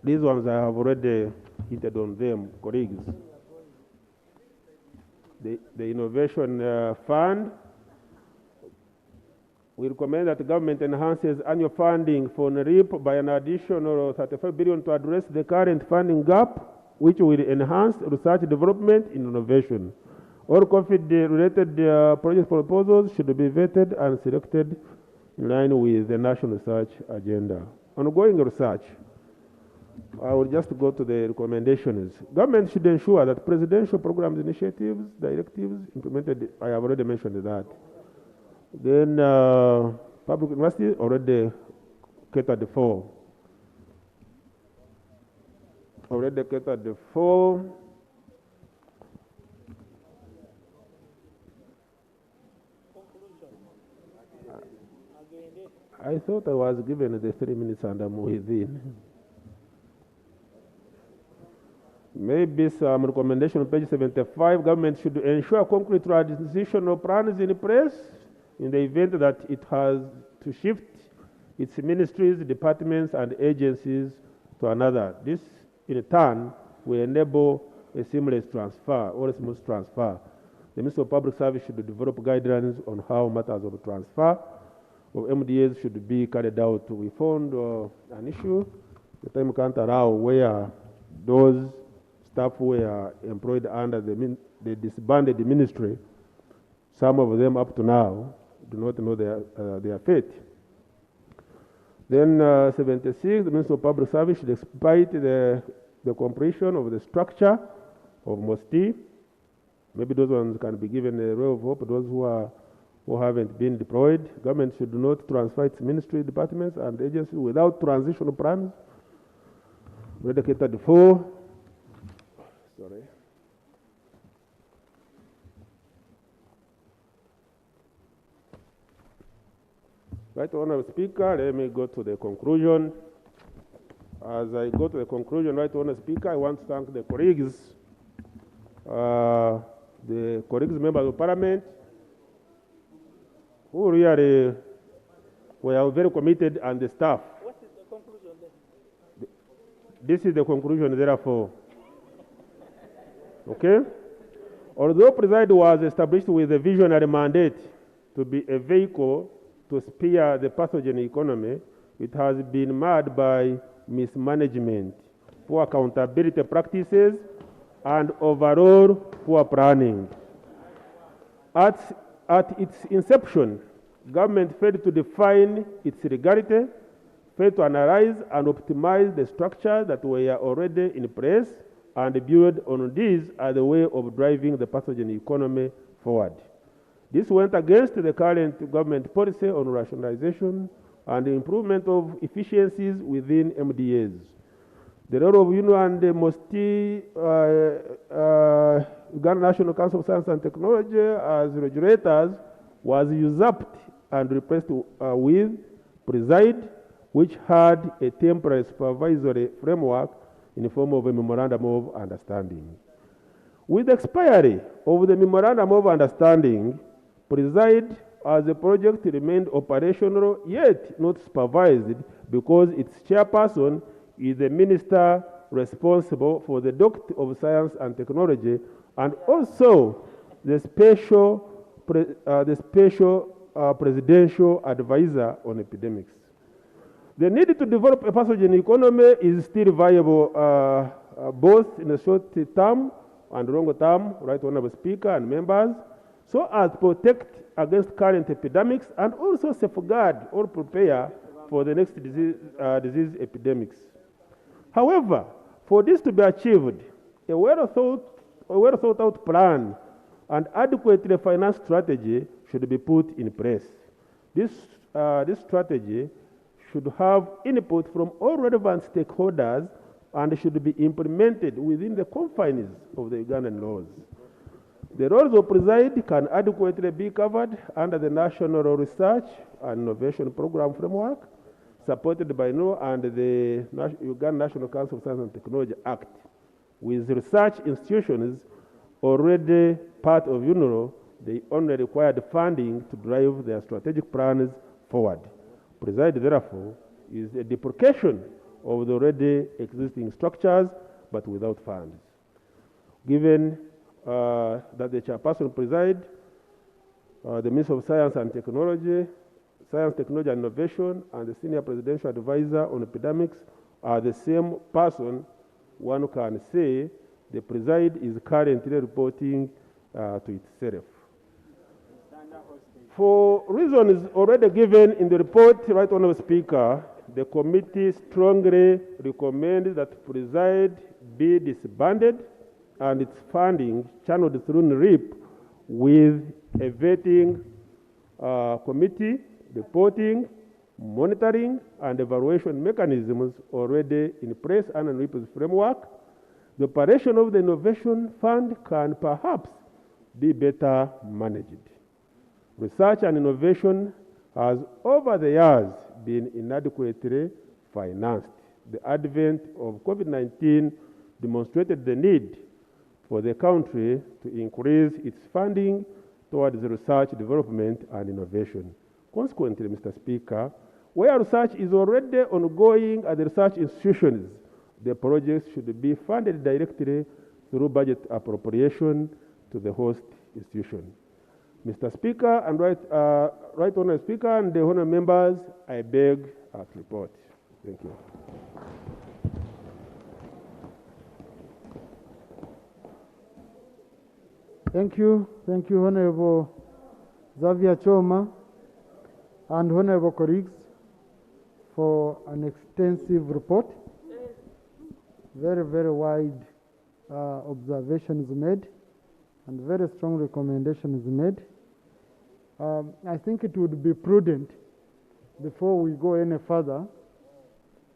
These ones I have already hinted on them, colleagues. The Innovation Fund. We recommend that the government enhances annual funding for NRIP by an additional 35 billion to address the current funding gap, which will enhance research development in innovation. All COVID-related project proposals should be vetted and selected in line with the national research agenda. Ongoing research, I will just go to the recommendations. Government should ensure that presidential programs, initiatives, directives implemented, I have already mentioned that. Then public university already catered for. Already catered for. I thought I was given the 3 minutes and I'm within. Maybe some recommendation on page 75, government should ensure concrete transitional plans in place in the event that it has to shift its ministries, departments, and agencies to another. This, in turn, will enable a seamless transfer or a smooth transfer. The Ministry of Public Service should develop guidelines on how matters of transfer of MDAs should be carried out. We found an issue, the time can't allow, where those staff were employed under the disbanded ministry. Some of them up to now do not know their fate. Then 76, the Ministry of Public Service should expedite the completion of the structure of MOSTI. Maybe those ones can be given a ray of hope, those who haven't been deployed. Government should not transfer its ministry, departments, and agencies without transitional plans dedicated for. Sorry. Right, Honourable Speaker, let me go to the conclusion. As I go to the conclusion, right, Honourable Speaker, I want to thank the colleagues, members of Parliament, who really were very committed, and the staff. What is the conclusion then? This is the conclusion, therefore. Okay? Although Preside was established with a visionary mandate to be a vehicle to spear the pathogen economy, it has been marred by mismanagement, poor accountability practices, and overall poor planning. At its inception, government failed to define its legality, failed to analyze and optimize the structures that were already in place, and build on these as a way of driving the pathogen economy forward. This went against the current government policy on rationalization and the improvement of efficiencies within MDAs. The role of UNO and the MOSTI, Uganda National Council of Science and Technology as regulators was usurped and replaced with Preside, which had a temporary supervisory framework in the form of a memorandum of understanding. With the expiry of the memorandum of understanding, Preside as a project remained operational yet not supervised because its chairperson is the minister responsible for the Doctor of Science and Technology and also the special presidential advisor on epidemics. The need to develop a pathogen economy is still viable both in the short term and long term, right, Honourable Speaker and members, so as to protect against current epidemics and also safeguard or prepare for the next disease epidemics. However, for this to be achieved, a well thought out plan and adequately financed strategy should be put in place. This strategy should have input from all relevant stakeholders and should be implemented within the confines of the Ugandan laws. The roles of Preside can adequately be covered under the National Research and Innovation Program framework, supported by NO and the Uganda National Council of Science and Technology Act, with research institutions already part of UNRO. They only required funding to drive their strategic plans forward. Preside, therefore, is a duplication of the already existing structures, but without funds. Given that the chairperson Preside, the Minister of Science, Technology and Innovation, and the Senior Presidential Advisor on Epidemics are the same person, one can say the Preside is currently reporting to itself. For reasons already given in the report, Right Honourable Speaker, the committee strongly recommends that Preside be disbanded and its funding channeled through NRIP with a vetting committee, reporting, monitoring, and evaluation mechanisms already in place under NRIP's framework. The operation of the Innovation Fund can perhaps be better managed. Research and innovation has over the years been inadequately financed. The advent of COVID-19 demonstrated the need for the country to increase its funding towards research, development, and innovation. Consequently, Mr. Speaker, where research is already ongoing at the research institutions, the projects should be funded directly through budget appropriation to the host institution. Mr. Speaker and Right Honourable Speaker and the honourable members, I beg to report. Thank you. Thank you. Thank you, Honourable Xavier Choma and Honourable colleagues for an extensive report. Very, very wide observations made and very strong recommendations made. I think it would be prudent, before we go any further,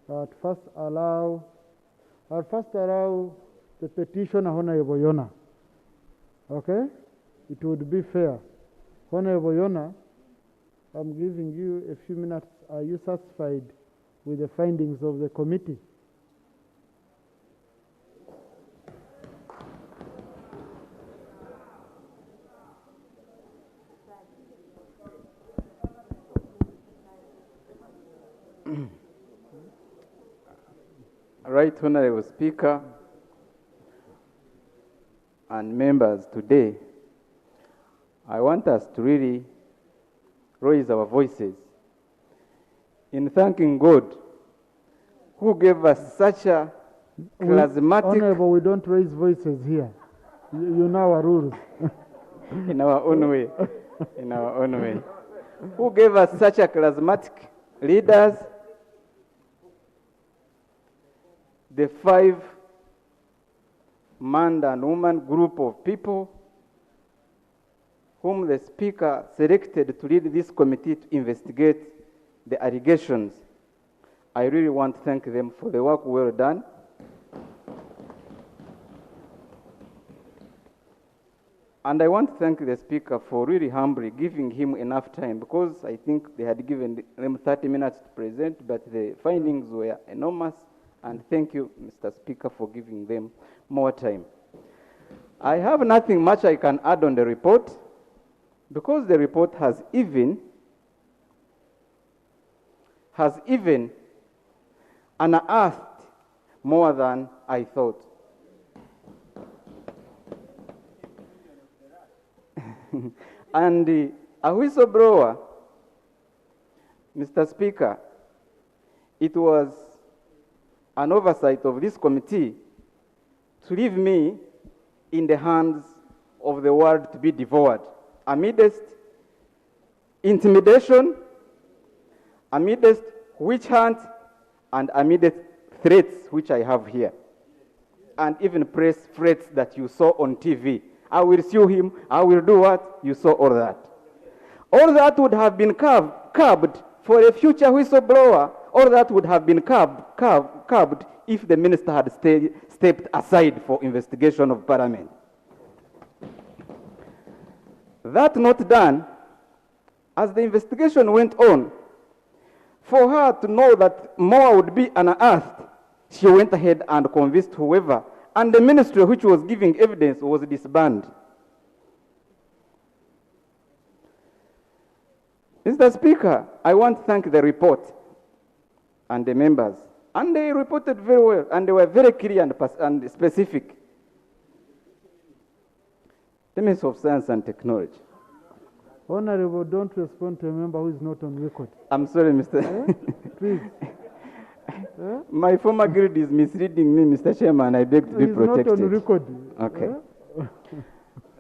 I'll first allow the petitioner, Honourable Yona. Okay? It would be fair. Honourable Yona, I'm giving you a few minutes. Are you satisfied with the findings of the committee? Right Honourable Speaker and members, today I want us to really raise our voices in thanking God who gave us such a charismatic... Honourable, we don't raise voices here. You know our rules. In our own way. In our own way. Who gave us such a charismatic leaders, the 5-man and woman group of people whom the Speaker selected to lead this committee to investigate the allegations. I really want to thank them for the work well done. And I want to thank the Speaker for really humbly giving him enough time, because I think they had given them 30 minutes to present, but the findings were enormous. And thank you, Mr. Speaker, for giving them more time. I have nothing much I can add on the report, because the report has even unearthed more than I thought. And a whistleblower, Mr. Speaker, it was an oversight of this committee to leave me in the hands of the world to be devoured amidst intimidation, amidst witch hunt, and amidst threats which I have here, and even press threats that you saw on TV. I will sue him, I will do what? You saw all that. All that would have been curbed for a future whistleblower. All that would have been curbed if the minister had stepped aside for investigation of Parliament. That not done, as the investigation went on, for her to know that more would be unearthed, she went ahead and convinced whoever, and the ministry which was giving evidence was disbanded. Mr. Speaker, I want to thank the report and the members. And they reported very well, and they were very clear and specific. The Minister of Science and Technology. Honourable, don't respond to a member who is not on record. I'm sorry, Mr. Please. My former grid is misleading me, Mr. Chairman. I beg to be protected. He's not on record. Okay.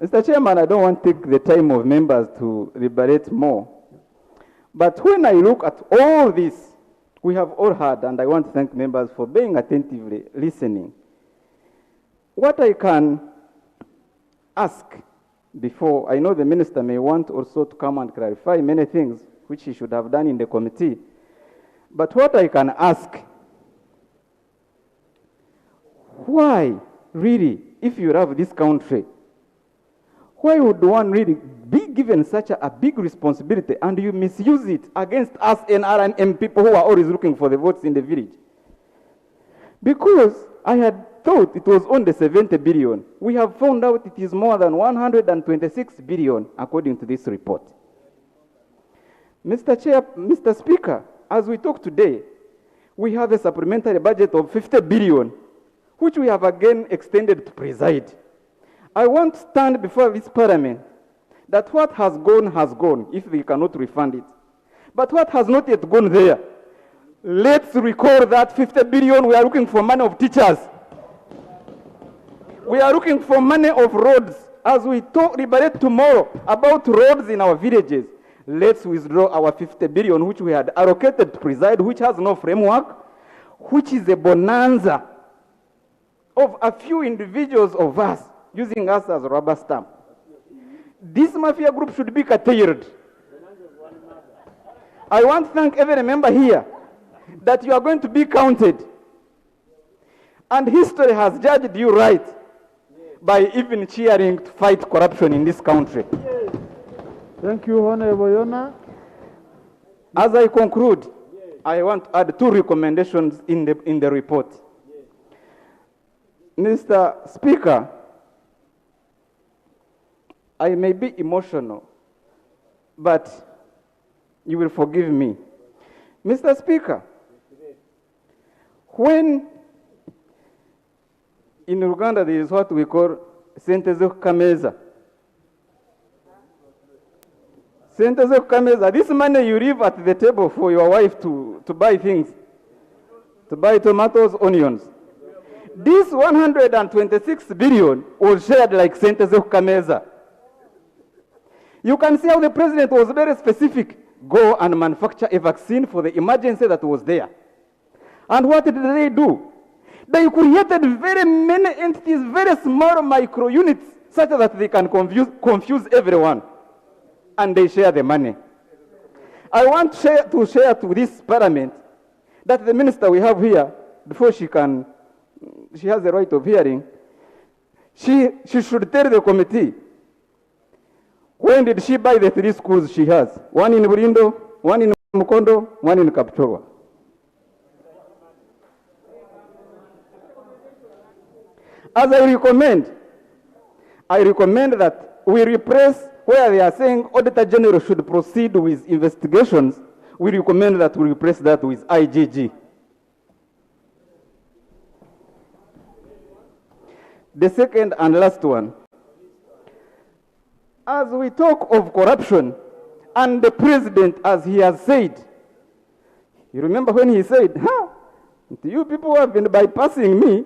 Mr. Chairman, I don't want to take the time of members to deliberate more. But when I look at all this, we have all heard, and I want to thank members for being attentively listening. What I can ask before, I know the minister may want also to come and clarify many things which he should have done in the committee, but what I can ask, why really, if you have this country, why would one really be given such a big responsibility and you misuse it against us NRM people who are always looking for the votes in the village? Because I had thought it was only 70 billion. We have found out it is more than 126 billion according to this report. Mr. Speaker, as we talk today, we have a supplementary budget of 50 billion, which we have again extended to preside. I want to stand before this parliament that what has gone if we cannot refund it. But what has not yet gone there, let's recall that 50 billion, we are looking for money of teachers. We are looking for money of roads. As we deliberate tomorrow about roads in our villages, let's withdraw our 50 billion, which we had allocated to preside, which has no framework, which is a bonanza of a few individuals of us, using us as a rubber stamp. This mafia group should be curtailed. I want to thank every member here that you are going to be counted. And history has judged you right by even cheering to fight corruption in this country. Thank you, Honorable Yona. As I conclude, I want to add 2 recommendations in the report. Mr. Speaker, I may be emotional, but you will forgive me. Mr. Speaker, when in Uganda there is what we call sente z'okukameza. Sente z'okukameza, this money you leave at the table for your wife to buy things, to buy tomatoes, onions. This 126 billion was shared like sente z'okukameza. You can see how the president was very specific. Go and manufacture a vaccine for the emergency that was there. And what did they do? They created very many entities, very small micro units, such that they can confuse everyone. And they share the money. I want to share to this parliament that the minister we have here, before she has the right of hearing, she should tell the committee, when did she buy the 3 schools she has? One in Burindo, one in Mukondo, one in Kapchorwa. As I recommend that we repress where they are saying Auditor General should proceed with investigations. We recommend that we repress that with IGG. The second and last one. As we talk of corruption, and the president, as he has said, you remember when he said, you people have been bypassing me,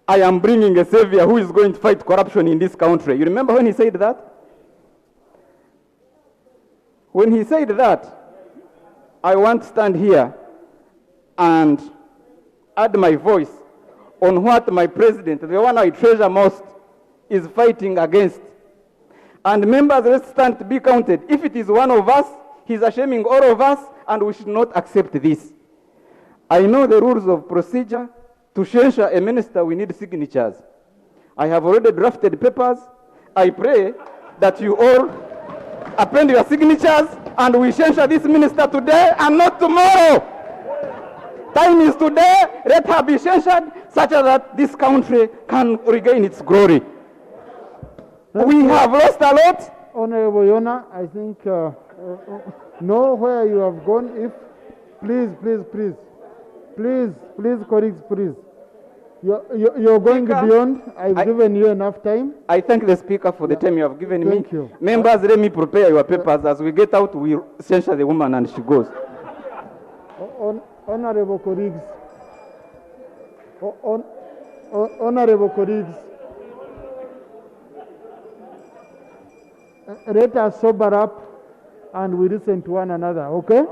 I am bringing a savior who is going to fight corruption in this country. You remember when he said that? When he said that, I want to stand here and add my voice on what my president, the one I treasure most, is fighting against. And members, let's stand to be counted. If it is one of us, he's shaming all of us, and we should not accept this. I know the rules of procedure. To censure a minister, we need signatures. I have already drafted papers. I pray that you all append your signatures, and we censure this minister today and not tomorrow. Time is today. Let her be censured such that this country can regain its glory. We have lost a lot. Honorable Yona, I think know where you have gone. If please, colleagues, please. You're going beyond. I've given you enough time. I thank the Speaker for the time you have given me. Thank you. Members, let me prepare your papers. As we get out, we censure the woman and she goes. Honorable colleagues, let us sober up and we listen to one another, okay?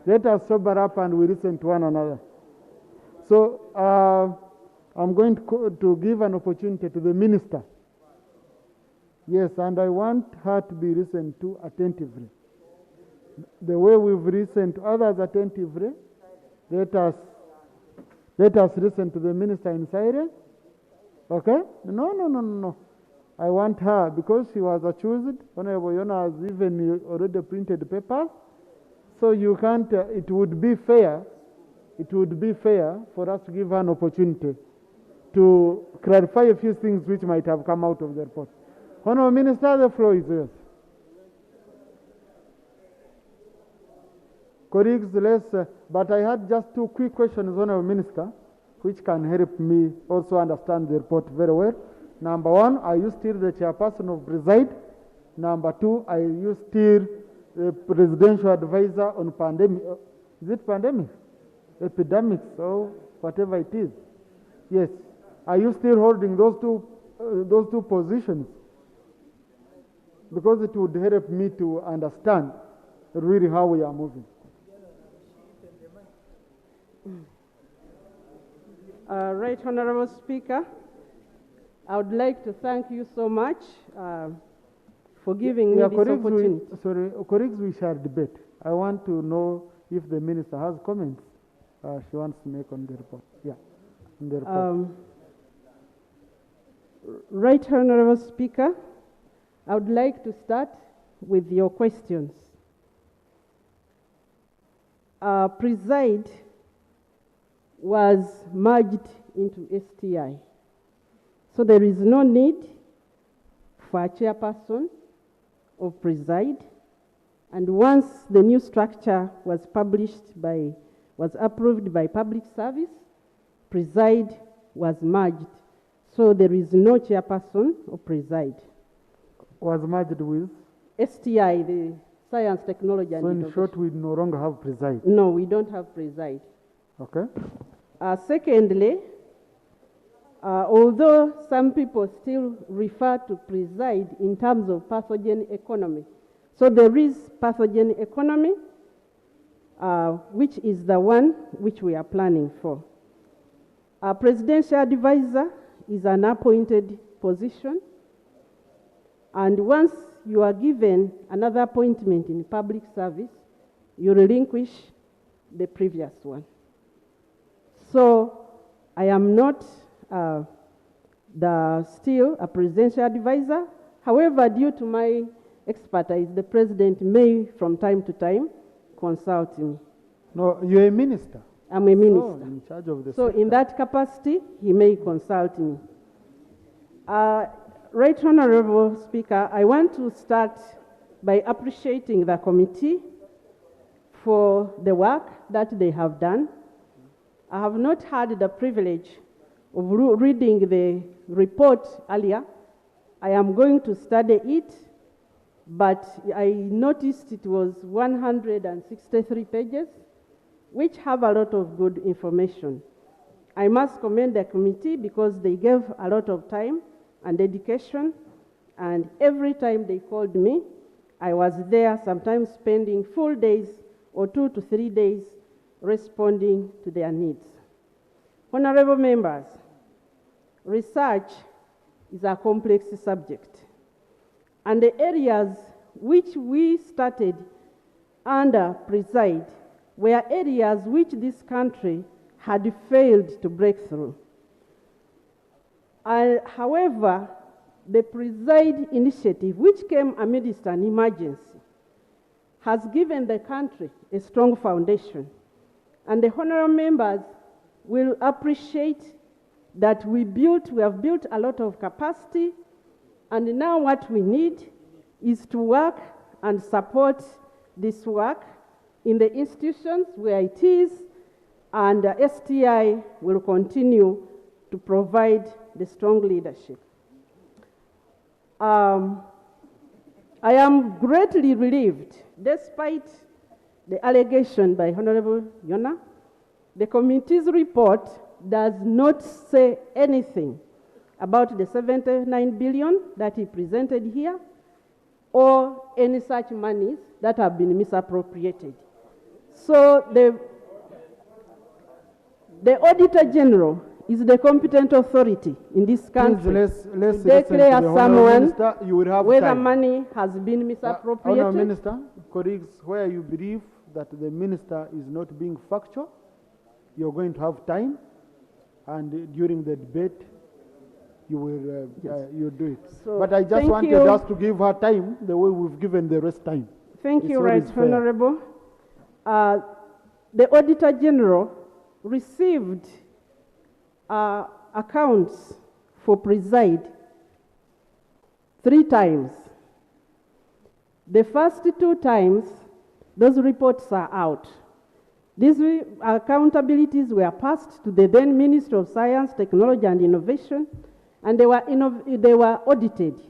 Let us sober up and we listen to one another. So I'm going to give an opportunity to the minister. Yes, and I want her to be listened to attentively. The way we've listened to others attentively, let us listen to the minister in silence. Okay? No. I want her, because she was accused. Honorable Yona has even already printed papers. So you can't, it would be fair for us to give her an opportunity to clarify a few things which might have come out of the report. Honorable Minister, the floor is yours. Colleagues, but I had just two quick questions, Honorable Minister, which can help me also understand the report very well. Number one, are you still the chairperson of Preside? Number two, are you still the presidential advisor on pandemic? Is it pandemic? Epidemics or whatever it is? Yes. Are you still holding those two positions? Because it would help me to understand really how we are moving. Right Honorable Speaker, I would like to thank you so much for giving me this opportunity. Colleagues, we shall debate. I want to know if the minister has comments she wants to make on the report. Yeah, on the report. Right Honorable Speaker, I would like to start with your questions. Preside was merged into STI. So there is no need for a chairperson of Preside. And once the new structure was approved by Public Service, Preside was merged. So there is no chairperson of Preside. Was merged with? STI, the Science, Technology and Innovation. So in short, we no longer have Preside? No, we don't have Preside. Okay. Secondly, although some people still refer to Preside in terms of pathogen economy, so there is pathogen economy, which is the one which we are planning for. Our presidential advisor is an appointed position, and once you are given another appointment in public service, you relinquish the previous one. So I am not still a presidential advisor. However, due to my expertise, the president may from time to time consult me. No, you're a minister. I'm a minister. So, in charge of the so in that capacity, he may consult me. Right Honorable Speaker, I want to start by appreciating the committee for the work that they have done. I have not had the privilege of reading the report earlier. I am going to study it, but I noticed it was 163 pages, which have a lot of good information. I must commend the committee because they gave a lot of time and dedication, and every time they called me, I was there, sometimes spending full days or 2 to 3 days responding to their needs. Honorable members, research is a complex subject, and the areas which we started under Preside were areas which this country had failed to break through. However, the Preside initiative, which came amidst an emergency, has given the country a strong foundation. And the honorable members will appreciate that we have built a lot of capacity, and now what we need is to work and support this work in the institutions where it is, and STI will continue to provide the strong leadership. I am greatly relieved, despite the allegation by Honorable Yona, the committee's report does not say anything about the 79 billion that he presented here. or any such monies that have been misappropriated. So the Auditor General is the competent authority in this country let's to declare someone Minister, you will have whether time. money has been misappropriated. Honourable Minister, colleagues, where you believe that the Minister is not being factual, you're going to have time, and during the debate, you will you do it. So but I just wanted us to give her time the way we've given the rest time. Thank you, always Right fair. Honourable. The Auditor General received accounts for preside 3 times. The first 2 times, those reports are out. These accountabilities were passed to the then Minister of Science, Technology and Innovation, and they were audited.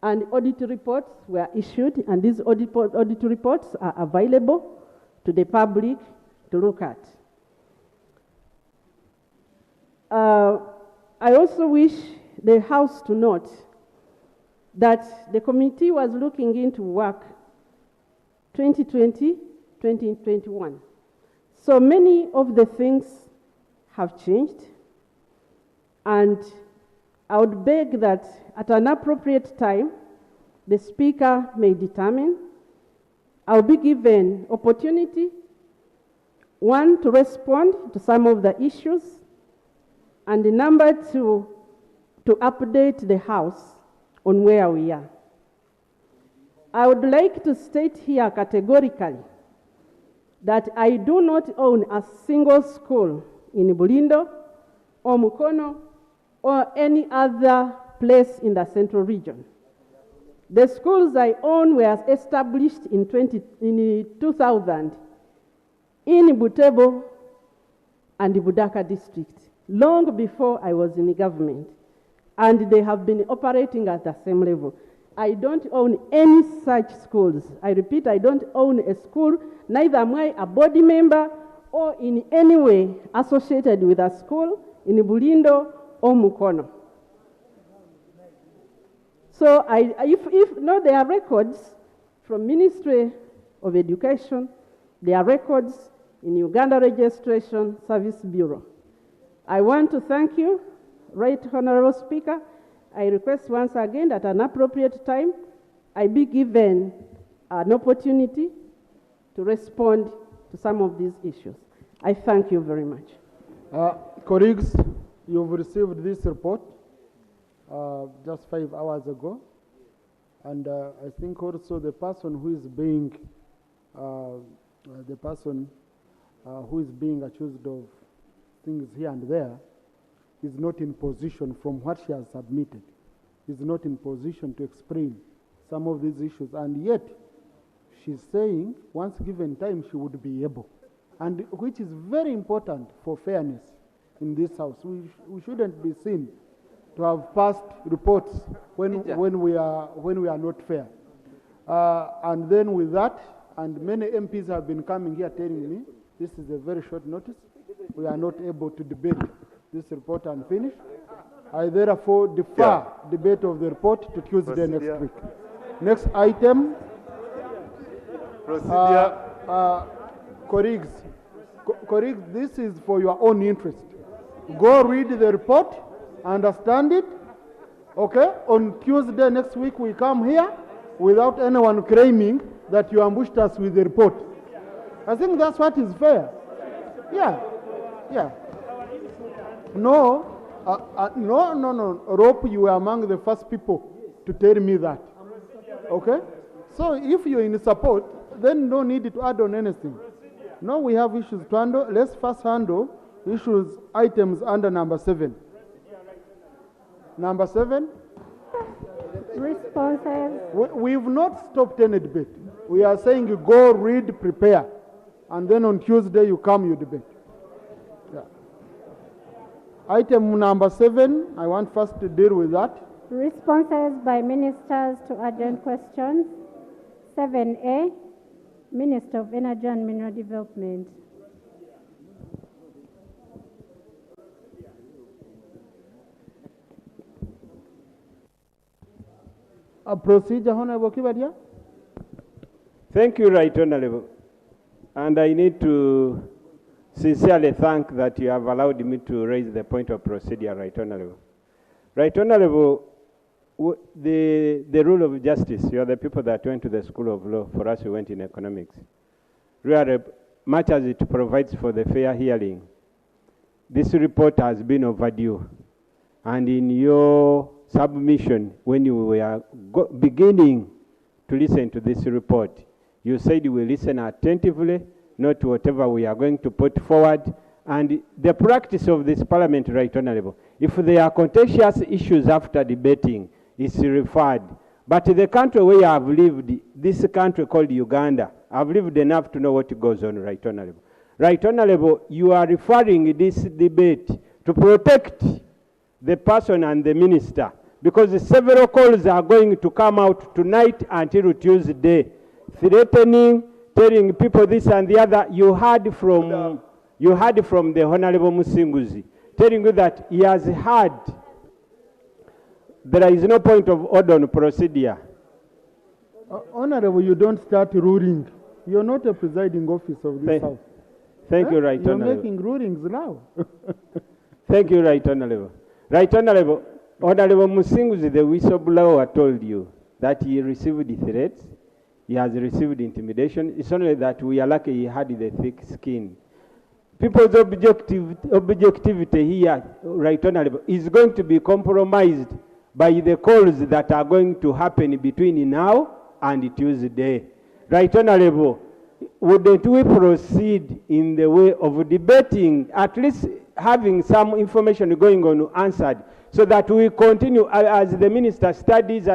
And audit reports were issued, and these audit reports are available to the public to look at. I also wish the House to note that the committee was looking into work 2020, 2021. So many of the things have changed, and I would beg that at an appropriate time, the Speaker may determine. I'll be given opportunity, 1, to respond to some of the issues, and number 2, to update the House on where we are. I would like to state here categorically that I do not own a single school in Bulindo or Mukono or any other place in the Central Region. The schools I own were established in 2000 in Butebo and Budaka district, long before I was in the government, and they have been operating at the same level. I don't own any such schools. I repeat, I don't own a school, neither am I a board member or in any way associated with a school in Bulindo or Mukono. So there are records from Ministry of Education, there are records in Uganda Registration Service Bureau. I want to thank you, Right Honourable Speaker. I request once again that at an appropriate time, I be given an opportunity to respond to some of these issues. I thank you very much. Colleagues, you've received this report just 5 hours ago, and I think also the person who is being accused of things here and there is not in position, from what she has submitted, is not in position to explain some of these issues, and yet she's saying once given time she would be able, and which is very important for fairness in this House. We shouldn't be seen to have passed reports when we are not fair. And then with that, and many MPs have been coming here telling me this is a very short notice, we are not able to debate this report and finish. I therefore defer debate of the report to Tuesday next week. Next item. Colleagues, this is for your own interest. Go read the report, understand it. Okay? On Tuesday next week we come here without anyone claiming that you ambushed us with the report. I think that's what is fair. Yeah. No. Rope, you were among the first people to tell me that. Okay? So if you're in support, then no need to add on anything. No, we have issues to handle. Let's first handle issues, items under number 7. Number 7. Responses. We've not stopped any debate. We are saying you go read, prepare, and then on Tuesday you come, you debate. Item number 7, I want first to deal with that. Responses by ministers to urgent questions. 7A, Minister of Energy and Mineral Development. A procedure, Honorable Kibadia. Thank you, Right Honorable. And I need to sincerely thank that you have allowed me to raise the point of procedure, Right Honorable. Right Honorable, the rule of justice, you are the people that went to the school of law. For us, we went in economics. Really, much as it provides for the fair hearing, this report has been overdue. And in your submission, when you were beginning to listen to this report, you said you will listen attentively, not to whatever we are going to put forward. And the practice of this Parliament, Right Honorable, if there are contentious issues after debating, it's referred. But the country where I have lived, this country called Uganda, I've lived enough to know what goes on, Right Honorable. Right Honorable, you are referring this debate to protect the person and the minister, because several calls are going to come out tonight until Tuesday, threatening, telling people this and the other. You heard from the Honorable Musinguzi telling you that he has heard there is no point of order on procedure. Honorable, you don't start ruling. You're not a presiding officer of this House. Thank you, Right Honorable. You're making rulings now. Thank you, Right Honorable. Right Honorable, Honorable Musinguzi, the whistleblower, told you that he received threats, he has received intimidation. It's only that we are lucky he had the thick skin. People's objectivity here, Right Honorable, is going to be compromised by the calls that are going to happen between now and Tuesday. Right Honorable, wouldn't we proceed in the way of debating, at least having some information going on answered, so that we continue as the minister studies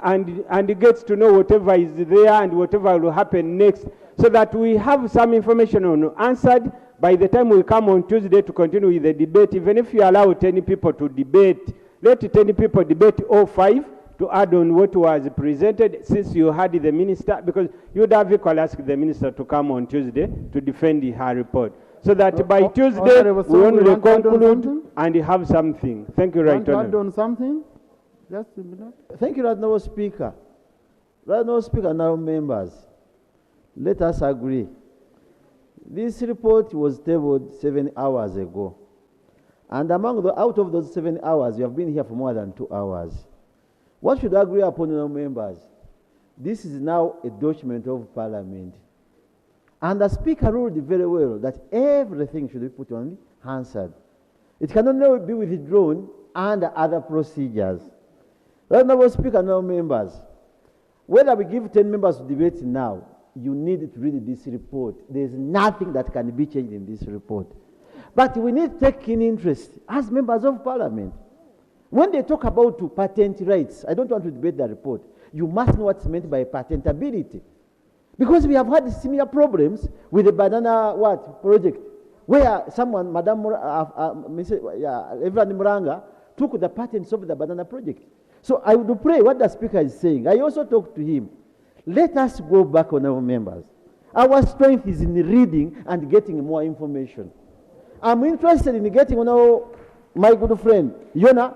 and gets to know whatever is there and whatever will happen next, so that we have some information on answered by the time we come on Tuesday to continue with the debate. Even if you allow 10 people to debate, let 10 people debate all 5 to add on what was presented, since you had the minister, because you would have equally asked the minister to come on Tuesday to defend her report, so that by Tuesday we only conclude and have something. Thank you, Right Honorable. Want to add on something? Just a minute. Thank you, Honorable Speaker. Honorable Speaker, now members, let us agree. This report was tabled 7 hours ago. And out of those 7 hours, you have been here for more than 2 hours. What should agree upon our members? This is now a document of Parliament. And the Speaker ruled very well that everything should be put on Hansard. It can only be withdrawn under other procedures. Honorable Speaker, now members, whether we give 10 members to debate now, you need to read this report. There is nothing that can be changed in this report. But we need to take keen interest as members of Parliament. When they talk about patent rights, I don't want to debate the report. You must know what's meant by patentability. Because we have had similar problems with the banana project, where someone, Madam Evelyn Muranga, took the patents of the banana project. So I would pray what the Speaker is saying. I also talked to him. Let us go back on our members. Our strength is in reading and getting more information. I'm interested in getting my good friend, Yona,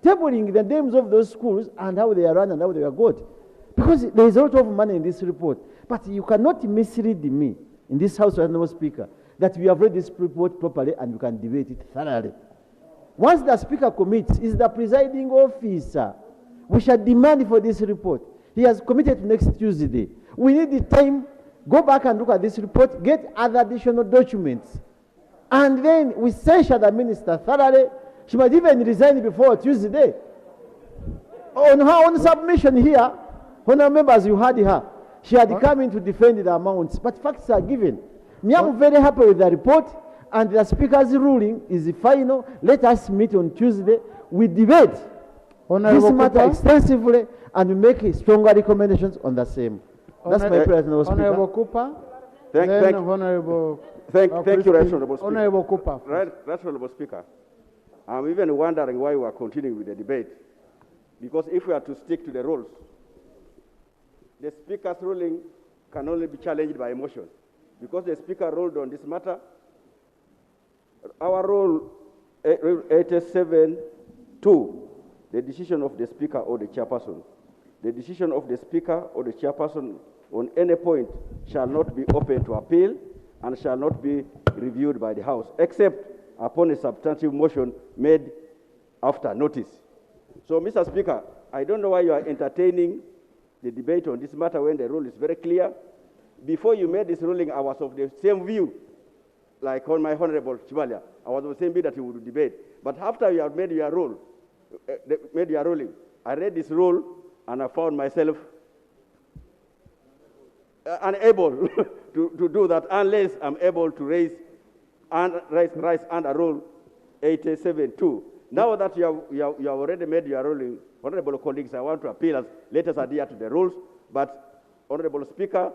tabling the names of those schools and how they are run and how they are got. Because there is a lot of money in this report. But you cannot mislead me in this House, Honorable Speaker, that we have read this report properly and you can debate it thoroughly. Once the Speaker commits, is the presiding officer. We shall demand for this report. He has committed next Tuesday. We need the time, go back and look at this report, get other additional documents. And then we censure the minister thoroughly. She might even resign before Tuesday. On her own submission here, honourable members, you heard her. She had come in to defend the amounts, but facts are given. Me, I'm very happy with the report, and the Speaker's ruling is final. Let us meet on Tuesday. We debate this matter extensively, and we make stronger recommendations on the same. That's my prayer, Honourable Cooper. Thank you, Honourable Honourable Cooper. Right, Honourable Speaker. I'm even wondering why we are continuing with the debate. Because if we are to stick to the rules, the Speaker's ruling can only be challenged by emotion. Because the Speaker ruled on this matter, our rule 87.2, the decision of the Speaker or the Chairperson The decision of the Speaker or the Chairperson on any point shall not be open to appeal and shall not be reviewed by the House, except upon a substantive motion made after notice. So, Mr. Speaker, I don't know why you are entertaining the debate on this matter when the rule is very clear. Before you made this ruling, I was of the same view, like on my Honorable Chibalia. I was of the same view that you would debate. But after you have made your rule, ruling, I read this rule and I found myself unable to do that unless I'm able to rise under Rule 87.2. Now that you have already made your ruling, honorable colleagues, I want to appeal us, let us adhere to the rules. But, Honorable Speaker,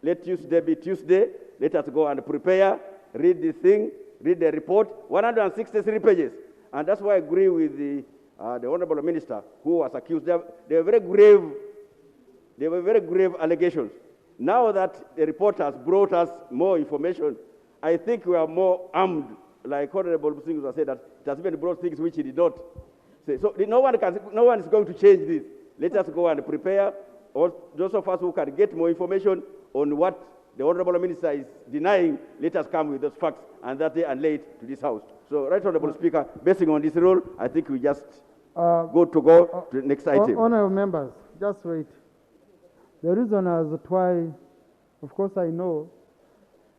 let Tuesday be Tuesday. Let us go and prepare, read this thing, read the report, 163 pages. And that's why I agree with the Honorable Minister who was accused. They were very grave allegations. Now that the report has brought us more information, I think we are more armed. Like Honorable Singh said, that it has even brought things which he did not say. So no one is going to change this. Let us go and prepare. Or those of us who can get more information on what the Honorable Minister is denying, let us come with those facts and that day and late to this House. So, Right Honorable Speaker, basing on this rule, I think we just go to the next item. Honorable members, just wait. The reason as to why, of course, I know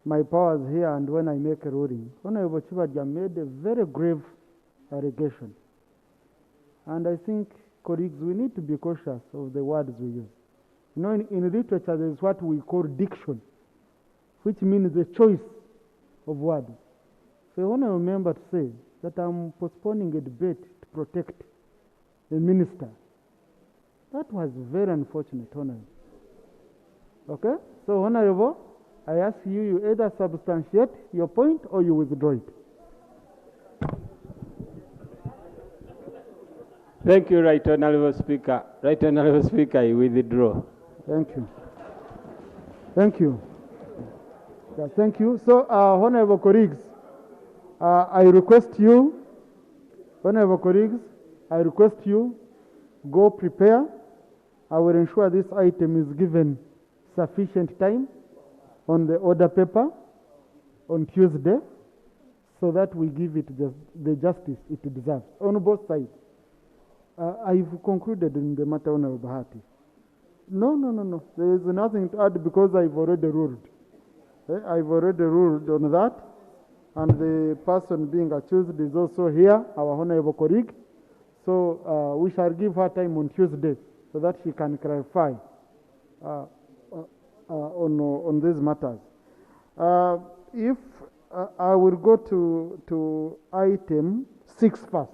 my powers here and when I make a ruling. Honorable Chibadia made a very grave allegation. And I think, colleagues, we need to be cautious of the words we use. You know, in literature, there is what we call diction, which means the choice of words. So I want to remember to say that I'm postponing a debate to protect the minister. That was very unfortunate, Honorable. Okay? So, Honorable, I ask you, you either substantiate your point or you withdraw it. Thank you, Right Honorable Speaker. Right Honorable Speaker, I withdraw. Thank you. Thank you. Yeah, thank you. So, Honorable colleagues, I request you, Honorable colleagues, I request you, go prepare. I will ensure this item is given sufficient time on the order paper on Tuesday so that we give it the justice it deserves on both sides. I've concluded in the matter, Honorable Bahati. No. There is nothing to add because I've already ruled. I've already ruled on that. And the person being accused is also here, our honorable colleague. So we shall give her time on Tuesday so that she can clarify on these matters. If I will go to item 6 first.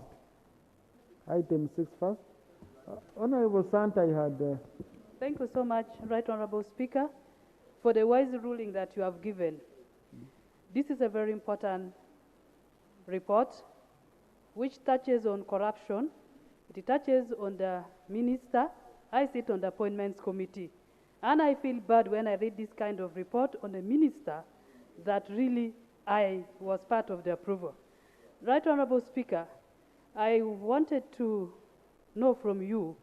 Item 6 first. Honorable Santa, I had... Thank you so much, Right Honorable Speaker, for the wise ruling that you have given. This is a very important report which touches on corruption. It touches on the minister. I sit on the appointments committee. And I feel bad when I read this kind of report on a minister that really I was part of the approval. Right Honorable Speaker, I wanted to know from you,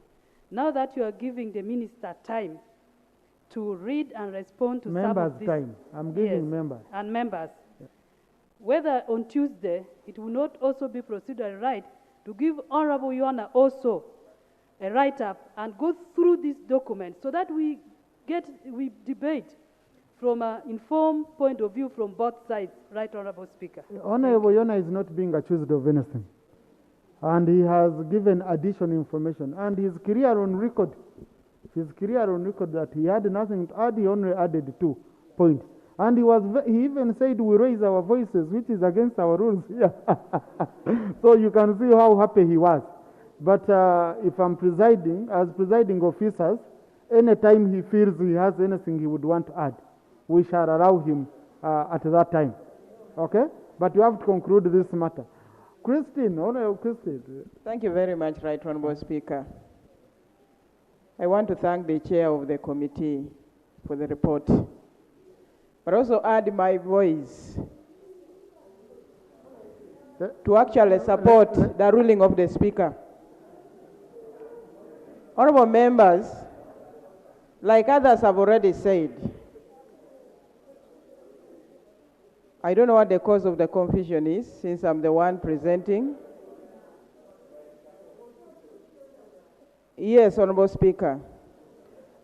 now that you are giving the minister time to read and respond to members some of these... time. I'm giving members. And members. Yeah. Whether on Tuesday, it will not also be procedural right to give Honorable Yohana also a write-up and go through this document so that we debate from an informed point of view from both sides, Right Honorable Speaker. Honorable Yohana is not being accused of anything. And he has given additional information. And his career on record that he had nothing to add, he only added 2 points. And he even said we raise our voices, which is against our rules here. So you can see how happy he was. But if I'm presiding, as presiding officers, anytime he feels he has anything he would want to add, we shall allow him at that time. Okay? But you have to conclude this matter. Christine, Honorable Christine. Thank you very much, Right Honorable Speaker. I want to thank the chair of the committee for the report, but also add my voice to actually support the ruling of the Speaker. Honorable members, like others have already said, I don't know what the cause of the confusion is, since I'm the one presenting. Yes, Honorable Speaker.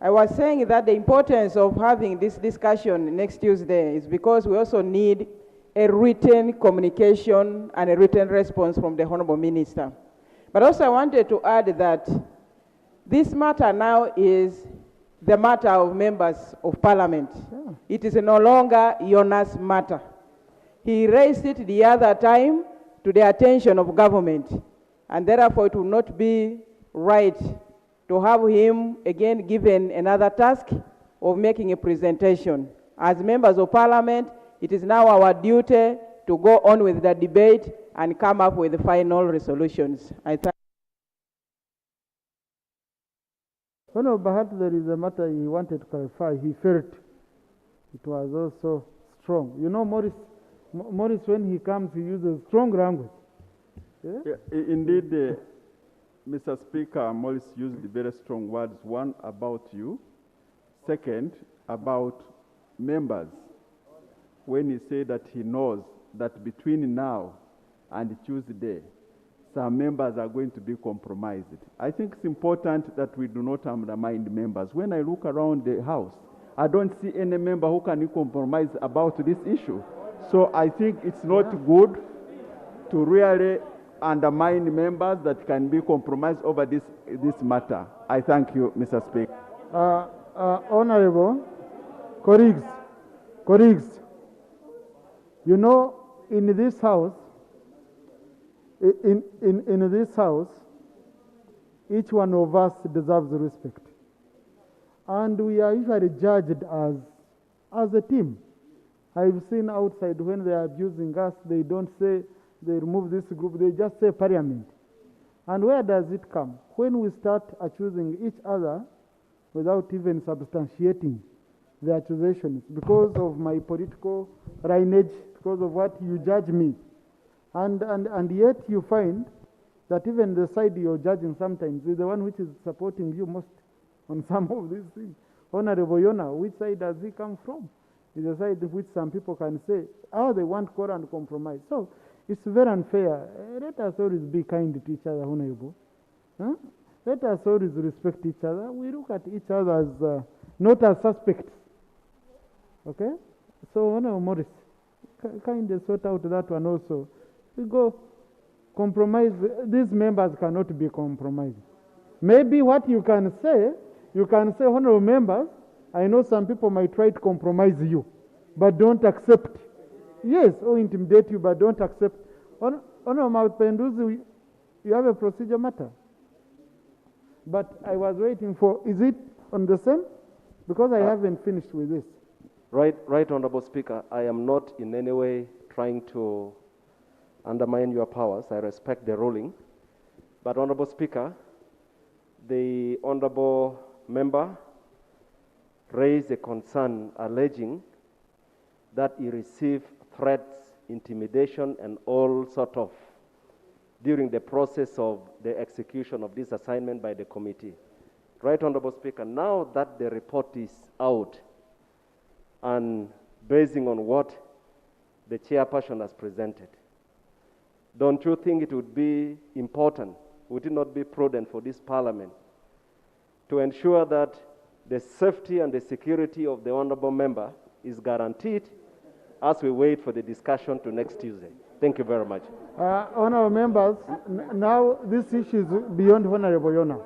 I was saying that the importance of having this discussion next Tuesday is because we also need a written communication and a written response from the Honorable Minister. But also I wanted to add that this matter now is the matter of members of Parliament. Yeah. It is no longer Yona's matter. He raised it the other time to the attention of government, and therefore it will not be right to have him again given another task of making a presentation. As members of Parliament, it is now our duty to go on with the debate and come up with the final resolutions. I thank. Honorable Bahat, there is a matter he wanted to clarify. He felt it was also strong. You know, Morris, when he comes, he uses strong language. Yeah? Yeah, indeed, Mr. Speaker, Morris used very strong words. One, about you. Second, about members. When he said that he knows that between now and Tuesday, some members are going to be compromised. I think it's important that we do not undermine the members. When I look around the House, I don't see any member who can compromise about this issue. So I think it's not good to really undermine members that can be compromised over this matter. I thank you, Mr. Speaker. Honorable colleagues, you know, in this House, in this House, each one of us deserves respect. And we are usually judged as a team. I've seen outside when they are abusing us, they don't say they remove this group, they just say Parliament. And where does it come? When we start accusing each other without even substantiating the accusations because of my political lineage, because of what you judge me. And yet you find that even the side you're judging sometimes is the one which is supporting you most on some of these things. Honorable Yona, which side does he come from? Is a side which some people can say, they want core and compromise. So it's very unfair. Let us always be kind to each other, Honorable. Huh? Let us always respect each other. We look at each other as not as suspects. Okay? So, Honorable Morris, kind of sort out that one also. We go compromise. These members cannot be compromised. Maybe what you can say, Honorable members, I know some people might try to compromise you, but don't accept. Yes, or intimidate you, but don't accept. Honorable Penduzi, you have a procedure matter. But I was waiting for, is it on the same? Because I haven't finished with this. Right, Honorable Speaker. I am not in any way trying to undermine your powers. I respect the ruling. But, Honorable Speaker, the Honorable Member raised a concern alleging that he received threats, intimidation, and all sort of during the process of the execution of this assignment by the committee. Right, Honorable Speaker, now that the report is out and basing on what the chairperson has presented, don't you think it would be important, would it not be prudent for this Parliament to ensure that the safety and the security of the Honorable Member is guaranteed as we wait for the discussion to next Tuesday? Thank you very much. Honorable members, now this issue is beyond Honorable Yona.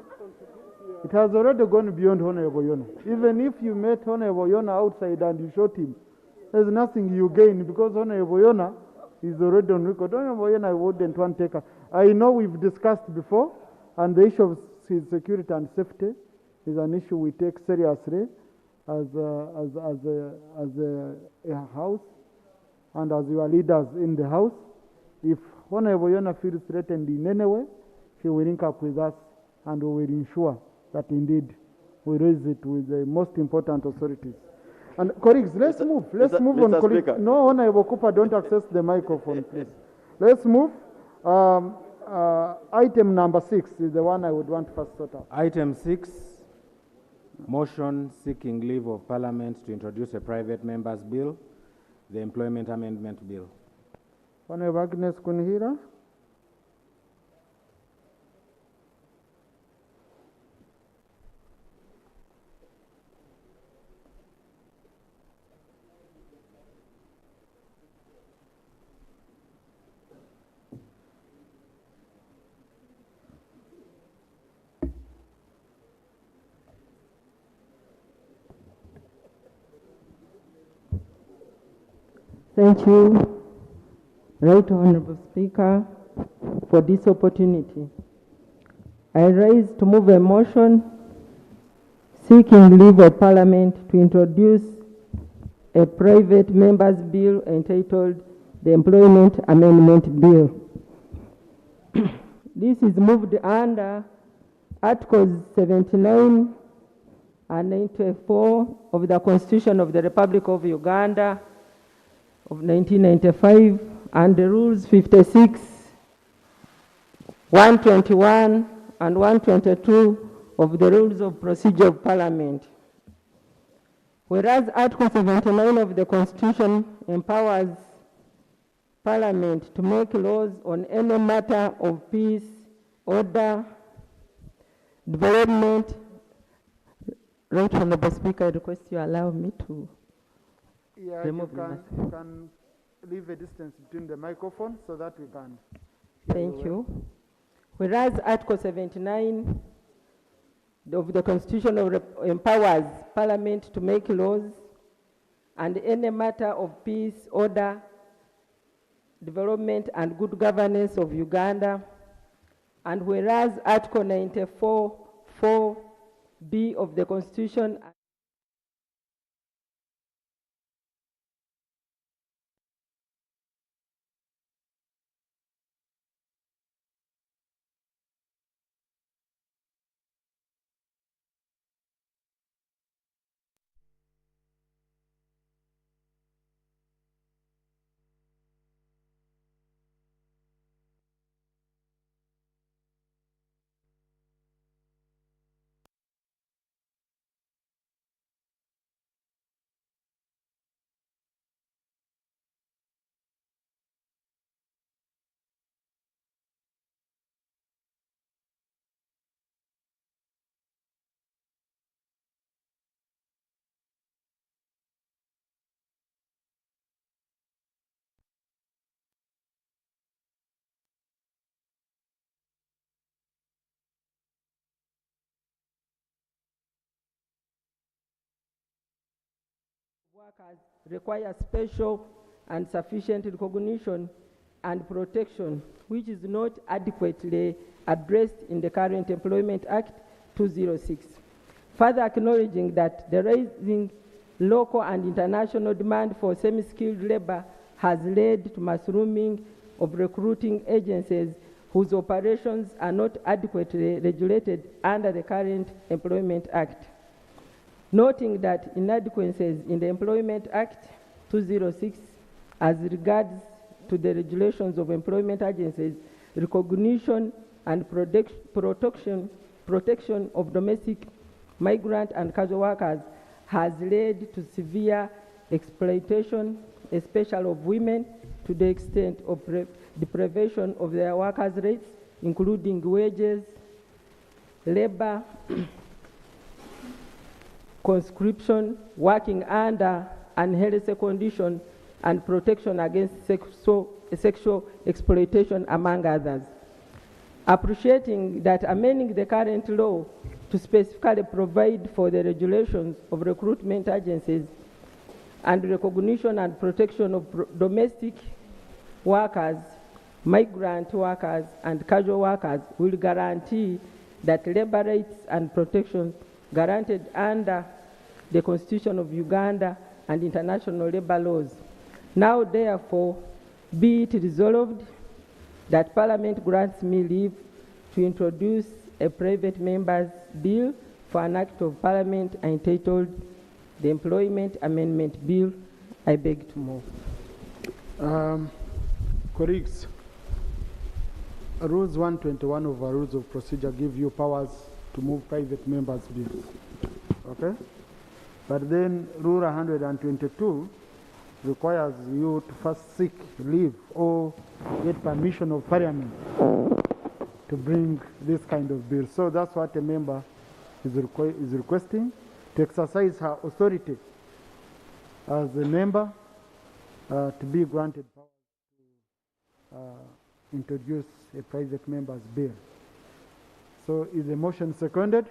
It has already gone beyond Honorable Yona. Even if you met Honorable Yona outside and you shot him, there's nothing you gain because Honorable Yona is already on record. Honorable Yona, I wouldn't want to take her. I know we've discussed before, and the issue of his security and safety is an issue we take seriously as a house and as your leaders in the house. If Honorable Yona feels threatened in any way, he will link up with us and we will ensure that indeed we raise it with the most important authorities. And colleagues, let's move. Let's move on, colleagues. No, Honorable Cooper, don't access the microphone, please. Let's move. Item number 6 is the one I would want first sort out. Item 6, motion seeking leave of Parliament to introduce a private member's bill, the Employment Amendment Bill. Honorable Agnes Kunihira. Thank you, Right Honorable Speaker, for this opportunity. I rise to move a motion seeking leave of Parliament to introduce a private member's bill entitled the Employment Amendment Bill. This is moved under Articles 79 and 94 of the Constitution of the Republic of Uganda of 1995 and the Rules 56, 121 and 122 of the Rules of Procedure of Parliament. Whereas Article 79 of the Constitution empowers Parliament to make laws on any matter of peace, order, development. Right Honorable Speaker, I request you allow me to remove you can leave a distance between the microphone so that we can. Thank you. Whereas Article 79 of the Constitution empowers Parliament to make laws and any matter of peace, order, development and good governance of Uganda, and whereas Article 94(4)(b) of the Constitution workers require special and sufficient recognition and protection, which is not adequately addressed in the current Employment Act 206. Further acknowledging that the rising local and international demand for semi-skilled labor has led to mushrooming of recruiting agencies whose operations are not adequately regulated under the current Employment Act. Noting that inadequacies in the Employment Act 206 as regards to the regulations of employment agencies, recognition and protection of domestic migrant and casual workers has led to severe exploitation, especially of women, to the extent of deprivation of their workers' rights, including wages, labor, conscription, working under unhealthy conditions, and protection against sexual exploitation, among others. Appreciating that amending the current law to specifically provide for the regulations of recruitment agencies and recognition and protection of domestic workers, migrant workers, and casual workers will guarantee that labor rights and protections guaranteed under the Constitution of Uganda and international labor laws. Now, therefore, be it resolved that Parliament grants me leave to introduce a private member's bill for an act of Parliament entitled the Employment Amendment Bill. I beg to move. Colleagues, Rules 121 of our rules of procedure give you powers to move private members' bills. Okay? But then Rule 122 requires you to first seek leave or get permission of Parliament to bring this kind of bill. So that's what a member is requesting, to exercise her authority as a member to be granted power to introduce a private member's bill. So is the motion seconded?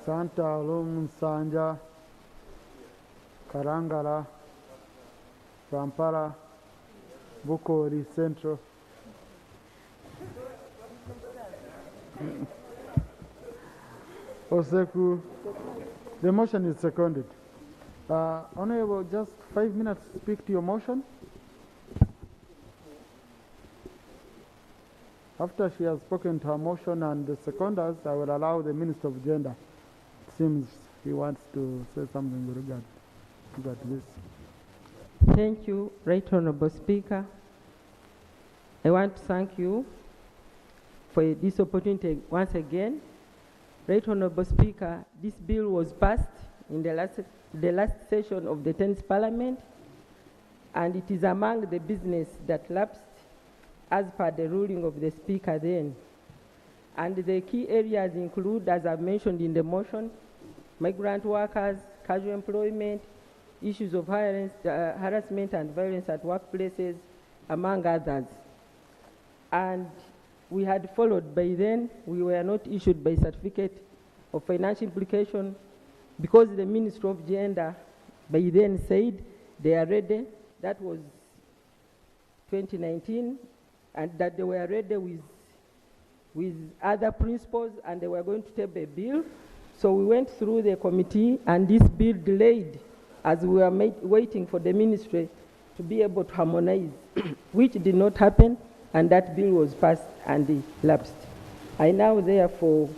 Santa Alum Sanja, Karangara, Kampala, Bukori Central. Oseku, the motion is seconded. Honorable, just 5 minutes to speak to your motion. After she has spoken to her motion and the seconders, I will allow the Minister of Gender. It seems he wants to say something with regard to this. Thank you, Right Honorable Speaker. I want to thank you for this opportunity once again. Right Honorable Speaker, this bill was passed in the last session of the 10th Parliament, and it is among the business that lapsed as per the ruling of the Speaker then. And the key areas include, as I've mentioned in the motion, migrant workers, casual employment, issues of harassment and violence at workplaces, among others. And we had followed by then, we were not issued by certificate of financial implication because the Ministry of Gender by then said they are ready. That was 2019, and that they were ready with other principles and they were going to table a bill. So we went through the committee and this bill delayed as we were waiting for the ministry to be able to harmonize, which did not happen, and that bill was passed and lapsed. I now therefore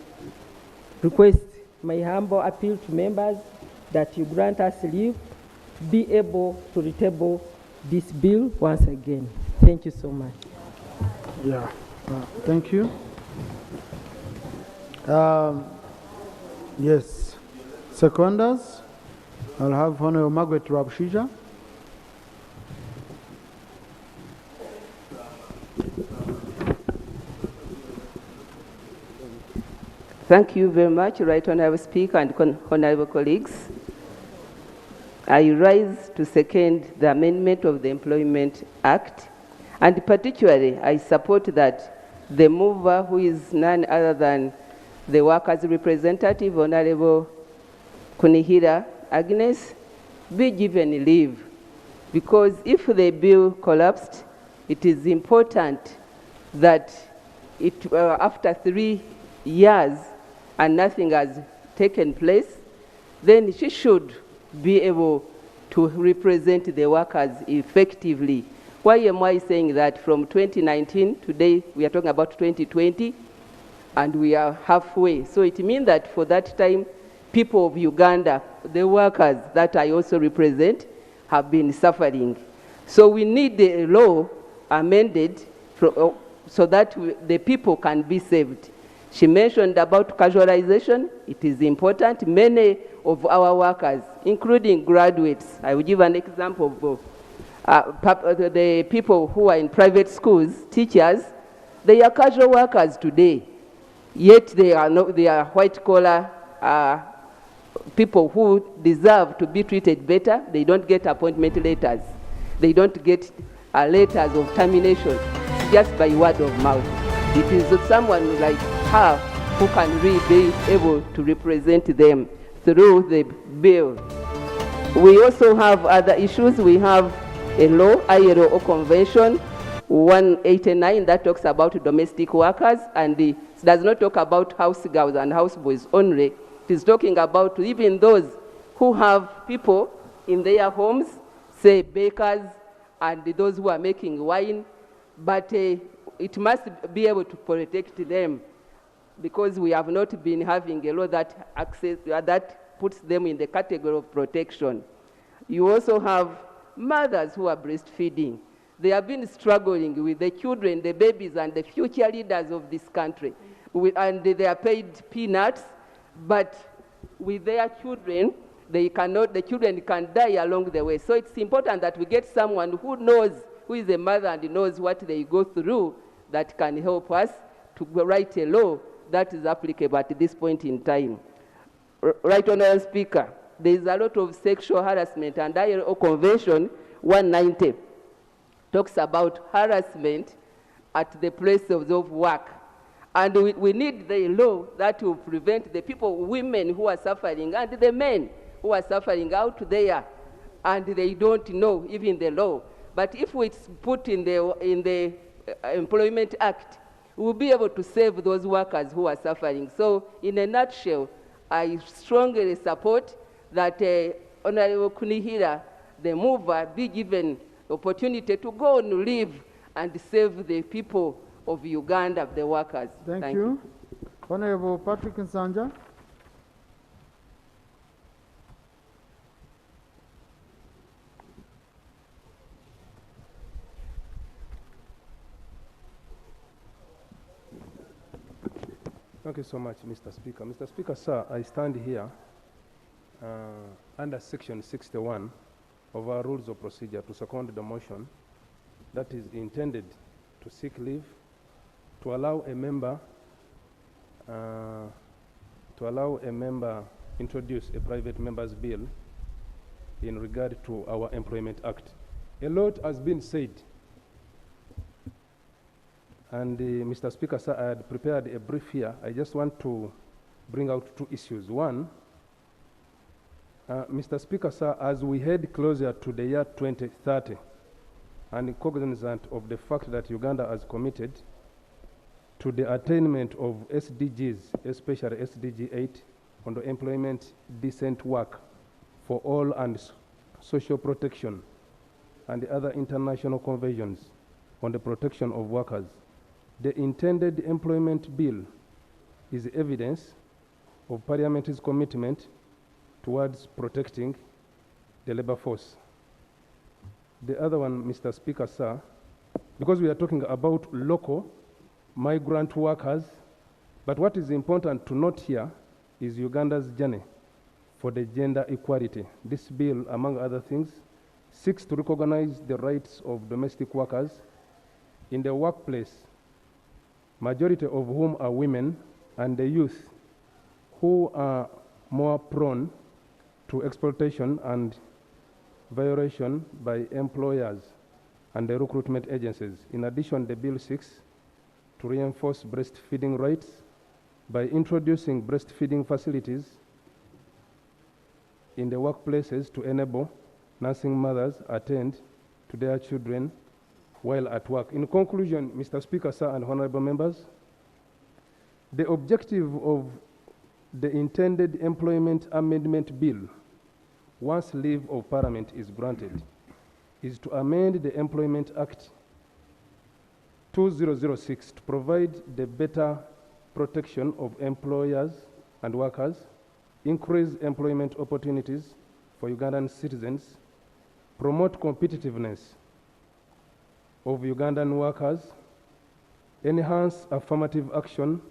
request my humble appeal to members that you grant us leave to be able to retable this bill once again. Thank you so much. Yeah, thank you. Yes, seconders, I'll have Honorable Margaret Rabshija. Thank you very much, Right Honorable Speaker and honorable colleagues. I rise to second the amendment of the Employment Act, and particularly I support that the mover, who is none other than the workers' representative, Honorable Kunihira Agnes, be given leave, because if the bill collapsed, it is important that after 3 years and nothing has taken place, then she should be able to represent the workers effectively. Why am I saying that? From 2019, today we are talking about 2020, and we are halfway. So it means that for that time, people of Uganda, the workers that I also represent, have been suffering. So we need the law amended so that the people can be saved. She mentioned about casualization. It is important. Many of our workers, including graduates, I will give an example of the people who are in private schools, teachers, they are casual workers today, yet they are white-collar people who deserve to be treated better. They don't get appointment letters. They don't get letters of termination just by word of mouth. It is someone like her who can really be able to represent them through the bill. We also have other issues. We have a law, ILO Convention 189, that talks about domestic workers, and it does not talk about house girls and house boys only. It is talking about even those who have people in their homes, say bakers and those who are making wine, but it must be able to protect them, because we have not been having a law that puts them in the category of protection. You also have mothers who are breastfeeding. They have been struggling with the children, the babies, and the future leaders of this country. And they are paid peanuts, but with their children, the children can die along the way. So it's important that we get someone who knows, who is a mother and knows what they go through, that can help us to write a law that is applicable at this point in time. Right Honourable Speaker, there is a lot of sexual harassment, and ILO Convention 190 talks about harassment at the places of work. And we need the law that will prevent the people, women who are suffering, and the men who are suffering out there, and they don't know even the law. But if it's put in the Employment Act, we'll be able to save those workers who are suffering. So in a nutshell, I strongly support that Honorable Kunihira, the mover, be given the opportunity to go and live and save the people of Uganda, the workers. Thank you. Honorable Patrick Nsanja. Thank you so much, Mr. Speaker. Mr. Speaker, sir, I stand here under Section 61 of our Rules of Procedure to second the motion that is intended to seek leave to allow a member introduce a private member's bill in regard to our Employment Act. A lot has been said. And Mr. Speaker, sir, I had prepared a brief here. I just want to bring out two issues. One, Mr. Speaker, sir, as we head closer to the year 2030, and cognizant of the fact that Uganda has committed to the attainment of SDGs, especially SDG 8, on the employment, decent work for all and social protection, and the other international conventions on the protection of workers, the intended employment bill is evidence of Parliament's commitment towards protecting the labor force. The other one, Mr. Speaker, sir, because we are talking about local migrant workers, but what is important to note here is Uganda's journey for the gender equality. This bill, among other things, seeks to recognize the rights of domestic workers in the workplace, majority of whom are women, and the youth, who are more prone to exploitation and violation by employers and the recruitment agencies. In addition, the bill seeks to reinforce breastfeeding rights by introducing breastfeeding facilities in the workplaces to enable nursing mothers attend to their children while at work. In conclusion, Mr. Speaker, sir, and honorable members, the objective of the intended employment amendment bill, once leave of Parliament is granted, is to amend the Employment Act 2006 to provide the better protection of employers and workers, increase employment opportunities for Ugandan citizens, promote competitiveness of Ugandan workers, enhance affirmative action,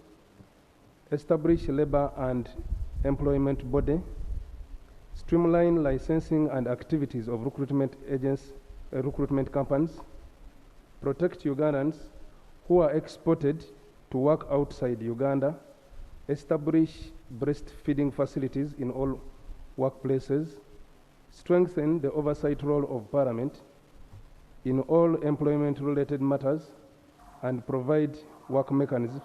establish labor and employment body, streamline licensing and activities of recruitment agents, recruitment companies, protect Ugandans who are exported to work outside Uganda, establish breastfeeding facilities in all workplaces, strengthen the oversight role of Parliament in all employment-related matters, and provide work mechanisms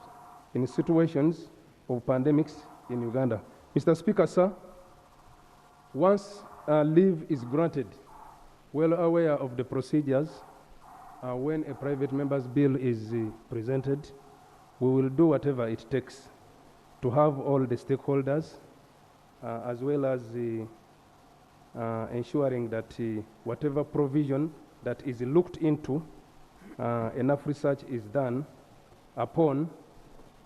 in situations of pandemics in Uganda. Mr. Speaker, sir, once leave is granted, well aware of the procedures, when a private member's bill is presented, we will do whatever it takes to have all the stakeholders, as well as ensuring that whatever provision that is looked into, enough research is done upon,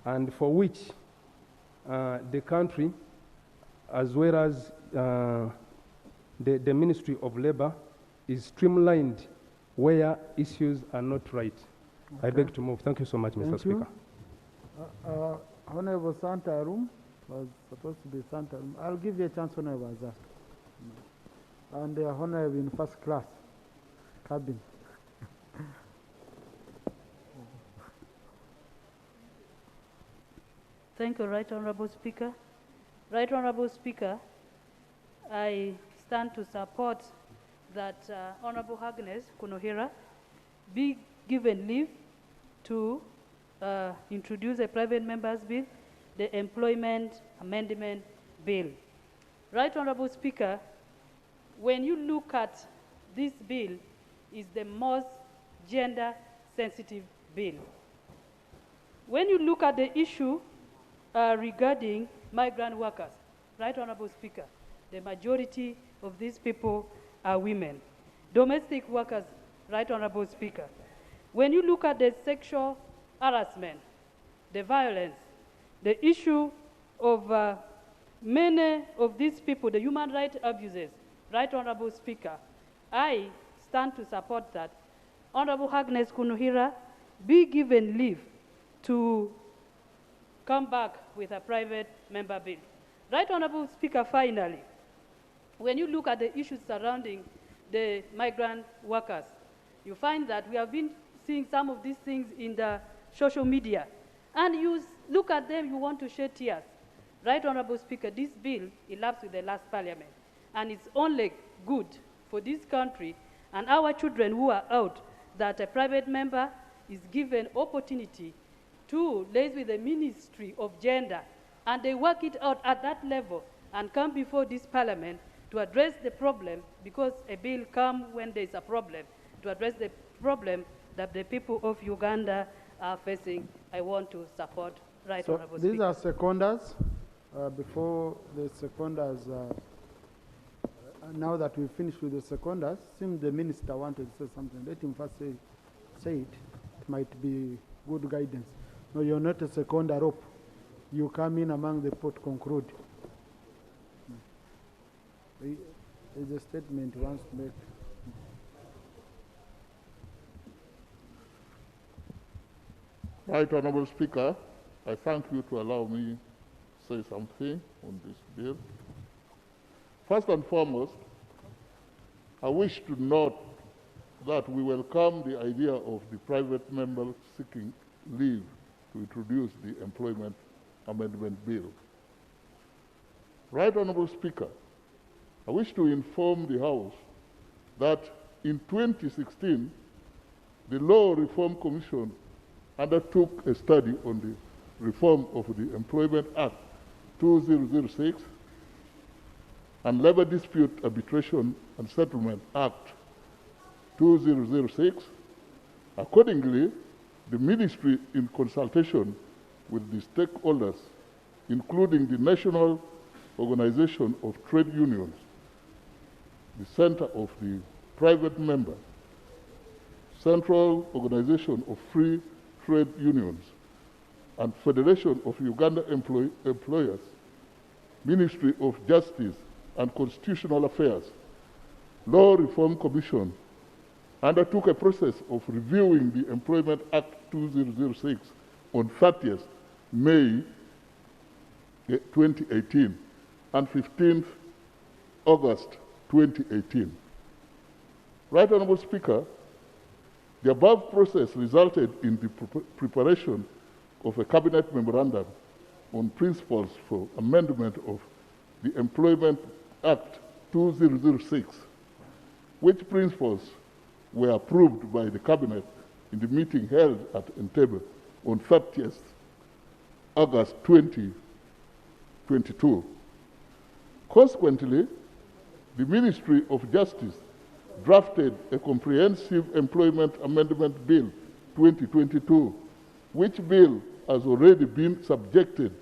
and for which the country, as well as the Ministry of Labor, is streamlined where issues are not right. I beg to move. Thank you so much, Mr. Speaker. Honorable Santarum was supposed to be Santarum. I'll give you a chance, Honorable Azar. And Honorable in first class cabin. Thank you, Right Honorable Speaker. Right Honorable Speaker, I stand to support that Honorable Agnes Kunohira be given leave to introduce a private member's bill, the Employment Amendment Bill. Right Honorable Speaker, when you look at this bill, is the most gender-sensitive bill. When you look at the issue regarding migrant workers, Right Honorable Speaker, the majority of these people are women. Domestic workers, Right Honorable Speaker. When you look at the sexual harassment, the violence, the issue of many of these people, the human rights abuses, Right Honorable Speaker, I stand to support that Honorable Agnes Kunuhira be given leave to come back with a private member bill. Right Honorable Speaker, finally, when you look at the issues surrounding the migrant workers, you find that we have been seeing some of these things in the social media, and you look at them, you want to shed tears. Right Honorable Speaker, this bill elapsed with the last parliament, and it's only good for this country and our children who are out that a private member is given opportunity to liaise with the Ministry of Gender, and they work it out at that level and come before this parliament to address the problem, because a bill comes when there's a problem, to address the problem that the people of Uganda are facing. I want to support Right Honorable Speaker. These are seconders. Before the seconders, now that we've finished with the seconders, seems the minister wanted to say something. Let him first say it. It might be good guidance. No, you're not a seconder rope. You come in among the pot conclude. There's a statement he wants to make. Right Honorable Speaker, I thank you to allow me to say something on this bill. First and foremost, I wish to note that we welcome the idea of the private member seeking leave to introduce the Employment Amendment Bill. Right Honorable Speaker, I wish to inform the House that in 2016, the Law Reform Commission undertook a study on the reform of the Employment Act 2006 and Labor Dispute Arbitration and Settlement Act 2006. Accordingly, the Ministry, in consultation with the stakeholders, including the National Organization of Trade Unions, the Center of the Private Member, Central Organization of Free Trade Unions, and Federation of Uganda Employers, Ministry of Justice and Constitutional Affairs, Law Reform Commission, undertook a process of reviewing the Employment Act 2006 on 30th May 2018 and 15th August 2018. Right Honorable Speaker, the above process resulted in the preparation of a cabinet memorandum on principles for amendment of the Employment Act 2006, which principles were approved by the cabinet in the meeting held at Entebbe on 30th August 2022. Consequently, the Ministry of Justice drafted a comprehensive Employment Amendment Bill 2022, which bill has already been subjected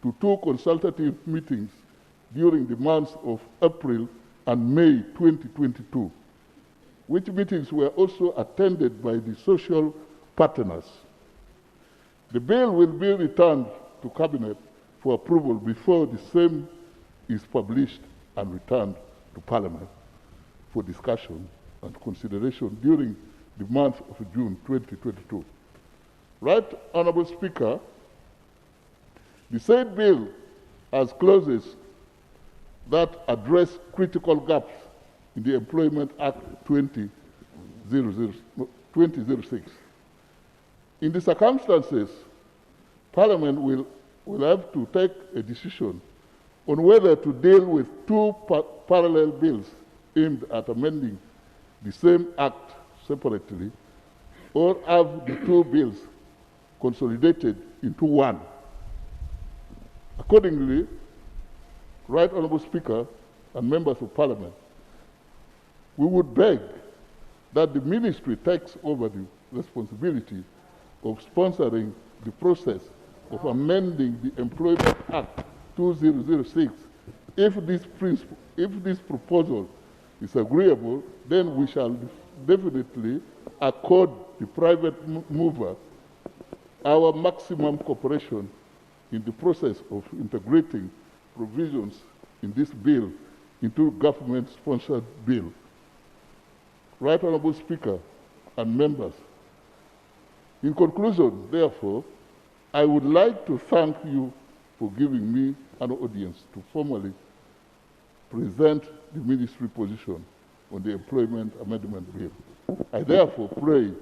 to 2 consultative meetings during the months of April and May 2022, which meetings were also attended by the social partners. The bill will be returned to Cabinet for approval before the same is published and returned to Parliament for discussion and consideration during the month of June 2022. Right Honorable Speaker, the said bill has clauses that address critical gaps in the Employment Act 2006. In the circumstances, Parliament will have to take a decision on whether to deal with two parallel bills aimed at amending the same act separately, or have the two bills consolidated into one. Accordingly, Right Honourable Speaker and members of Parliament, we would beg that the Ministry takes over the responsibility of sponsoring the process of amending the Employment Act 2006. If this proposal is agreeable, then we shall definitely accord the private mover our maximum cooperation in the process of integrating provisions in this bill into government-sponsored bill. Right Honourable Speaker and members, in conclusion, therefore, I would like to thank you for giving me an audience to formally present the ministry position on the Employment Amendment Bill. I therefore pray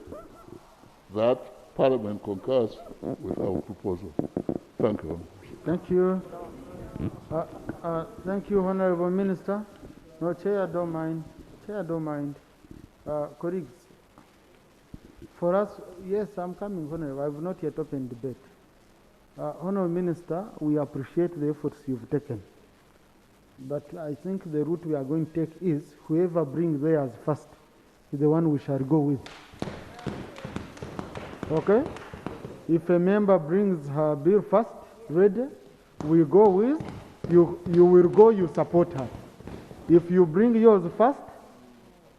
that Parliament concurs with our proposal. Thank you. Thank you. Thank you, Honourable Minister. No, Chair, don't mind. Chair, don't mind. Colleagues, for us, yes, I'm coming, Honourable. I have not yet opened debate. Honourable Minister, we appreciate the efforts you've taken. But I think the route we are going to take is whoever brings theirs first is the one we shall go with. Okay? If a member brings her bill first, ready, we go with, you will go, you support her. If you bring yours first,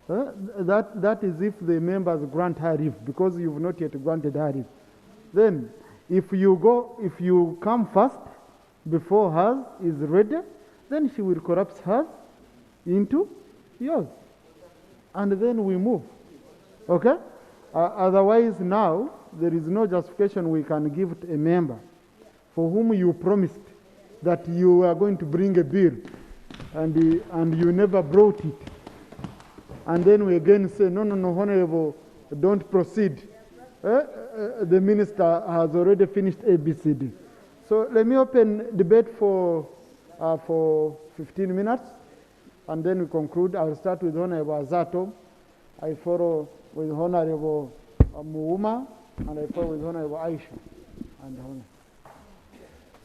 that is if the members grant her leave, because you've not yet granted her leave. Then, if you come first before hers is ready, then she will collapse hers into yours. And then we move. Okay? Otherwise, now, there is no justification we can give to a member for whom you promised that you are going to bring a bill and you never brought it. And then we again say, no, Honourable, don't proceed. The minister has already finished ABCD. So let me open debate for 15 minutes, and then we conclude. I'll start with Honourable Azato. I follow with Honourable Buvuma, and I follow with Honourable Aisha.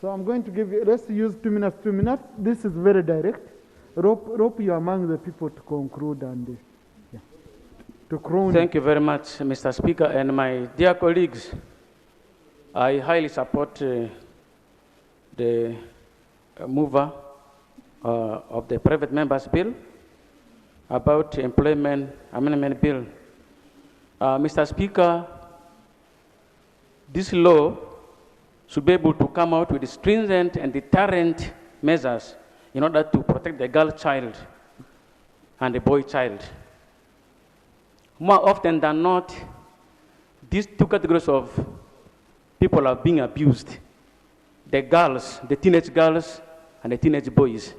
So I'm going to give you, let's use 2 minutes, 2 minutes. This is very direct. Rope you among the people to conclude and to crown. Thank you very much, Mr. Speaker, and my dear colleagues. I highly support the mover of the private members bill about employment amendment bill. Mr. Speaker, this law should be able to come out with stringent and deterrent measures in order to protect the girl child and the boy child. More often than not, these two categories of people are being abused. The girls, the teenage girls and the teenage boys.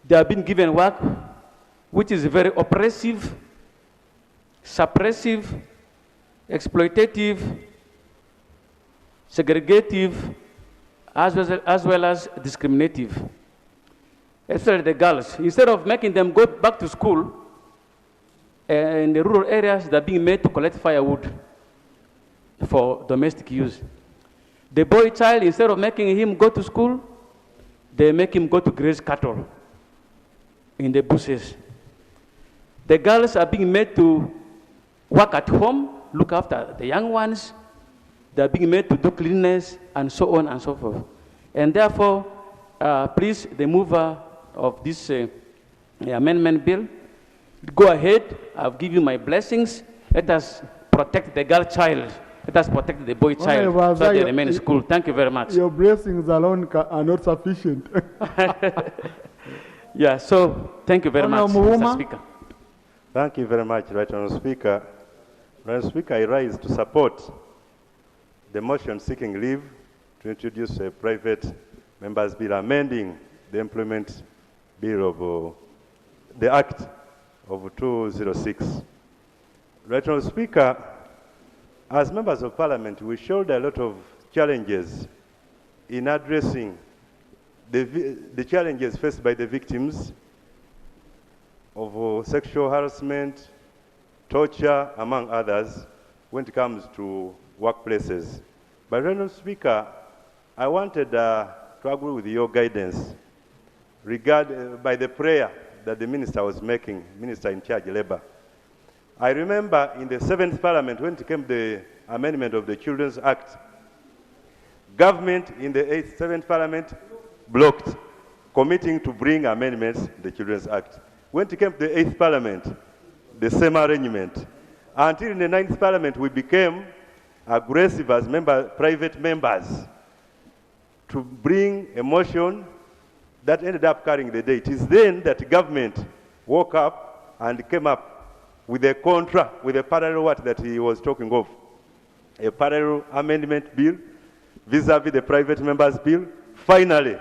They are being given work which is very oppressive, suppressive, exploitative, segregative, as well as discriminative. Especially the girls. Instead of making them go back to school, in the rural areas, they're being made to collect firewood for domestic use. The boy child, instead of making him go to school, they make him go to graze cattle in the bushes. The girls are being made to work at home, look after the young ones. They're being made to do cleanliness and so on and so forth. And therefore, please, the mover of this amendment bill, go ahead. I'll give you my blessings. Let us protect the girl child. Let us protect the boy child so that they remain in school. Thank you very much. Your blessings alone are not sufficient. Yeah, so thank you very much, Mr. Speaker. Thank you very much, Right Honourable Speaker. Right Honourable Speaker, I rise to support the motion seeking leave to introduce a private members' bill amending the employment bill of the Act of 206. Right Honourable Speaker, as members of Parliament, we shoulder a lot of challenges in addressing the challenges faced by the victims of sexual harassment, torture, among others, when it comes to workplaces. But, Honourable Speaker, I wanted to agree with your guidance by the prayer that the Minister was making, Minister in charge of Labour. I remember in the 7th Parliament, when it came the amendment of the Children's Act, government in the 7th Parliament blocked, committing to bring amendments to the Children's Act. When it came to the 8th Parliament, the same arrangement. Until in the 9th Parliament, we became aggressive as private members to bring a motion that ended up carrying the day. It is then that government woke up and came up with a with a parallel that he was talking of, a parallel amendment bill vis-à-vis the private members bill. Finally,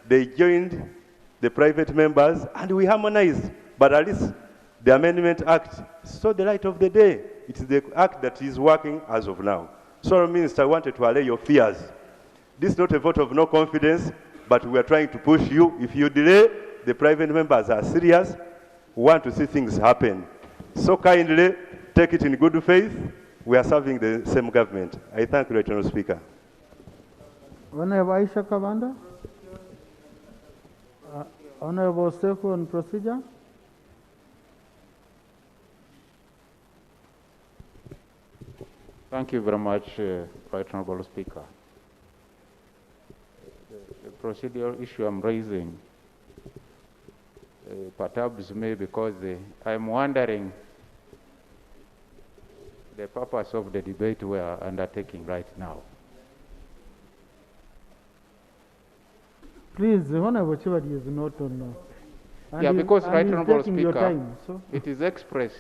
they joined the private members and we harmonized, but at least the Amendment Act saw the light of the day. It is the act that is working as of now. So, Minister, I wanted to allay your fears. This is not a vote of no confidence, but we are trying to push you. If you delay, the private members are serious. We want to see things happen. So kindly take it in good faith. We are serving the same government. I thank you, Honourable Speaker. Honourable Aisha Kabanda. Honourable Seko on procedure. Thank you very much, Right Honourable Speaker. The procedural issue I'm raising perturbs me because I'm wondering the purpose of the debate we are undertaking right now. Please, Honourable Chibadi is not on. Yeah, because Right Honourable Speaker, it is expressed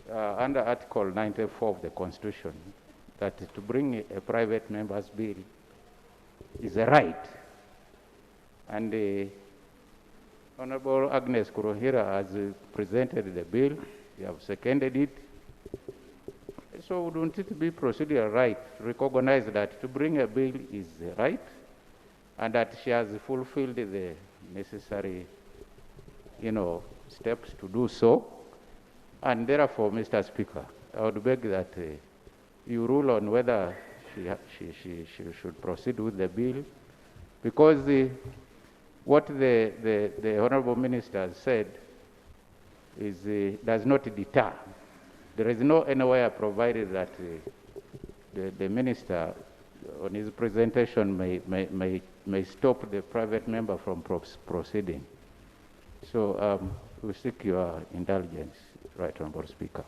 under Article 94 of the Constitution that to bring a private member's bill is a right. And Honourable Agnes Kurohira has presented the bill, you have seconded it. So wouldn't it be procedural right to recognize that to bring a bill is a right and that she has fulfilled the necessary, steps to do so? And therefore, Mr. Speaker, I would beg that you rule on whether she should proceed with the bill, because what the Honourable Minister said is does not deter. There is no anywhere provided that the Minister on his presentation may stop the private member from proceeding. So we seek your indulgence, Right Honourable Speaker.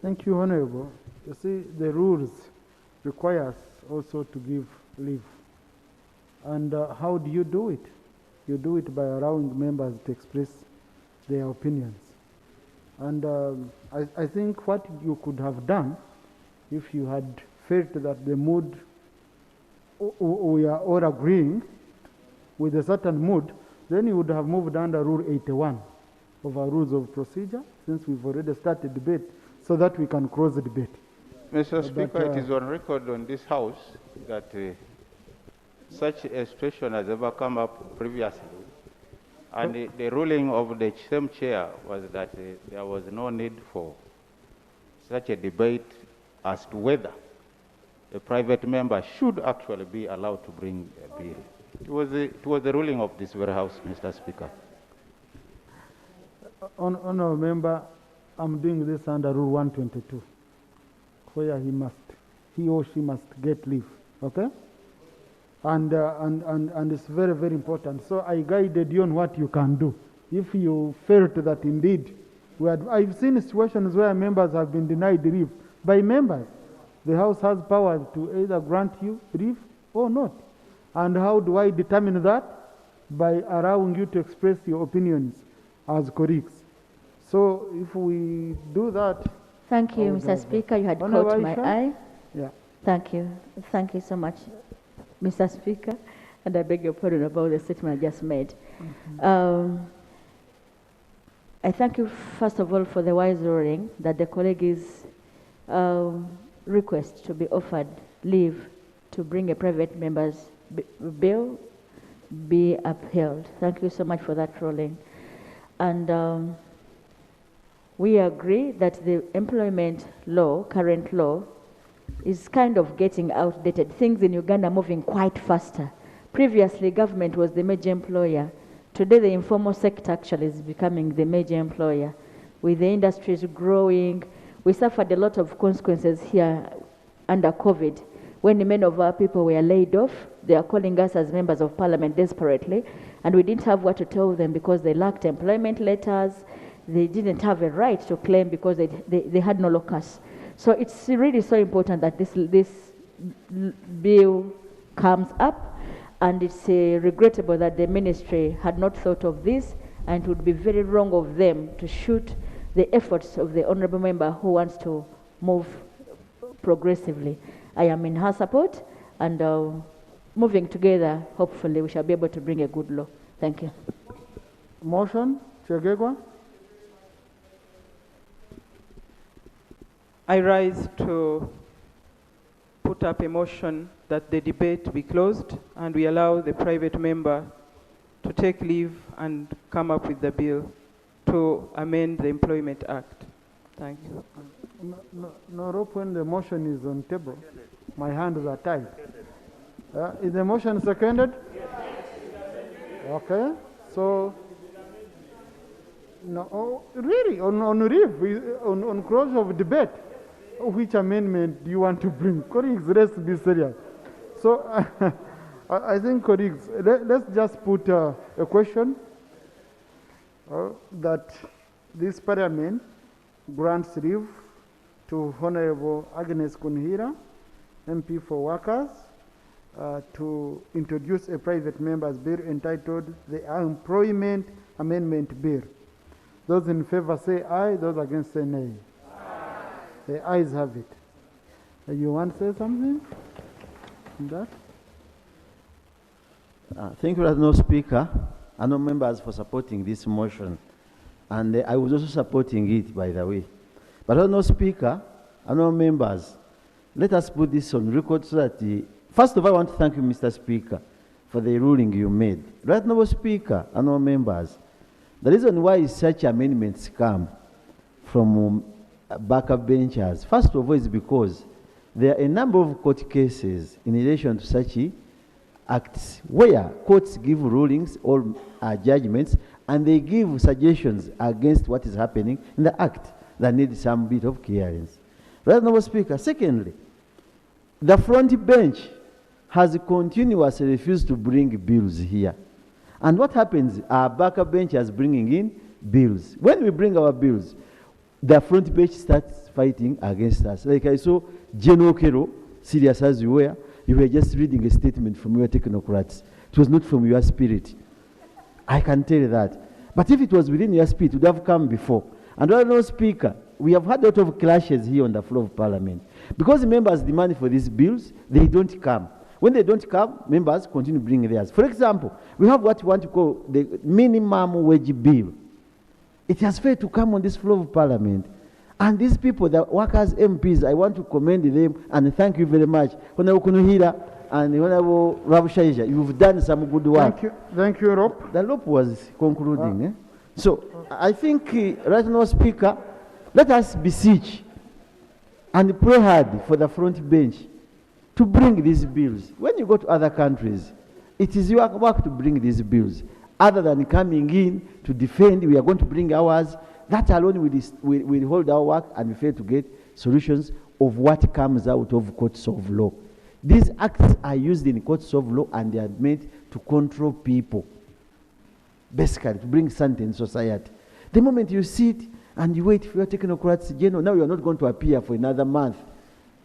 Thank you, Honourable. You see, the rules require us also to give leave. And how do you do it? You do it by allowing members to express their opinions. And I think what you could have done, if you had felt that the mood, we are all agreeing with a certain mood, then you would have moved under Rule 81 of our rules of procedure, since we've already started debate, so that we can close the debate. Mr. Speaker, it is on record on this House that such a situation has ever come up previously. And the ruling of the same chair was that there was no need for such a debate as to whether a private member should actually be allowed to bring a bill. It was the ruling of this very House, Mr. Speaker. Honourable Member, I'm doing this under Rule 122, where he or she must get leave, okay? And it's very, very important. So I guided you on what you can do. If you felt that indeed, I've seen situations where members have been denied leave by members. The House has power to either grant you leave or not. And how do I determine that? By allowing you to express your opinions as colleagues. So if we do that. Thank you, Mr. Speaker. You had caught my eye. Yeah. Thank you. Thank you so much, Mr. Speaker. And I beg your pardon about the statement I just made. I thank you, first of all, for the wise ruling that the colleagues' request to be offered leave to bring a private member's bill be upheld. Thank you so much for that ruling. And we agree that the employment law, current law, is kind of getting outdated. Things in Uganda are moving quite faster. Previously, government was the major employer. Today, the informal sector actually is becoming the major employer. With the industries growing, we suffered a lot of consequences here under COVID. When many of our people were laid off, they are calling us as members of parliament desperately, and we didn't have what to tell them because they lacked employment letters. They didn't have a right to claim because they had no locus. So it's really so important that this bill comes up. And it's regrettable that the ministry had not thought of this, and it would be very wrong of them to shoot the efforts of the honourable member who wants to move progressively. I am in her support, and moving together, hopefully we shall be able to bring a good law. Thank you. Motion, Chegegwa. I rise to put up a motion that the debate be closed and we allow the private member to take leave and come up with the bill to amend the Employment Act. Thank you. No, Rope, when the motion is on table, my hands are tied. Is the motion seconded? Okay, so, no, really, on close of debate, which amendment do you want to bring? Colleagues, let's be serious. So, I think, colleagues, let's just put a question that this parliament grants leave to Honorable Agnes Kunhira, MP for Workers, to introduce a private member's bill entitled the Employment Amendment Bill. Those in favor say aye, those against say nay. The ayes have it. You want to say something on that? Thank you, no Speaker, and no members for supporting this motion. And I was also supporting it, by the way. But no Speaker, and no members, let us put this on record so that first of all, I want to thank you, Mr. Speaker, for the ruling you made. Right, no Speaker, and no members, the reason why such amendments come from backup benchers, first of all, is because there are a number of court cases in relation to such acts where courts give rulings or judgments, and they give suggestions against what is happening in the act that needs some bit of clearance. Right, no Speaker. Secondly, the front bench has continuously refused to bring bills here. And what happens? Our backup bench is bringing in bills. When we bring our bills, the front bench starts fighting against us. Like I saw General Kero, serious as you were just reading a statement from your technocrats. It was not from your spirit. I can tell you that. But if it was within your spirit, it would have come before. And no Speaker, we have had a lot of clashes here on the floor of Parliament. Because members demand for these bills, they don't come. When they don't come, members continue bringing theirs. For example, we have what we want to call the minimum wage bill. It has failed to come on this floor of Parliament. And these people, the workers, MPs, I want to commend them and thank you very much. Honorable Kunuhira and Honorable Rabushaija, you've done some good work. Thank you. Thank you, Rob. The Rob was concluding. So, I think, right now, Speaker, let us beseech and pray hard for the front bench to bring these bills. When you go to other countries, it is your work to bring these bills. Other than coming in to defend, we are going to bring ours. That alone will hold our work and we fail to get solutions of what comes out of courts of law. These acts are used in courts of law and they are meant to control people. Basically, to bring sanity in society. The moment you sit and you wait for your technocrats, now you are not going to appear for another month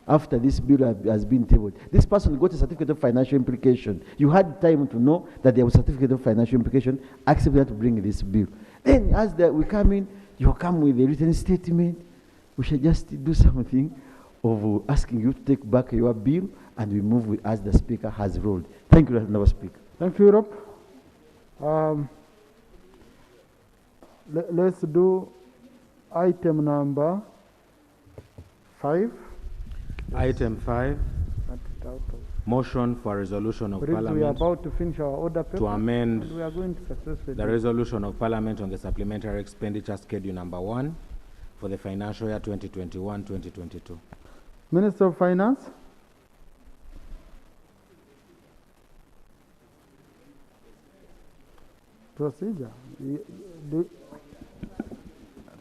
after this bill has been tabled. This person got a certificate of financial implication. You had time to know that there was a certificate of financial implication, accept that to bring this bill. Then as we come in, You come with a written statement. We should just do something of asking you to take back your bill, and we move with, as the Speaker has ruled. Thank you, Honourable Speaker. Thank you, Rob. Let's do item number 5. Item 5. Motion for a resolution of Parliament. We are about to finish our order paper, to amend and we are going to successfully the resolution of Parliament on the supplementary expenditure schedule number 1 for the financial year 2021-2022. Minister of Finance. Procedure.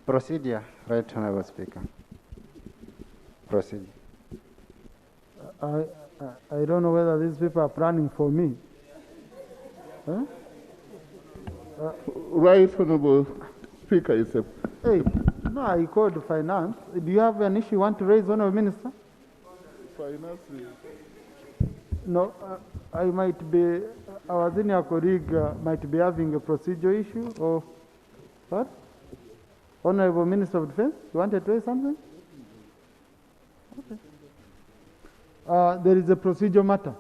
Procedure, Right Honourable Speaker. Procedure. I don't know whether these people are planning for me. Huh? Right Honourable Speaker is a... Hey, no, I called finance. Do you have an issue you want to raise, Honourable Minister? Finance is... No, I might be, our senior colleague might be having a procedure issue, or what? Honourable Minister of Defence, you wanted to raise something? Okay. There is a procedure matter.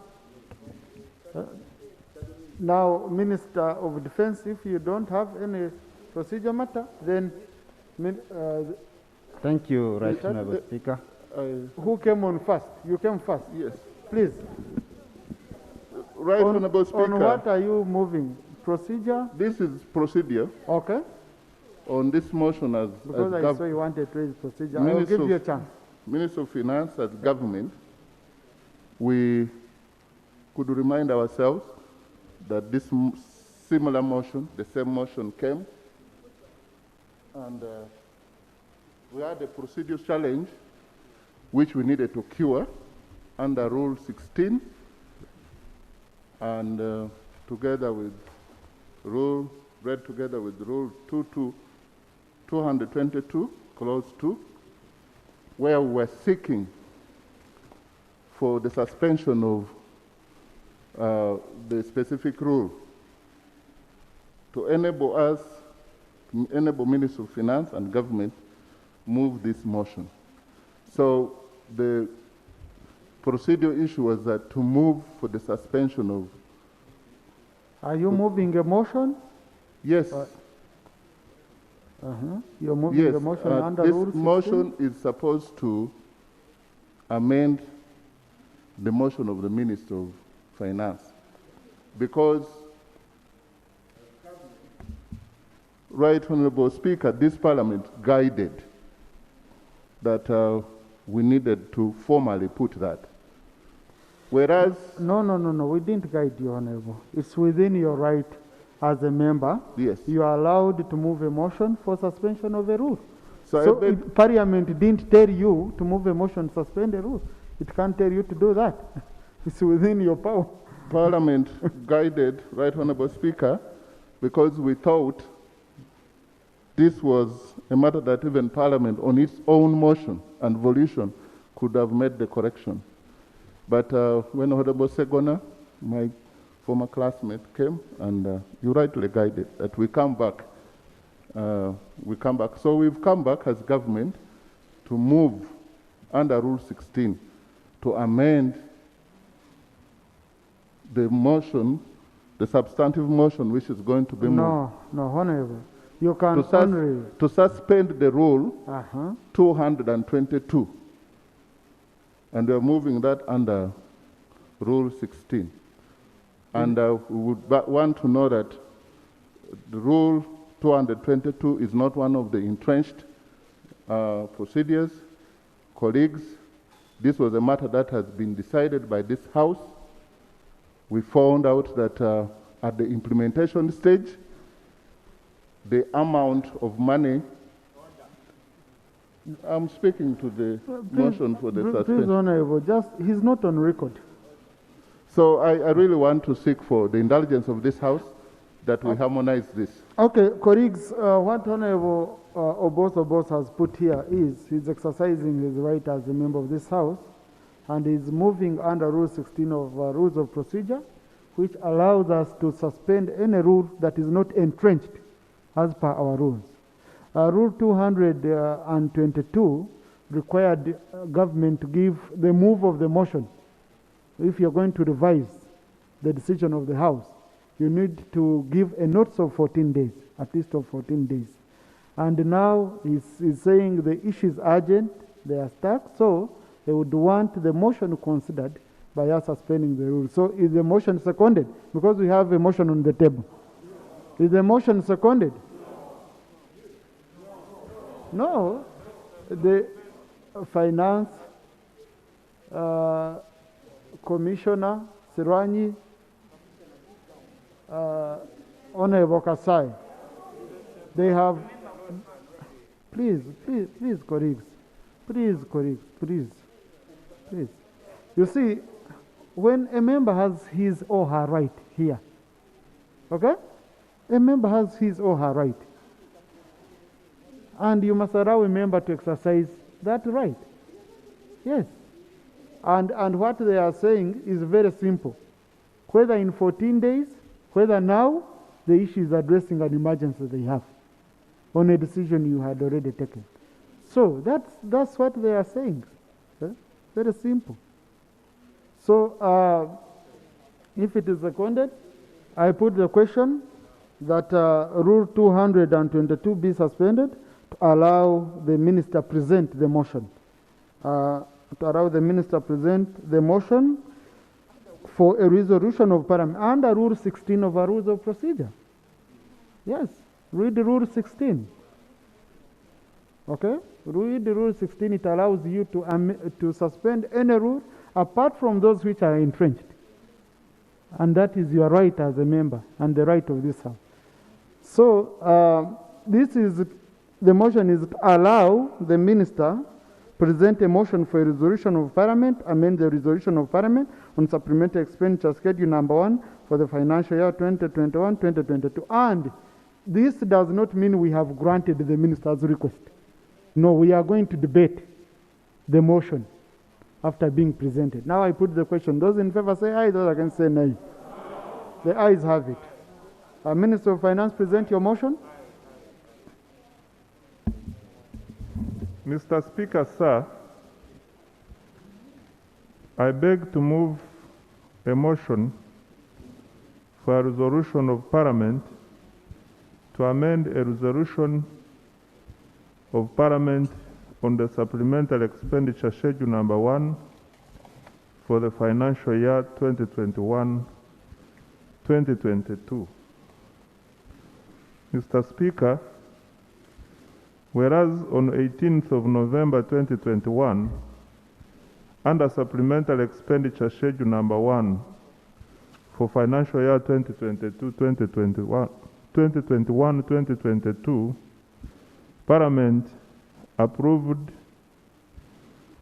Now, Minister of Defence, if you don't have any procedure matter, then... Thank you, Right Honourable Speaker. Who came on first? You came first? Yes. Please. Right Honourable Speaker. On what are you moving? Procedure? This is procedure. Okay. On this motion as... Because as I saw you wanted to raise procedure. I will give you a chance. Minister of Finance as government, we could remind ourselves that this similar motion, the same motion came, and we had a procedural challenge which we needed to cure under Rule 16, and together with Rule 222, Clause 2, where we were seeking for the suspension of the specific rule to enable us, to enable Ministry of Finance and Government move this motion. So the procedural issue was that to move for the suspension of... Are you moving a motion? Yes. You're moving the motion under Rule 16? This motion is supposed to amend the motion of the Minister of Finance, because, Right Honourable Speaker, this Parliament guided that we needed to formally put that. Whereas... No, we didn't guide you, Honourable. It's within your right as a member. Yes. You are allowed to move a motion for suspension of a rule. So if Parliament didn't tell you to move a motion to suspend a rule, it can't tell you to do that. It's within your power. Parliament guided, Right Honourable Speaker, because we thought this was a matter that even Parliament, on its own motion and volition, could have made the correction. But when Honourable Segona, my former classmate, came, and you rightly guided that we come back. So we've come back as government to move under Rule 16 to amend the motion, the substantive motion which is going to be moved. No, Honourable. You can to suspend the Rule 222. And we are moving that under Rule 16. And we would want to know that the Rule 222 is not one of the entrenched procedures. Colleagues, this was a matter that has been decided by this House. We found out that at the implementation stage, the amount of money... I'm speaking to the motion for the suspension. Please, Honourable, he's not on record. So I really want to seek for the indulgence of this House that we harmonize this. Okay, colleagues, what Honourable Obos has put here is he's exercising his right as a member of this House, and is moving under Rule 16 of Rules of Procedure, which allows us to suspend any rule that is not entrenched as per our rules. Rule 222 required government to give the move of the motion. If you're going to revise the decision of the House, you need to give a notice of 14 days, at least of 14 days. And now he's saying the issue is urgent, they are stuck, so they would want the motion considered by us suspending the rule. So is the motion seconded? Because we have a motion on the table. Is the motion seconded? No. The Finance Commissioner Sirwanyi, Honorable Kasai, they have, please, colleagues, please. You see, when a member has his or her right here, okay? A member has his or her right. And you must allow a member to exercise that right. Yes. And what they are saying is very simple. Whether in 14 days, whether now, the issue is addressing an emergency they have on a decision you had already taken. So that's what they are saying. Very simple. So if it is seconded, I put the question that Rule 222 be suspended to allow the minister present the motion. To allow the minister present the motion for a resolution of Parliament under Rule 16 of our Rules of Procedure. Yes, read Rule 16. Okay? Read Rule 16, it allows you to suspend any rule apart from those which are entrenched. And that is your right as a member and the right of this House. So, the motion is to allow the minister present a motion for a resolution of Parliament, amend the resolution of Parliament on supplementary expenditure schedule number 1 for the financial year 2021-2022. And this does not mean we have granted the minister's request. No, we are going to debate the motion after being presented. Now I put the question. Those in favor say aye, those against say nay. The ayes have it. Minister of Finance, present your motion. Mr. Speaker, sir, I beg to move a motion for a resolution of Parliament to amend a resolution of Parliament on the supplementary expenditure schedule number 1 for the financial year 2021-2022. Mr. Speaker, whereas on 18th of November 2021, under supplementary expenditure schedule number 1 for financial year 2021-2022, Parliament approved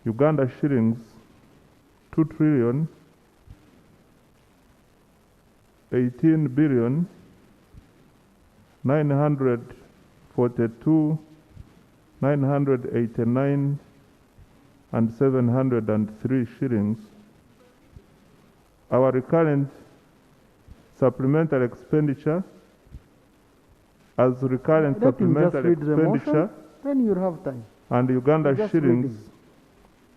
Uganda shillings 2 trillion 18 billion 942 989 and 703 shillings. Our recurrent supplementary expenditure as recurrent supplementary expenditure, then you'll have time. And Uganda shillings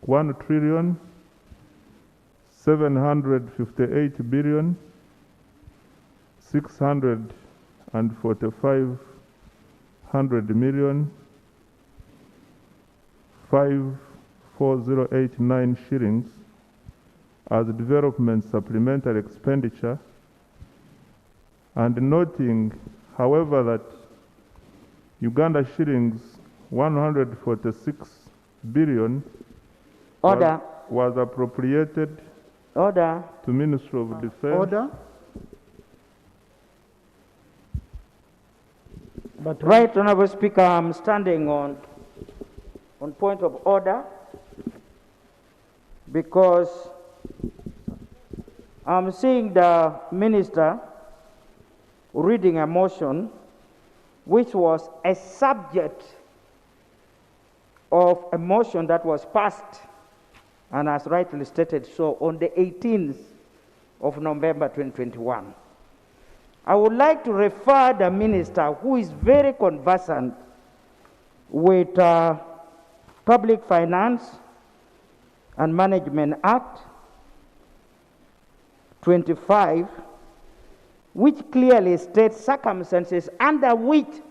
1 trillion 758 billion 645 million 54089 shillings as development supplementary expenditure, and noting, however, that Uganda shillings 146 billion was appropriated to Ministry of Defense. Order. But right, Honorable Speaker, I'm standing on point of order because I'm seeing the minister reading a motion which was a subject of a motion that was passed, and as rightly stated so, on the 18th of November 2021. I would like to refer the minister, who is very conversant with Public Finance and Management Act 25, which clearly states circumstances under which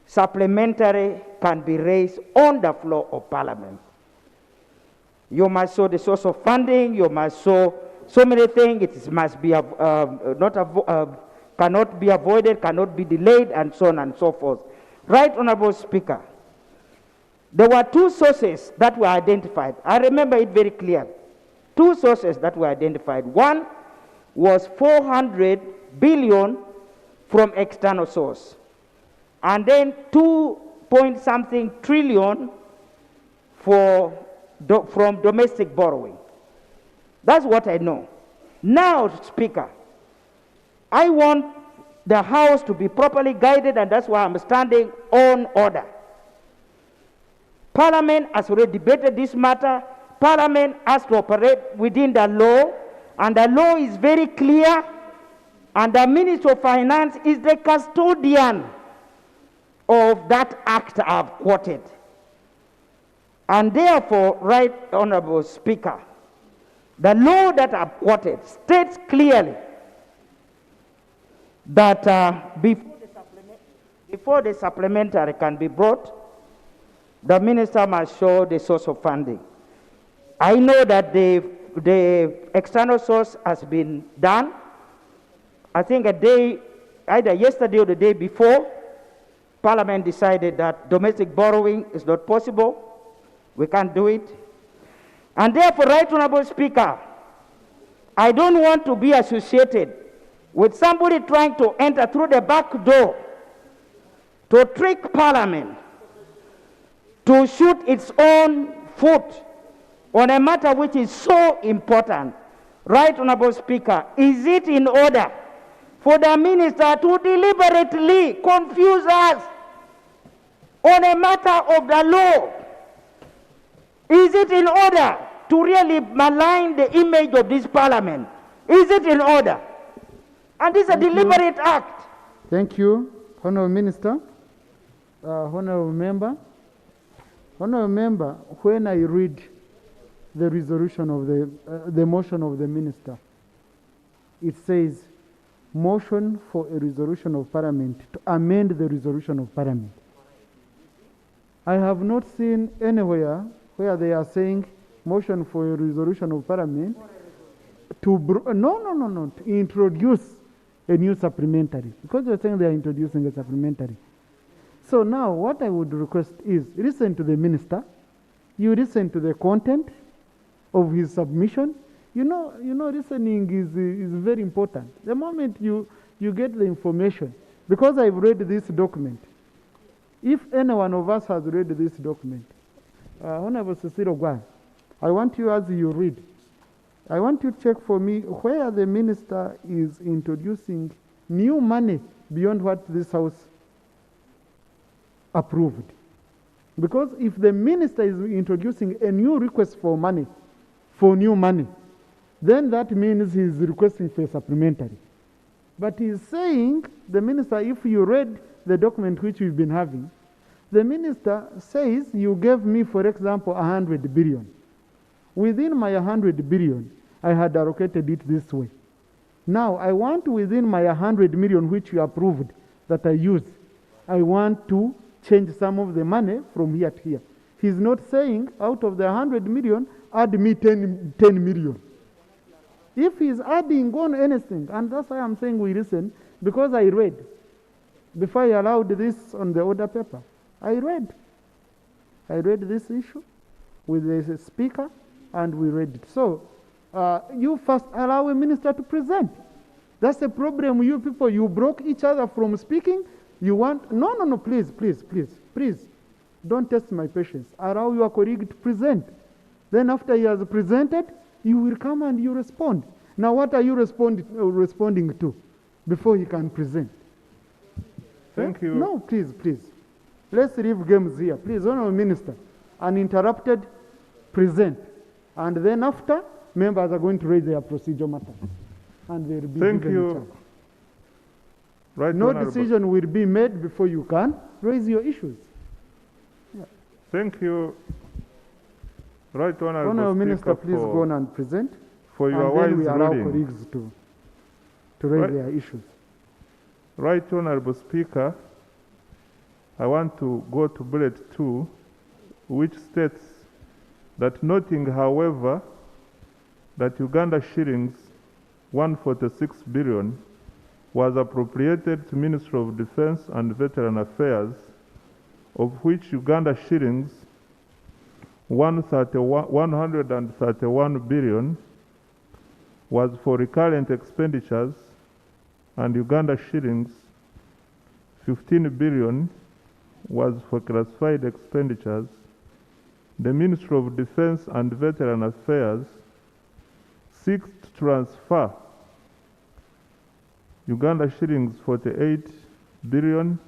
supplementary can be raised on the floor of Parliament. You must show the source of funding, you must show so many things, it must be cannot be avoided, cannot be delayed, and so on and so forth. Right Honorable Speaker, there were two sources that were identified. I remember it very clearly. Two sources that were identified. One was 400 billion from external source, and then 2-point-something trillion from domestic borrowing. That's what I know. Now, Speaker, I want the House to be properly guided, and that's why I'm standing on order. Parliament has already debated this matter. Parliament has to operate within the law, and the law is very clear, and the Minister of Finance is the custodian of that act I've quoted. And therefore, Right Honorable Speaker, the law that I've quoted states clearly that before the supplementary can be brought, the minister must show the source of funding. I know that the external source has been done. I think either yesterday or the day before, Parliament decided that domestic borrowing is not possible. We can't do it. And therefore, Right Honorable Speaker, I don't want to be associated with somebody trying to enter through the back door to trick Parliament to shoot its own foot on a matter which is so important. Right Honorable Speaker, is it in order for the minister to deliberately confuse us on a matter of the law? Is it in order to really malign the image of this Parliament? Is it in order? And this is a deliberate act. Thank you, Honourable Minister. Honourable Member. Honourable Member, when I read the resolution of the motion of the Minister, it says, motion for a resolution of Parliament to amend the resolution of Parliament. I have not seen anywhere where they are saying motion for a resolution of Parliament to to introduce a new supplementary, because you're saying they are introducing a supplementary. So now what I would request is listen to the minister, you listen to the content of his submission. You know, listening is very important. The moment you get the information, because I've read this document, if any one of us has read this document, Honorable Cecile Ogwan, I want you, as you read, I want you to check for me where the minister is introducing new money beyond what this House approved. Because if the minister is introducing a new request for money, for new money, then that means he's requesting for a supplementary. But he's saying, the minister, if you read the document which we've been having, the minister says, you gave me, for example, 100 billion. Within my 100 billion, I had allocated it this way. Now, I want within my 100 million, which you approved, that I use, I want to change some of the money from here to here. He's not saying, out of the 100 million, add me 10 million. If he's adding on anything, and that's why I'm saying we listen, because I read, before I allowed this on the order paper, I read this issue with the speaker, and we read it. So, you first allow a minister to present. That's the problem, you people, you broke each other from speaking. You want, no, please, don't test my patience. Allow your colleague to present. Then after he has presented, you will come and you respond. Now what are you responding to before he can present? Thank you. No, please. Let's leave games here. Please, Honourable Minister, uninterrupted, present. And then after, members are going to raise their procedural matters. And they will be Thank given you. a chance. Right, No Honourable. decision will be made before you can raise your issues. Thank you, Right Honourable Honourable Minister, Speaker, please go on and present. for your and wise then we allow ruling. colleagues to raise Right. their issues. Right Honourable Speaker, I want to go to bullet 2, which states that noting, however, that Uganda shillings 146 billion was appropriated to Ministry of Defence and Veteran Affairs, of which Uganda shillings 131 billion was for recurrent expenditures and Uganda shillings 15 billion was for classified expenditures. The Ministry of Defence and Veteran Affairs seeks to transfer Uganda shillings 48 billion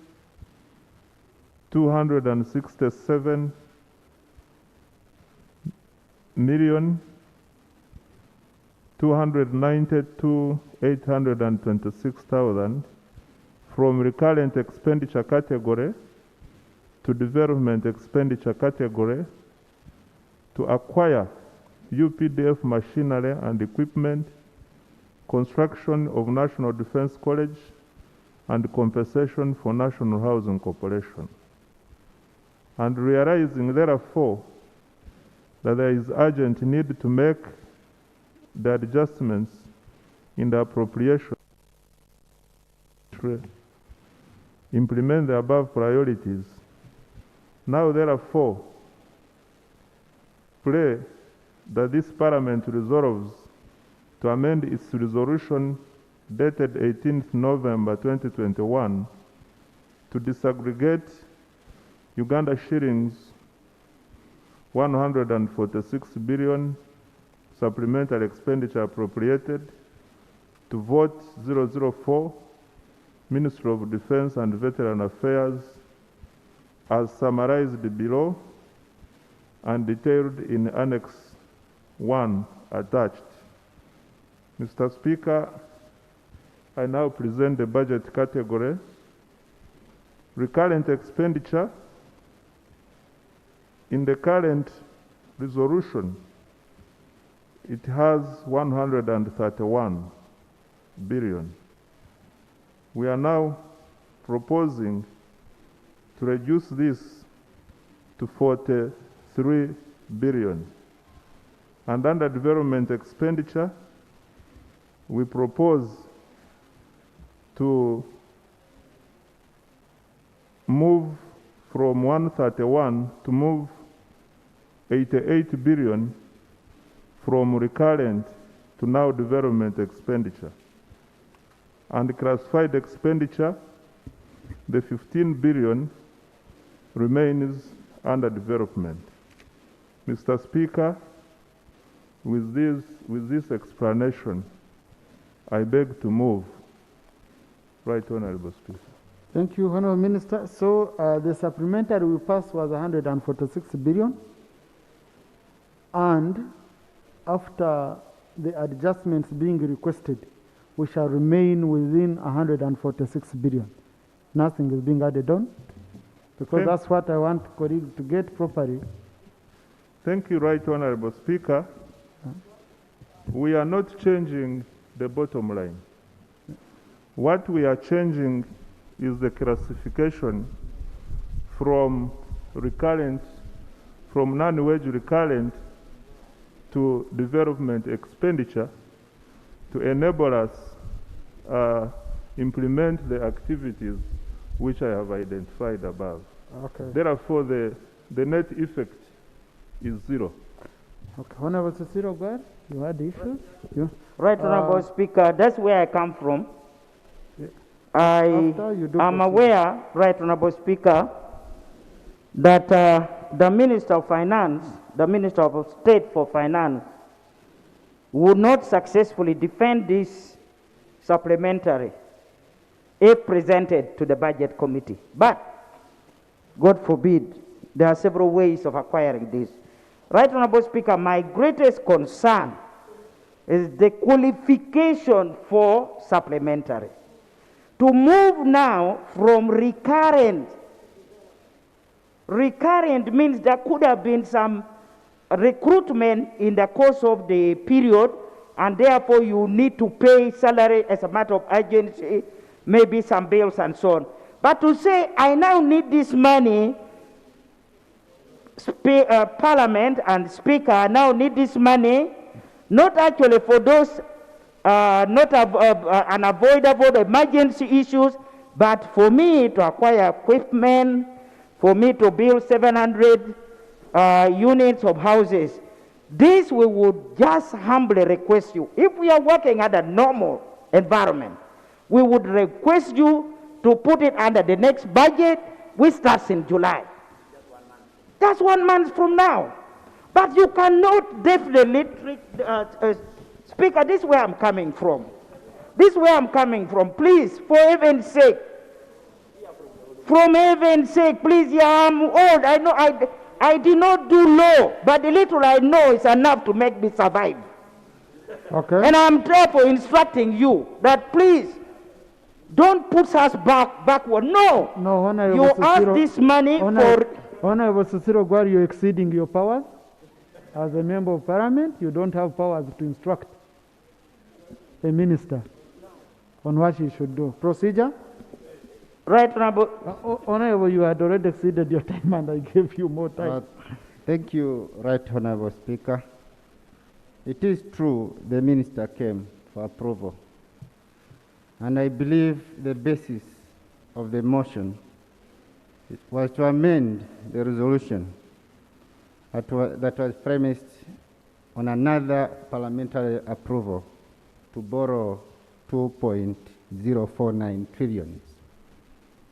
267 million 292,826,000 from recurrent expenditure category to development expenditure category to acquire UPDF machinery and equipment, construction of National Defence College, and compensation for National Housing Corporation. And realizing, therefore, that there is urgent need to make the adjustments in the appropriation to implement the above priorities. Now, therefore, pray that this Parliament resolves to amend its resolution dated 18th November 2021 to disaggregate Uganda shillings 146 billion supplementary expenditure appropriated to vote 004 Ministry of Defence and Veteran Affairs as summarized below and detailed in Annex 1 attached. Mr. Speaker, I now present the budget category. Recurrent expenditure. In the current resolution, it has 131 billion. We are now proposing to reduce this to 43 billion. And under development expenditure, we propose to move from 131 to move 88 billion from recurrent to now development expenditure. And classified expenditure, the 15 billion remains under development. Mr. Speaker, with this explanation, I beg to move. Right Honourable Speaker. Thank you, Honourable Minister. So the supplementary we passed was 146 billion. And after the adjustments being requested, we shall remain within 146 billion. Nothing is being added on, because that's what I want colleagues to get properly. Thank you, Right Honourable Speaker. We are not changing the bottom line. What we are changing is the classification from recurrent, from non-wage recurrent to development expenditure to enable us implement the activities which I have identified above. Okay. Therefore, the net effect is zero. Okay, Honourable Cecile, go ahead. You had issues? You? Right, Honourable Speaker, that's where I come from. I am aware, Right Honourable Speaker, that the Minister of Finance, the Minister of State for Finance, would not successfully defend this supplementary if presented to the Budget Committee. But, God forbid, there are several ways of acquiring this. Right Honourable Speaker, my greatest concern is the qualification for supplementary. To move now from recurrent Recurrent means there could have been some recruitment in the course of the period, and therefore you need to pay salary as a matter of urgency, maybe some bills and so on. But to say, I now need this money, Parliament and Speaker now need this money, not actually for those unavoidable emergency issues, but for me to acquire equipment, for me to build 700 units of houses. This we would just humbly request you. If we are working at a normal environment, we would request you to put it under the next budget, which starts in July. That's 1 month from now. But you cannot definitely treat, Speaker, this is where I'm coming from. This is where I'm coming from. Please, for heaven's sake, from heaven's sake, please, yeah, I'm old. I know I did not do law, but the little I know is enough to make me survive. Okay. And I'm therefore instructing you that please, don't put us backward. No. No, Honorable you ask this money for... Honorable Cicero Gwari, you're exceeding your powers. As a member of Parliament, you don't have powers to instruct a minister on what he should do. Procedure? Right, Honorable. Honorable, you had already exceeded your time and I gave you more time. Thank you, Right Honorable Speaker. It is true the minister came for approval. And I believe the basis of the motion was to amend the resolution that was premised on another parliamentary approval to borrow 2.049 trillion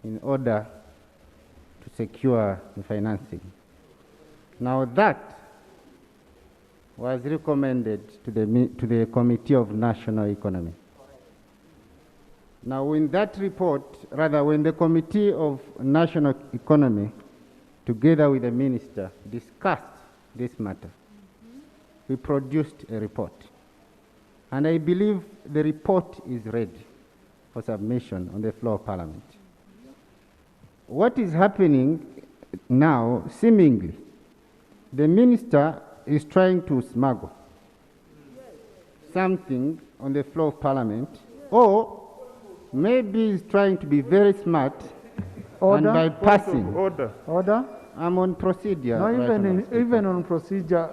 in order to secure the financing. Now that was recommended to the Committee of National Economy. Now in that report, rather when the Committee of National Economy, together with the minister, discussed this matter, we produced a report. And I believe the report is ready for submission on the floor of Parliament. What is happening now, seemingly, the minister is trying to smuggle something on the floor of Parliament, or maybe he's trying to be very smart and bypassing. Order. I'm on procedure. No, even on procedure,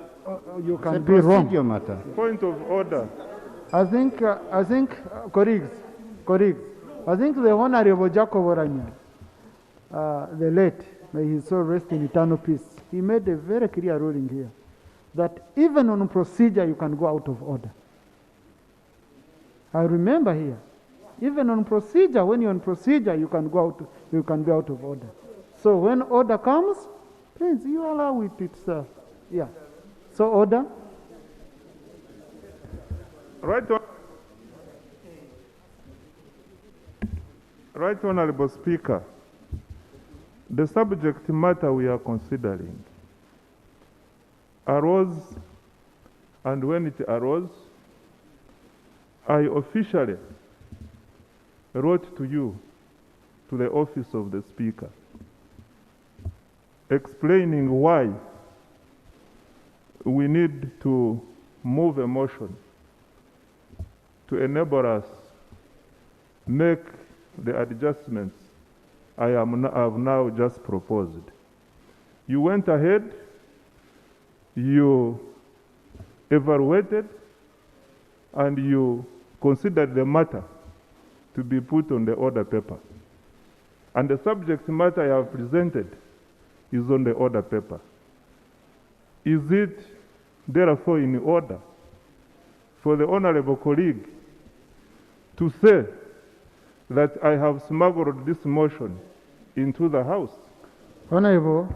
you can be procedure wrong. Matter. Point of order. I think, colleagues, I think the Honorable Jacob Oranya, the late, may his soul rest in eternal peace, he made a very clear ruling here that even on procedure you can go out of order. I remember here, even on procedure, when you're on procedure, you can go out, you can be out of order. So when order comes, please, you allow it itself. Yeah. So order. Right Honorable Speaker, the subject matter we are considering arose, and when it arose, I officially wrote to you, to the office of the Speaker, explaining why we need to move a motion to enable us make the adjustments I have now just proposed. You went ahead, you evaluated, and you considered the matter to be put on the order paper. And the subject matter I have presented is on the order paper. Is it therefore in order for the honorable colleague to say that I have smuggled this motion into the House? Honorable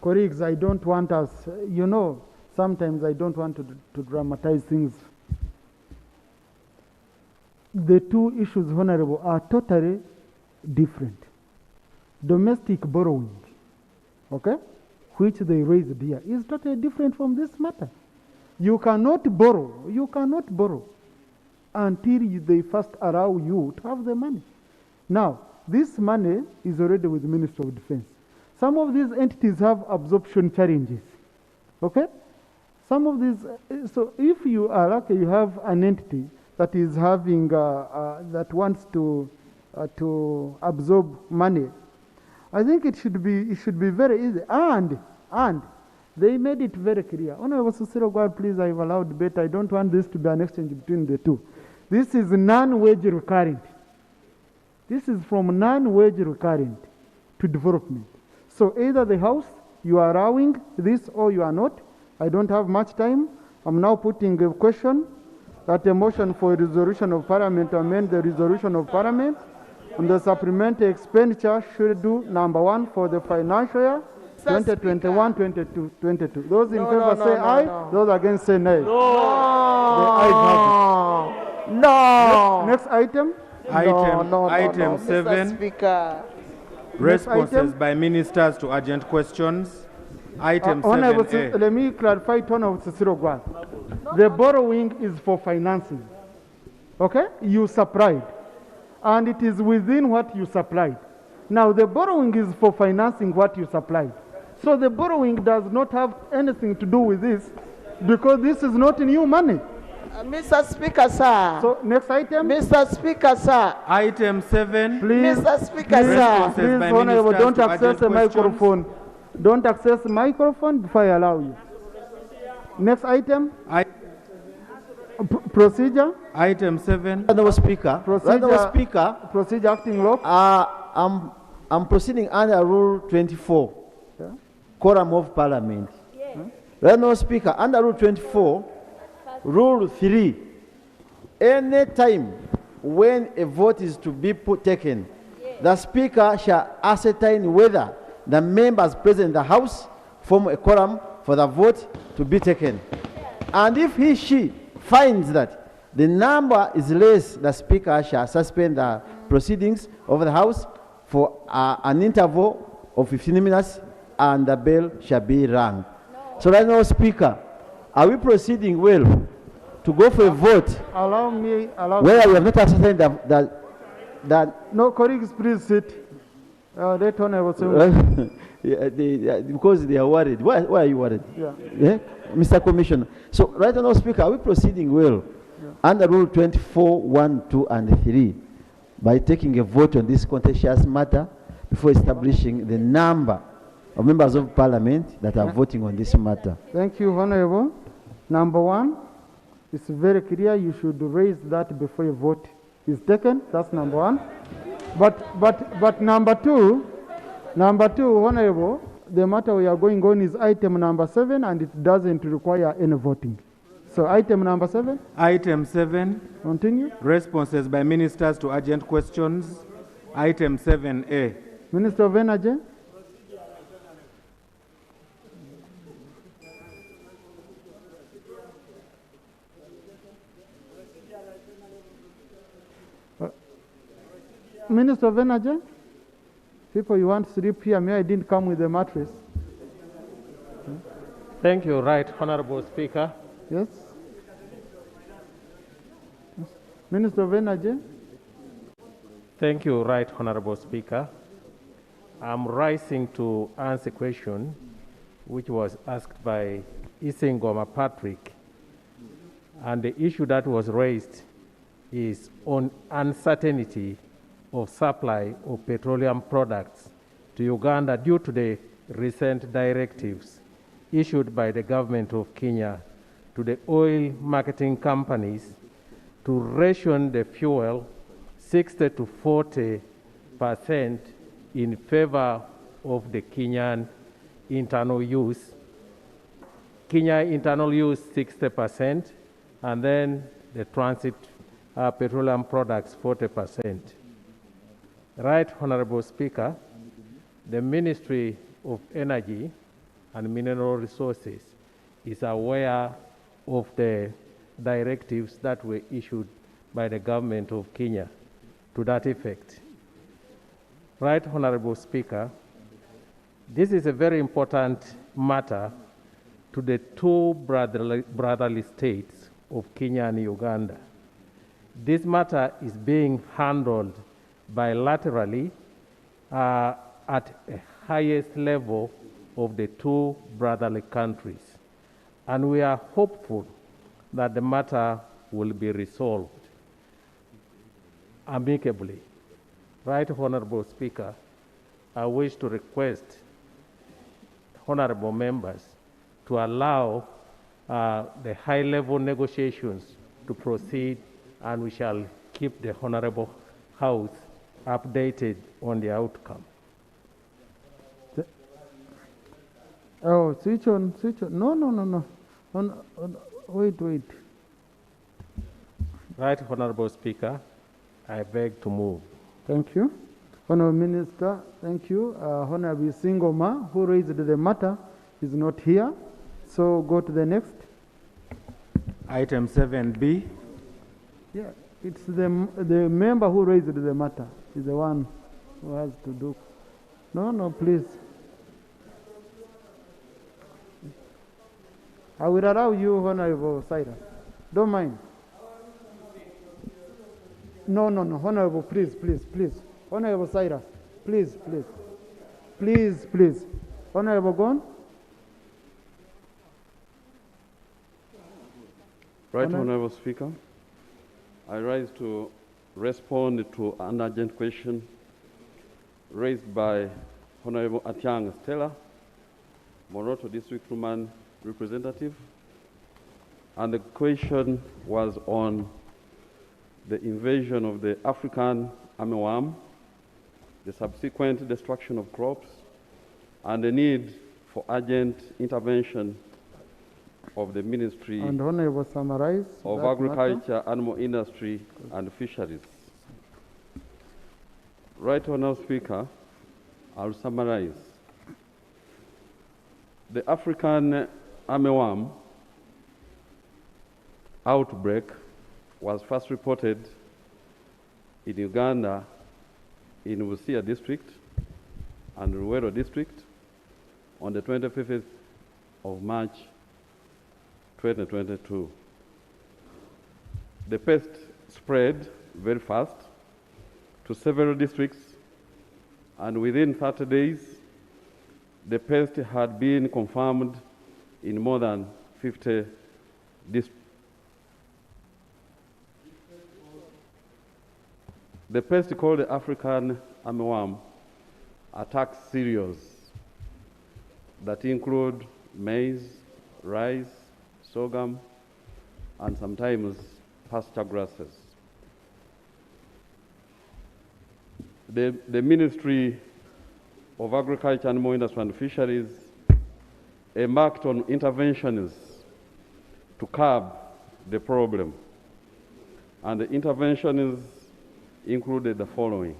colleagues, I don't want us, you know, sometimes I don't want to dramatize things. The two issues, Honorable, are totally different. Domestic borrowing, okay, which they raised here, is totally different from this matter. You cannot borrow until they first allow you to have the money. Now, this money is already with the Ministry of Defense. Some of these entities have absorption challenges. Okay? Some of these, so if you are lucky, you have an entity that is having, that wants to absorb money, I think it should be very easy. And they made it very clear. Honorable Cecil God, please, I've allowed debate. I don't want this to be an exchange between the two. This is non-wage recurrent. This is from non-wage recurrent to development. So either the House, you are allowing this or you are not. I don't have much time. I'm now putting a question that a motion for a resolution of Parliament to amend the resolution of Parliament on the supplementary expenditure should do number 1 for the financial year 2021-22. Those in favor say aye. Those against say nay. No. The ayes have it. No. Next item. Item 7. Mr. Speaker. Responses by ministers to urgent questions. Item 7A. Let me clarify tone of Cecil Ogwan. The borrowing is for financing. Okay? You supplied. And it is within what you supplied. Now, the borrowing is for financing what you supplied. So the borrowing does not have anything to do with this because this is not new money. Mr. Speaker, sir. So, next item. Mr. Speaker, sir. Item 7. Please, Mr. Speaker, sir. Please, Honorable, don't access the microphone. Don't access the microphone before I allow you. Next item. Procedure. Item 7. Honorable Speaker. Procedure acting law. I'm proceeding under Rule 24. Yeah. Quorum of Parliament. Honorable Speaker, under Rule 24, Rule 3, any time when a vote is to be taken, the Speaker shall ascertain whether the members present in the House form a quorum for the vote to be taken. And if she finds that the number is less, the Speaker shall suspend the proceedings of the House for an interval of 15 minutes and the bell shall be rung. So right now, Speaker, are we proceeding well to go for a vote? Allow me. Where we have not ascertained that. No, colleagues, please sit. Let Honorable say. Because they are worried. Why are you worried? Yeah. Mr. Commissioner. So right now, Speaker, are we proceeding well under Rule 24, 1, 2, and 3 by taking a vote on this contentious matter before establishing the number of members of Parliament that are voting on this matter? Thank you, Honorable. Number 1, it's very clear you should raise that before a vote is taken. That's number 1. But number 2, Honorable, the matter we are going on is item number 7 and it doesn't require any voting. So item number 7. Item 7. Continue. Responses by ministers to urgent questions. Item 7A. Minister of Energy. Minister of Energy. People, you want to sleep here? Me, I didn't come with a mattress. Thank you, Right Honorable Speaker. Yes. Minister of Energy. Thank you, Right Honorable Speaker. I'm rising to answer a question which was asked by Isengoma Patrick. And the issue that was raised is on uncertainty of supply of petroleum products to Uganda due to the recent directives issued by the government of Kenya to the oil marketing companies to ration the fuel 60 to 40% in favor of the Kenyan internal use. Kenya internal use 60%, and then the transit petroleum products 40%. Right Honorable Speaker, the Ministry of Energy and Mineral Resources is aware of the directives that were issued by the government of Kenya to that effect. Right Honorable Speaker, this is a very important matter to the two brotherly states of Kenya and Uganda. This matter is being handled bilaterally at a highest level of the two brotherly countries. And we are hopeful that the matter will be resolved amicably. Right Honorable Speaker, I wish to request honorable members to allow the high-level negotiations to proceed, and we shall keep the Honorable House updated on the outcome. Oh, switch on. No. Wait. Right Honorable Speaker, I beg to move. Thank you. Honorable Minister, thank you. Honorable Singoma, who raised the matter, is not here. So go to the next. Item 7B. Yeah, it's the member who raised the matter is the one who has to do. No, please. I will allow you, Honorable Cyrus. Don't mind. No, Honorable, please. Honorable Cyrus, please. Honorable Gon. Right, Honorable Speaker. I rise to respond to an urgent question raised by Honorable Atiang Stella, Moroto District Woman Representative. And the question was on the invasion of the African armyworm, the subsequent destruction of crops, and the need for urgent intervention of the Ministry and Honorable summarize of Agriculture, Animal Industry, and Fisheries. Right, Honorable Speaker, I'll summarize. The African armyworm outbreak was first reported in Uganda in Busia District and Ruwero District on the 25th of March 2022. The pest spread very fast to several districts, and within 30 days, the pest had been confirmed in more than 50 districts. The pest called the African armyworm attacks cereals that include maize, rice, sorghum, and sometimes pasture grasses. The Ministry of Agriculture, Animal Industry, and Fisheries embarked on interventions to curb the problem. And the interventions included the following.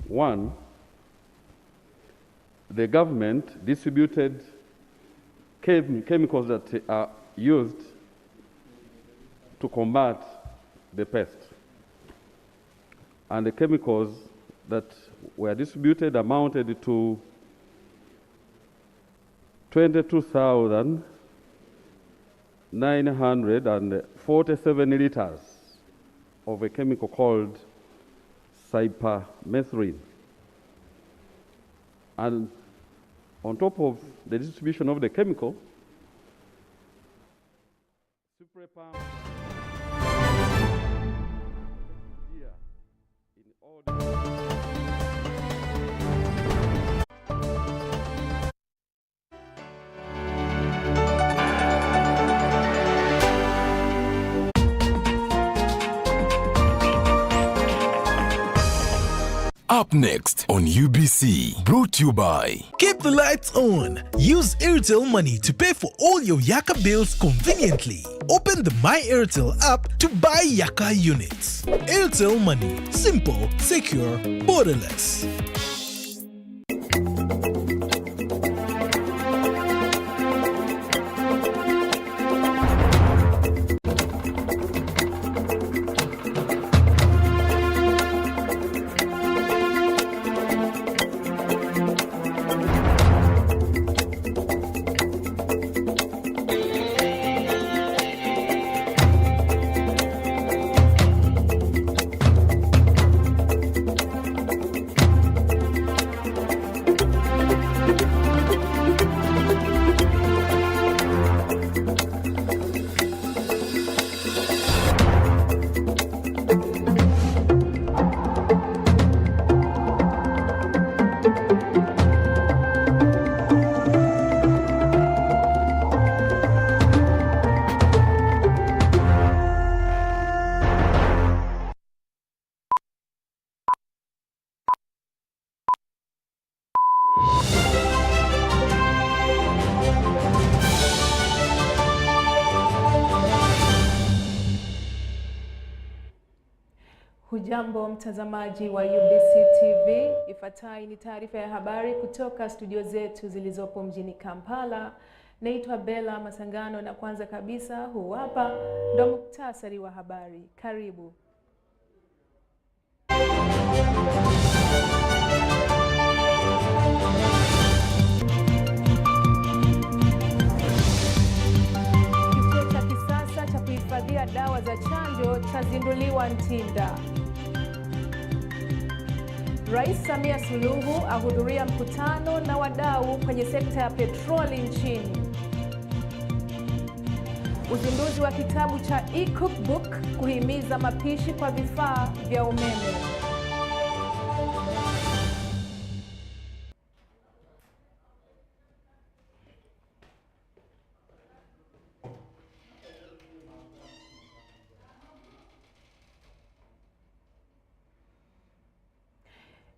One, the government distributed chemicals that are used to combat the pest. And the chemicals that were distributed amounted to 22,947 liters of a chemical called cypermethrin. And on top of the distribution of the chemical, Up next on UBC, brought to you by Keep the lights on. Use Airtel Money to pay for all your Yaka bills conveniently. Open the My Airtel app to buy Yaka units. Airtel Money. Simple, secure, borderless. Hujambo mtazamaji wa UBC TV, ifuatayo ni taarifa ya habari kutoka studio zetu zilizopo mjini Kampala. Naitwa Bella Masangano na kwanza kabisa huu hapa ndo muktasari wa habari. Karibu. Kituo cha kisasa cha kuhifadhia dawa za chanjo chazinduliwa Ntinda. Rais Samia Suluhu ahudhuria mkutano na wadau kwenye sekta ya petroli nchini. Uzinduzi wa kitabu cha e-cookbook kuhimiza mapishi kwa vifaa vya umeme.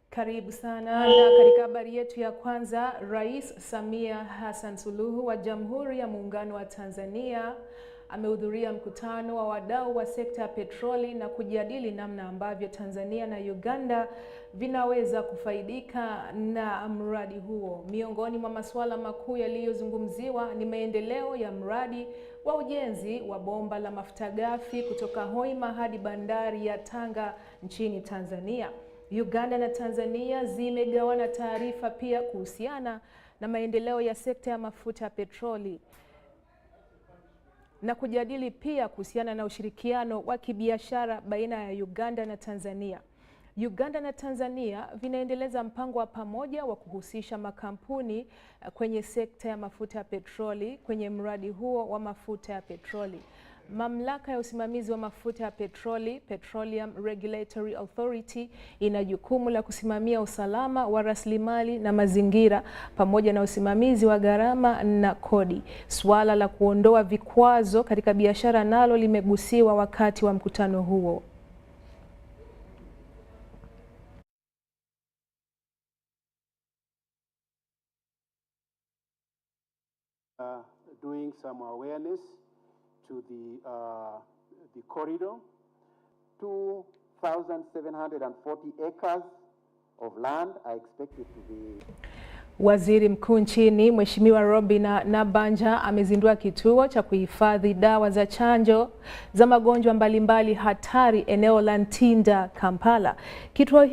Karibu sana, na katika habari yetu ya kwanza, Rais Samia Hassan Suluhu wa Jamhuri ya Muungano wa Tanzania amehudhuria mkutano wa wadau wa sekta ya petroli na kujadili namna ambavyo Tanzania na Uganda vinaweza kufaidika na mradi huo. Miongoni mwa masuala makuu yaliyozungumziwa ni maendeleo ya mradi wa ujenzi wa bomba la mafuta ghafi kutoka Hoima hadi bandari ya Tanga nchini Tanzania. Uganda na Tanzania zimegawana taarifa pia kuhusiana na maendeleo ya sekta ya mafuta ya petroli na kujadili pia kuhusiana na ushirikiano wa kibiashara baina ya Uganda na Tanzania. Uganda na Tanzania vinaendeleza mpango wa pamoja wa kuhusisha makampuni kwenye sekta ya mafuta ya petroli kwenye mradi huo wa mafuta ya petroli. Mamlaka ya usimamizi wa mafuta ya petroli, Petroleum Regulatory Authority, ina jukumu la kusimamia usalama wa rasilimali na mazingira pamoja na usimamizi wa gharama na kodi. Suala la kuondoa vikwazo katika biashara nalo limegusiwa wakati wa mkutano huo. Doing some awareness to the corridor. 2,740 acres of land are expected to be. Waziri Mkuu nchini Mheshimiwa Robin Nabanja amezindua kituo cha kuhifadhi dawa za chanjo za magonjwa mbalimbali hatari eneo la Ntinda, Kampala. Kituo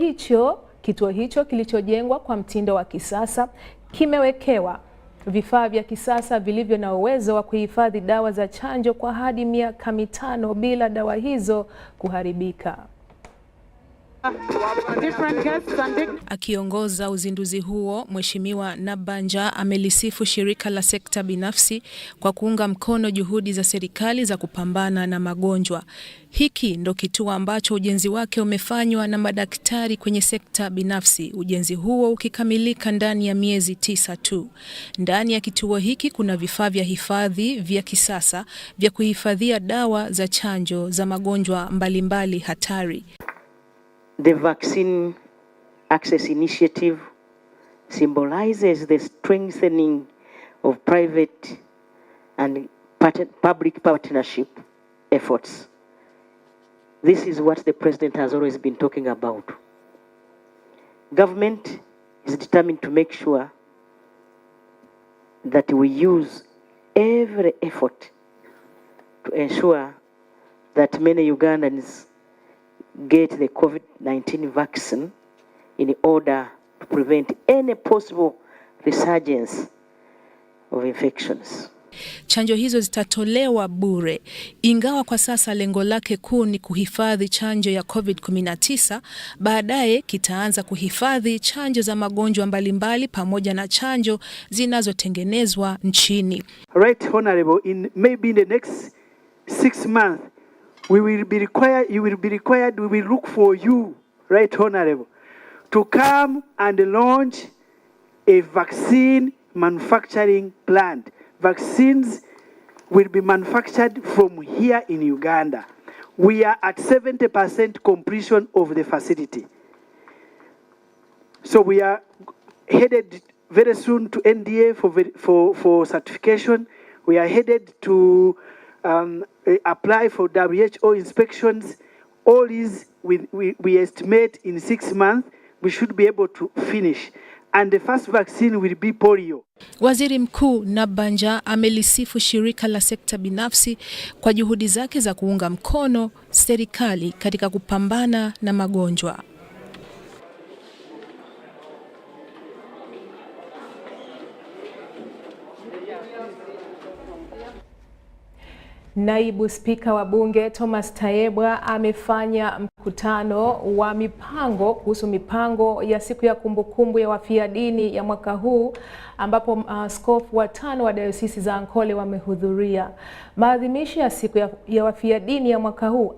hicho kilichojengwa kwa mtindo wa kisasa kimewekewa vifaa vya kisasa vilivyo na uwezo wa kuhifadhi dawa za chanjo kwa hadi miaka 5 bila dawa hizo kuharibika. Akiongoza uzinduzi huo, Mheshimiwa Nabanja amelisifu shirika la sekta binafsi kwa kuunga mkono juhudi za serikali za kupambana na magonjwa. Hiki ndo kituo ambacho ujenzi wake umefanywa na madaktari kwenye sekta binafsi, ujenzi huo ukikamilika ndani ya miezi 9 tu. Ndani ya kituo hiki kuna vifaa vya hifadhi vya kisasa vya kuhifadhia dawa za chanjo za magonjwa mbalimbali hatari. The Vaccine Access Initiative symbolizes the strengthening of private and public partnership efforts. This is what the President has always been talking about. Government is determined to make sure that we use every effort to ensure that many Ugandans get the COVID-19 vaccine in order to prevent any possible resurgence of infections. Chanjo hizo zitatolewa bure. Ingawa kwa sasa lengo lake kuu ni kuhifadhi chanjo ya COVID-19, baadaye kitaanza kuhifadhi chanjo za magonjwa mbalimbali pamoja na chanjo zinazotengenezwa nchini. Right, Honorable, maybe in the next 6 months we will be required, we will look for you, Right Honorable, to come and launch a vaccine manufacturing plant. Vaccines will be manufactured from here in Uganda. We are at 70% completion of the facility. So we are headed very soon to NDA for certification. We are headed to apply for WHO inspections. All is we estimate in 6 months we should be able to finish. And the first vaccine will be polio. Waziri Mkuu Nabanja amelisifu shirika la sekta binafsi kwa juhudi zake za kuunga mkono serikali katika kupambana na magonjwa. Naibu Spika wa Bunge Thomas Tayebwa amefanya mkutano wa mipango kuhusu mipango ya siku ya kumbukumbu ya wafia dini ya mwaka huu, ambapo askofu watano wa dayosisi za Ankole wamehudhuria. Maadhimisho ya siku ya wafia dini ya mwaka huu